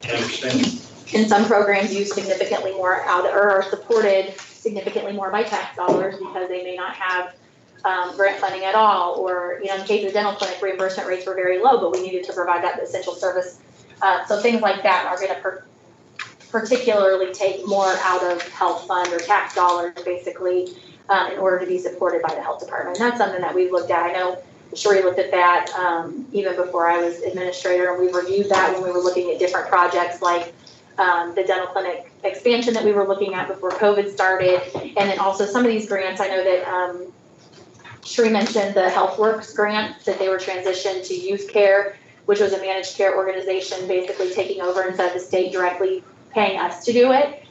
I understand. and some programs use significantly more out, or are supported significantly more by tax dollars because they may not have grant funding at all, or, in the case of the dental clinic, reimbursement rates were very low, but we needed to provide that essential service. So things like that are gonna particularly take more out of health fund or tax dollars, basically, in order to be supported by the health department. And that's something that we've looked at. I know Sheree looked at that even before I was administrator, and we reviewed that when we were looking at different projects like the dental clinic expansion that we were looking at before COVID started. And then also some of these grants, I know that Sheree mentioned the HealthWorks grant, that they were transitioned to Youth Care, which was a managed care organization basically taking over instead of the state directly paying us to do it.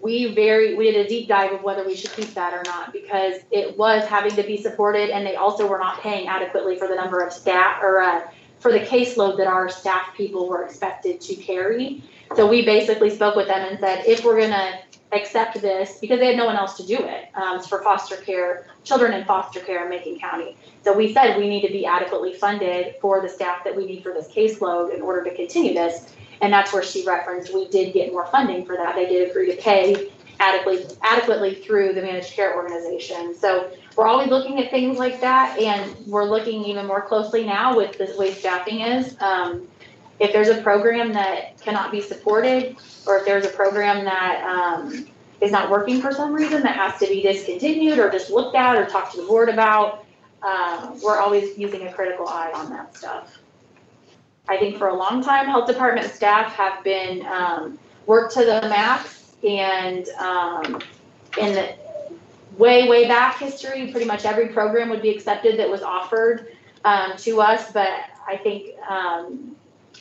We did a deep dive of whether we should keep that or not, because it was having to be supported, and they also were not paying adequately for the number of staff, or for the caseload that our staff people were expected to carry. So we basically spoke with them and said, if we're gonna accept this, because they had no one else to do it, it's for foster care, children in foster care in Macon County. So we said we need to be adequately funded for the staff that we need for this caseload in order to continue this. And that's where she referenced, we did get more funding for that. They did agree to pay adequately through the managed care organization. So we're always looking at things like that, and we're looking even more closely now with the way staffing is. If there's a program that cannot be supported, or if there's a program that is not working for some reason, that has to be discontinued or just looked at or talked to the board about, we're always using a critical eye on that stuff. I think for a long time, health department staff have been worked to the max, and in the way back history, pretty much every program would be accepted that was offered to us. But I think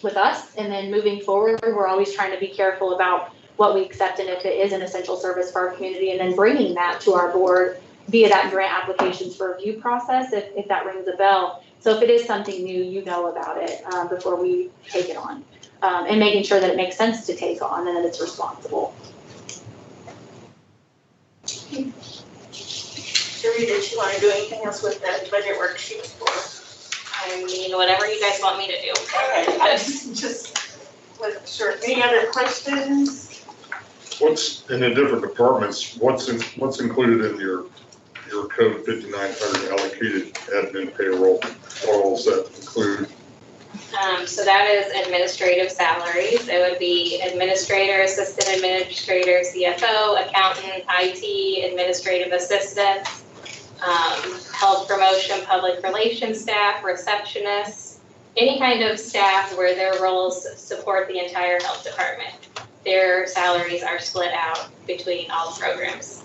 with us, and then moving forward, we're always trying to be careful about what we accept and if it is an essential service for our community, and then bringing that to our board via that grant applications for review process, if that rings a bell. So if it is something new, you know about it before we take it on, and making sure that it makes sense to take on and that it's responsible. Sheree, did you want to do anything else with that budget worksheet for? I mean, whatever you guys want me to do. Okay, I just wasn't sure. Any other questions? What's, in the different departments, what's included in your code 5900 allocated admin payroll? What all does that include? So that is administrative salaries. It would be administrator, assistant administrator, CFO, accountant, IT, administrative assistants, health promotion, public relations staff, receptionists, any kind of staff where their roles support the entire health department. their salaries are split out between all programs.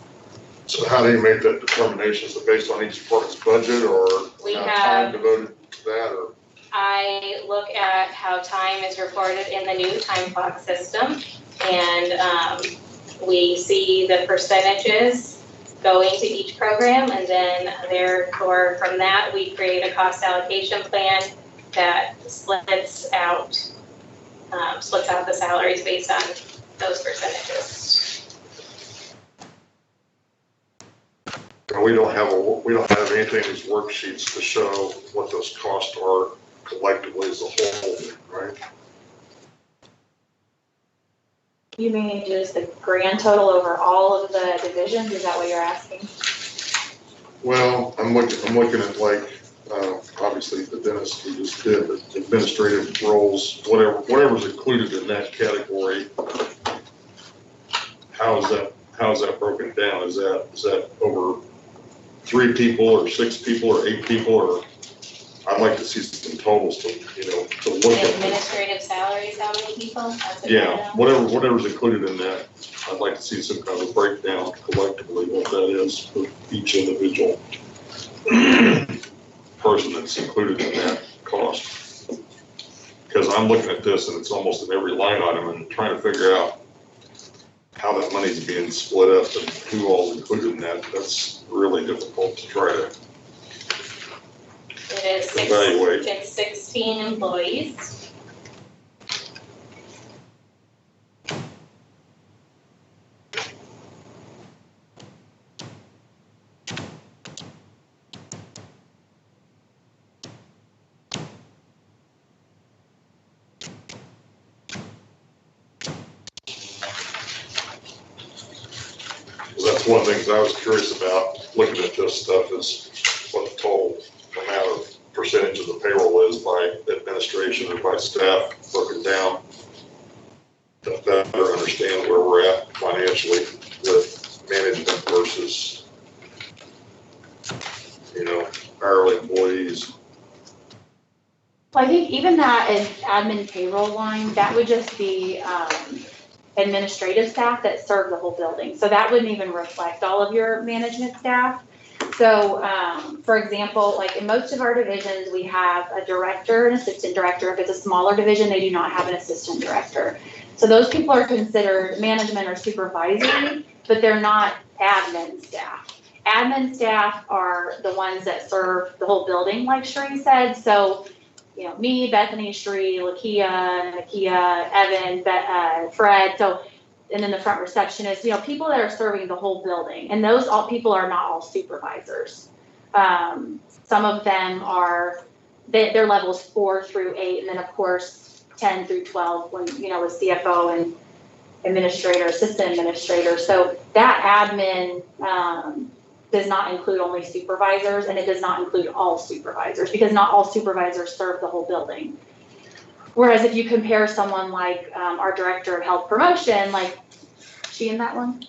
So how do you make that determination? Is it based on each department's budget or We time have, devoted to that or? I look at how time is reported in the new time clock system, and we see the percentages going to each program, and then therefore from that we create a cost allocation plan that splits out the salaries based on those percentages. And we don't have anything in these worksheets to show what those costs are collectively as a whole, right? You mean just the grand total over all of the divisions? Is that what you're asking? Well, I'm looking at like, obviously the dentist we just did, the administrative roles, whatever's included in that category. How is that broken down? Is that over 3 people or 6 people or 8 people, or I'd like to see some totals to look at. Administrative salaries, how many people? That's what Yeah, whatever's included in that, I'd like to see some kind of a breakdown collectively what that is for each individual person that's included in that cost. Because I'm looking at this and it's almost in every line item and trying to figure out how that money's being split up and who all's included in that. That's really difficult to try to evaluate. It's 16 employees. That's one of the things I was curious about looking at this stuff is what the total amount of percentage of the payroll is by administration or by staff broken down. To better understand where we're at financially with management versus, hourly employees. Well, I think even that admin payroll line, that would just be administrative staff that serve the whole building. So that wouldn't even reflect all of your management staff. So for example, like in most of our divisions, we have a director, an assistant director. If it's a smaller division, they do not have an assistant director. So those people are considered management or supervisory, but they're not admin staff. Admin staff are the ones that serve the whole building, like Sheree said. So me, Bethany, Sheree, Lakia, Nakia, Evan, Fred, and then the front receptionist, people that are serving the whole building. And those people are not all supervisors. Some of them are, their levels 4 through 8, and then of course 10 through 12 when, with CFO and administrator, assistant administrator. So that admin does not include only supervisors, and it does not include all supervisors, because not all supervisors serve the whole building. Whereas if you compare someone like our director of health promotion, like she in that one?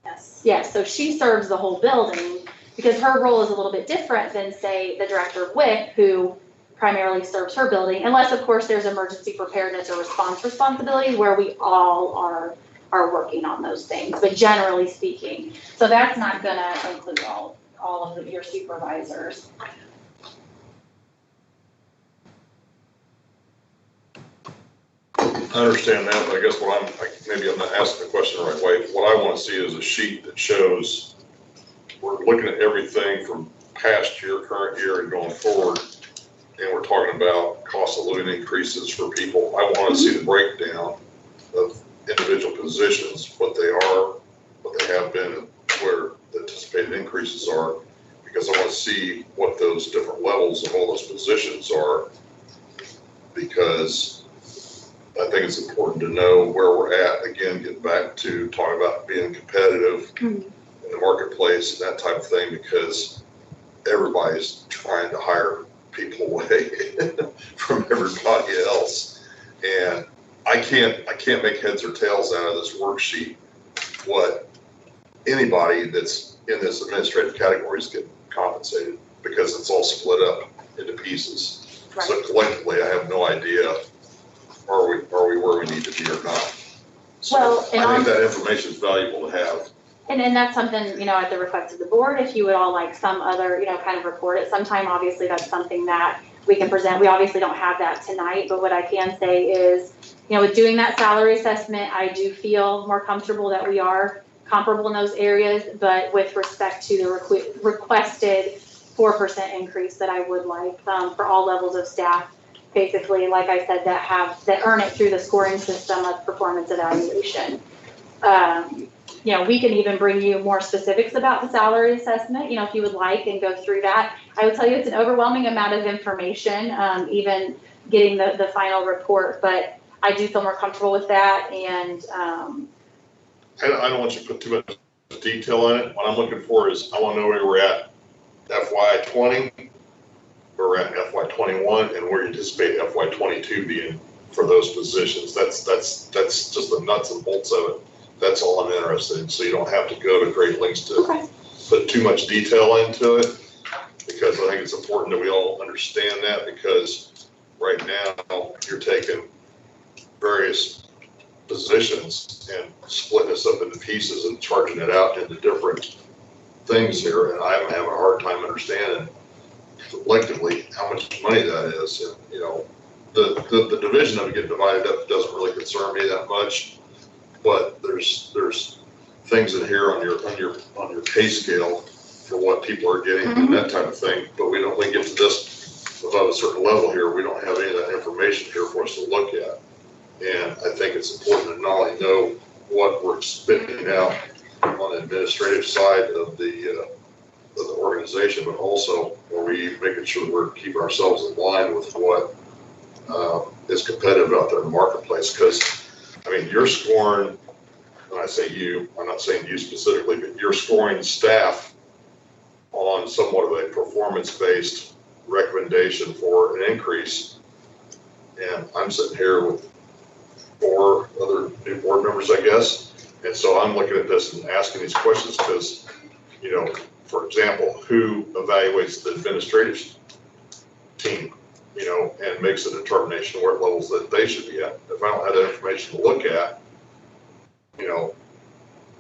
Yes. Yes, so she serves the whole building because her role is a little bit different than, say, the director of WIC, who primarily serves her building, unless of course there's emergency preparedness or response responsibilities where we all are working on those things, but generally speaking. So that's not gonna include all of your supervisors. I understand that, but I guess maybe I'm not asking the question the right way. What I want to see is a sheet that shows we're looking at everything from past year, current year, and going forward, and we're talking about cost of living increases for people. I want to see the breakdown of individual positions, what they are, what they have been, and where the anticipated increases are, because I want to see what those different levels of all those positions are, because I think it's important to know where we're at. Again, getting back to talking about being competitive in the marketplace and that type of thing, because everybody's trying to hire people away from everybody else. And I can't make heads or tails out of this worksheet what anybody that's in this administrative category is getting compensated, because it's all split up into pieces. Right. So collectively, I have no idea are we where we need to be or not? So Well, and I think on- that information is valuable to have. And that's something, at the request of the board, if you would all like some other, kind of report at some time, obviously that's something that we can present. We obviously don't have that tonight, but what I can say is, with doing that salary assessment, I do feel more comfortable that we are comparable in those areas, but with respect to the requested 4% increase that I would like for all levels of staff, basically, like I said, that earn it through the scoring system of performance evaluation. We can even bring you more specifics about the salary assessment, if you would like, and go through that. I will tell you it's an overwhelming amount of information, even getting the final report, but I do feel more comfortable with that. And I don't want you to put too much detail in it. What I'm looking for is, I want to know where we're at FY20, where we're at FY21, and where you anticipate FY22 being for those positions. That's just the nuts and bolts of it. That's all I'm interested in, so you don't have to go to great lengths to put too much detail into it, because I think it's important that we all understand that, because right now you're taking various positions and splitting this up into pieces and charging it out into different things here, and I'm having a hard time understanding collectively how much money that is. And, the division of it getting divided up doesn't really concern me that much. But there's things in here on your pay scale for what people are getting and that type of thing. But we get to this above a certain level here, we don't have any of that information here for us to look at. And I think it's important to not only know what we're spending out on the administrative side of the organization, but also are we making sure we're keeping ourselves in line with what is competitive out there in the marketplace. Because you're scoring, when I say you, I'm not saying you specifically, but you're scoring staff on somewhat of a performance-based recommendation for an increase. And I'm sitting here with 4 other new board members, I guess. And so I'm looking at this and asking these questions because, for example, who evaluates the administrative team? And makes a determination of what levels that they should be at. If I don't have that information to look at,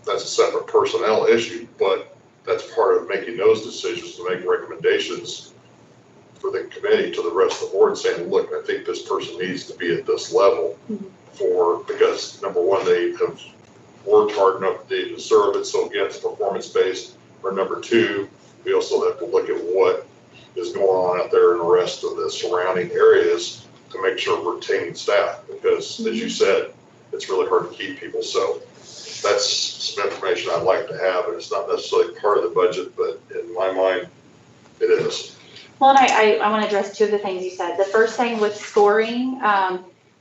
that's a separate personnel issue, but that's part of making those decisions to make recommendations for the committee to the rest of the board saying, look, I think this person needs to be at this level because number one, they have worked hard enough to deserve it. So again, it's performance based. Or number 2, we also have to look at what is going on out there in the rest of the surrounding areas to make sure we're retaining staff, because as you said, it's really hard to keep people. So that's some information I'd like to have, and it's not necessarily part of the budget, but in my mind, it is. Well, and I want to address 2 of the things you said. The first thing with scoring,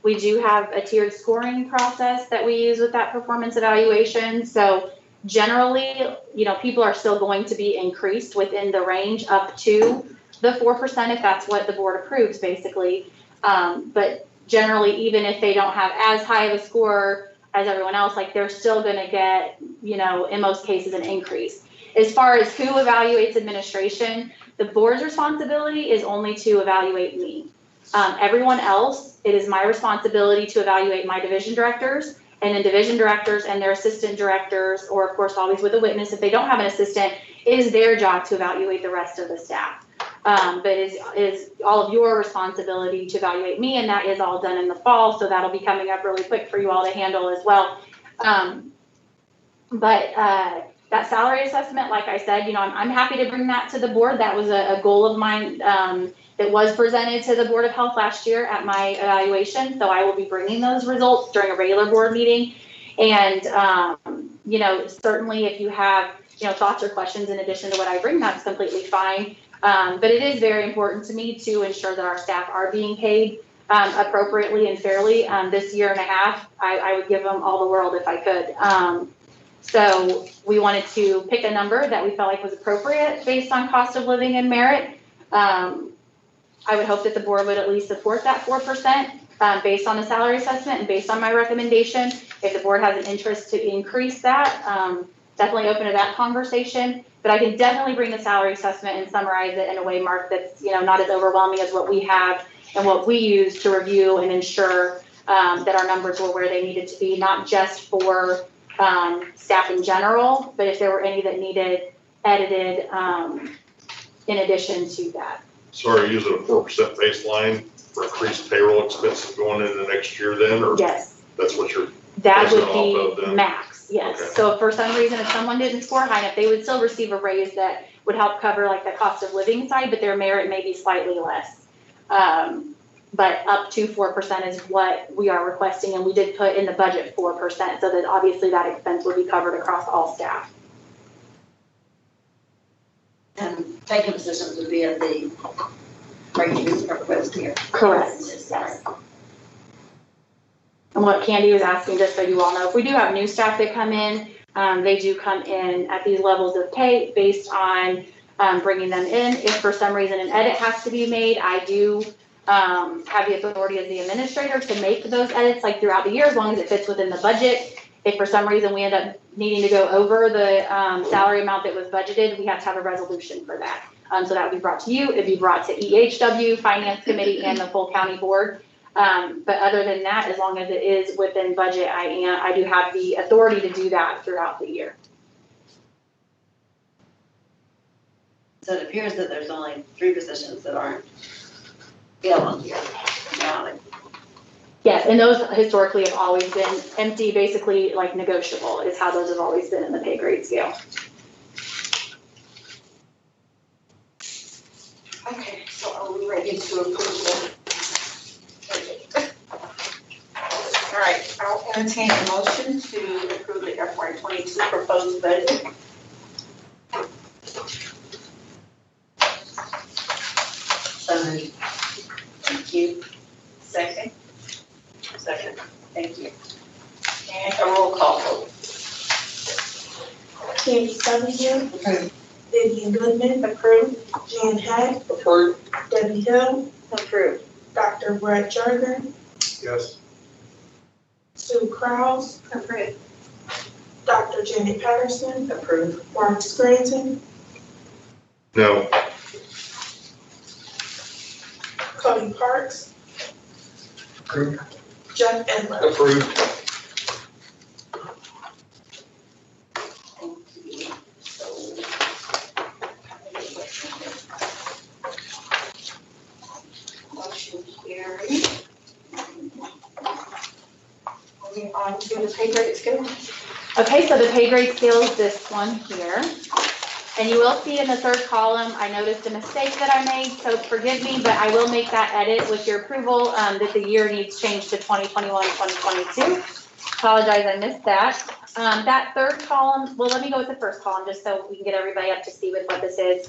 we do have a tiered scoring process that we use with that performance evaluation. So generally, people are still going to be increased within the range up to the 4% if that's what the board approves, basically. But generally, even if they don't have as high of a score as everyone else, they're still going to get, in most cases, an increase. As far as who evaluates administration, the board's responsibility is only to evaluate me. Everyone else, it is my responsibility to evaluate my division directors, and then division directors and their assistant directors, or of course always with a witness if they don't have an assistant, it is their job to evaluate the rest of the staff. But it is all of your responsibility to evaluate me, and that is all done in the fall, so that'll be coming up really quick for you all to handle as well. That salary assessment, like I said, I'm happy to bring that to the board. That was a goal of mine that was presented to the Board of Health last year at my evaluation. So I will be bringing those results during a regular board meeting. And, certainly if you have, thoughts or questions in addition to what I bring, that's completely fine. But it is very important to me to ensure that our staff are being paid appropriately and fairly. This year and a half, I would give them all the world if I could. So we wanted to pick a number that we felt like was appropriate based on cost of living and merit. I would hope that the board would at least support that 4% based on the salary assessment and based on my recommendation. If the board has an interest to increase that, definitely open to that conversation. But I can definitely bring the salary assessment and summarize it in a way, Mark, that's not as overwhelming as what we have and what we use to review and ensure that our numbers were where they needed to be, not just for staff in general, but if there were any that needed edited in addition to that. So are you using a 4% baseline for increased payroll expenses going into next year then, or Yes, that's what you're, that Based would on all of be them? max, yes. Okay. So if for some reason, if someone didn't score high enough, they would still receive a raise that would help cover like the cost of living side, but their merit may be slightly less. But up to 4% is what we are requesting, and we did put in the budget 4%, so that obviously that expense would be covered across all staff. And vacant positions would be at the rate you proposed here. Correct, yes. And what Candy was asking, just so you all know, if we do have new staff that come in, they do come in at these levels of pay based on bringing them in. If for some reason an edit has to be made, I do have the authority as the administrator to make those edits like throughout the year, as long as it fits within the budget. If for some reason we end up needing to go over the salary amount that was budgeted, we have to have a resolution for that. So that would be brought to you, it'd be brought to EHW, Finance Committee, and the full county board. But other than that, as long as it is within budget, I do have the authority to do that throughout the year. So it appears that there's only 3 positions that aren't filled here. Now, Yes, and those historically have always been empty, basically like negotiable is how those have always been in the pay grade scale. Okay, so are we ready to approve the budget? All right, I'll entertain a motion to approve the FY 22 proposed budget. so moved. Thank you. Second? Second. Thank you. And a roll call vote. Candy Cunningham. Approved. Vivian Goodman. Approved. Jan Hack. Approved. Debbie Hill. Approved. Dr. Brett Jerger. Yes. Sue Krause. Approved. Dr. Janet Patterson. Approved. Mark Scranton. no, Cody Parks. Approved. Jeff Enlow. Approved. Thank you. So. Motion carried. Moving on to the pay grade scale. Okay, so the pay grade scale is this one here. And you will see in the third column, I noticed a mistake that I made, so forgive me, but I will make that edit with your approval, that the year needs changed to 2021, 2022. Apologize, I missed that. That third column, well, let me go with the first column just so we can get everybody up to speed with what this is.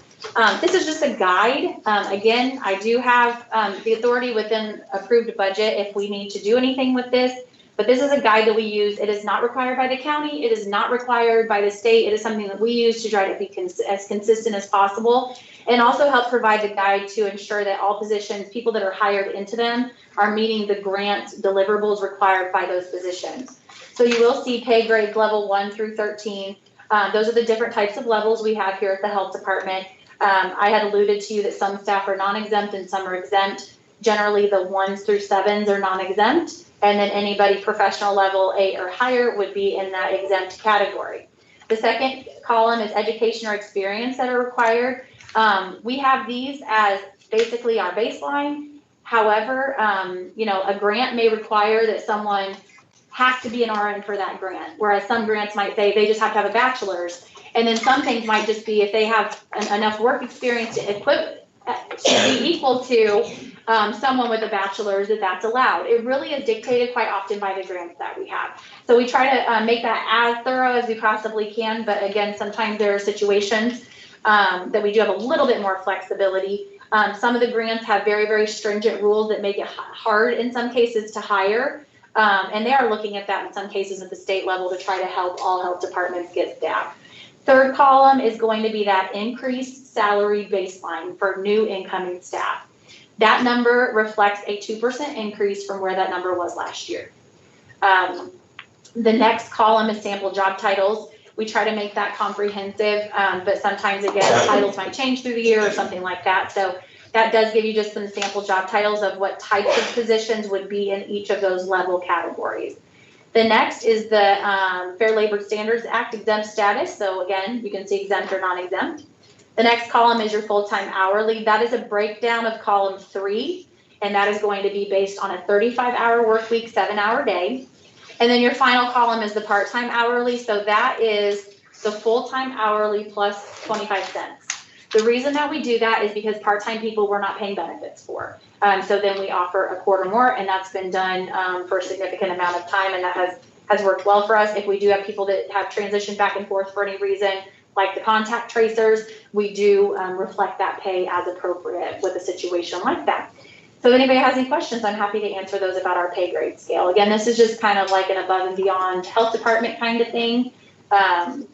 This is just a guide. Again, I do have the authority within approved budget if we need to do anything with this. But this is a guide that we use. It is not required by the county. It is not required by the state. It is something that we use to try to be as consistent as possible, and also help provide the guide to ensure that all positions, people that are hired into them, are meeting the grant deliverables required by those positions. So you will see pay grades level 1 through 13. Those are the different types of levels we have here at the health department. I had alluded to you that some staff are non-exempt and some are exempt. Generally, the 1s through 7s are non-exempt. And then anybody professional level 8 or higher would be in that exempt category. The second column is education or experience that are required. We have these as basically our baseline. However, a grant may require that someone has to be an RN for that grant, whereas some grants might say they just have to have a bachelor's. And then some things might just be if they have enough work experience to be equal to someone with a bachelor's, that's allowed. It really is dictated quite often by the grants that we have. So we try to make that as thorough as we possibly can, but again, sometimes there are situations that we do have a little bit more flexibility. Some of the grants have very, very stringent rules that make it hard in some cases to hire. And they are looking at that in some cases at the state level to try to help all health departments get staff. Third column is going to be that increased salary baseline for new incoming staff. That number reflects a 2% increase from where that number was last year. The next column is sample job titles. We try to make that comprehensive, but sometimes again, titles might change through the year or something like that. So That does give you just some sample job titles of what types of positions would be in each of those level categories. The next is the Fair Labor Standards Act exempt status. So again, you can see exempt or non-exempt. The next column is your full-time hourly. That is a breakdown of column 3, and that is going to be based on a 35-hour work week, 7-hour day. And then your final column is the part-time hourly. So that is the full-time hourly plus 25 cents. The reason that we do that is because part-time people we're not paying benefits for. So then we offer a quarter more, and that's been done for a significant amount of time, and that has worked well for us. If we do have people that have transitioned back and forth for any reason, like the contact tracers, we do reflect that pay as appropriate with a situation like that. So if anybody has any questions, I'm happy to answer those about our pay grade scale. Again, this is just kind of like an above and beyond health department kind of thing. And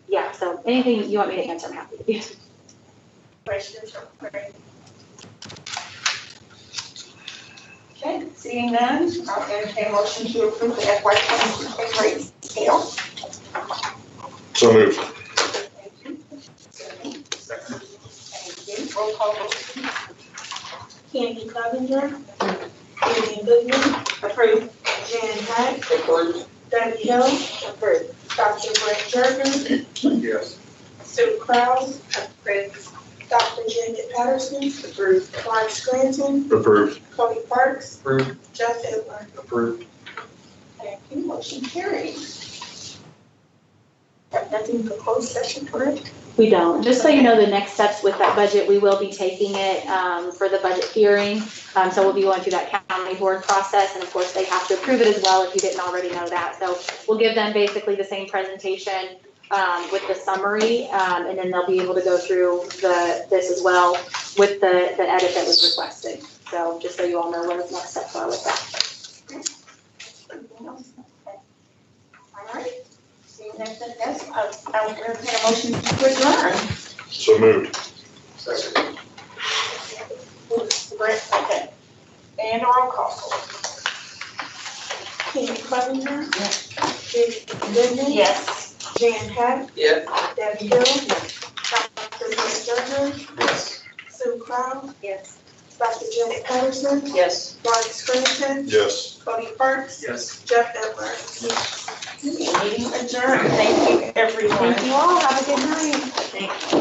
yeah, so anything you want me to answer, I'm happy to do. Questions or queries? Okay, seeing none, I'll entertain a motion to approve the FY 22 pay grade scale. So moved. Thank you. Thank you. Roll call vote, please. Candy Clevenger. Vivian Goodman. Approved. Jan Hack. Approved. Debbie Hill. Approved. Dr. Brett Jordan. Yes. Sue Krause. Approved. Dr. Janet Patterson. Approved. Mark Scranton. Approved. Cody Parks. Approved. Jeff Edler. Approved. Thank you. Motion carried. Have nothing for closed session, correct? We don't. Just so you know, the next steps with that budget, we will be taking it for the budget hearing. So we'll be going through that county board process, and of course they have to approve it as well if you didn't already know that. So we'll give them basically the same presentation with the summary, and then they'll be able to go through this as well with the edit that was requested. So just so you all know what the next steps are with that. Anything else? Okay. All right. Seeing nothing else, I'll entertain a motion to adjourn. So moved. Second. Brett, okay. And a roll call. Candy Clevenger. Vivian Goodman. Yes. Jan Hack. Yeah. Debbie Hill. Dr. Brett Jordan. Yes. Sue Krause. Yes. Dr. Janet Patterson. Yes. Mark Scranton. Yes. Cody Parks. Yes. Jeff Edler. Meeting adjourned. Thank you, everyone. Thank you all. Have a good night. Thank you.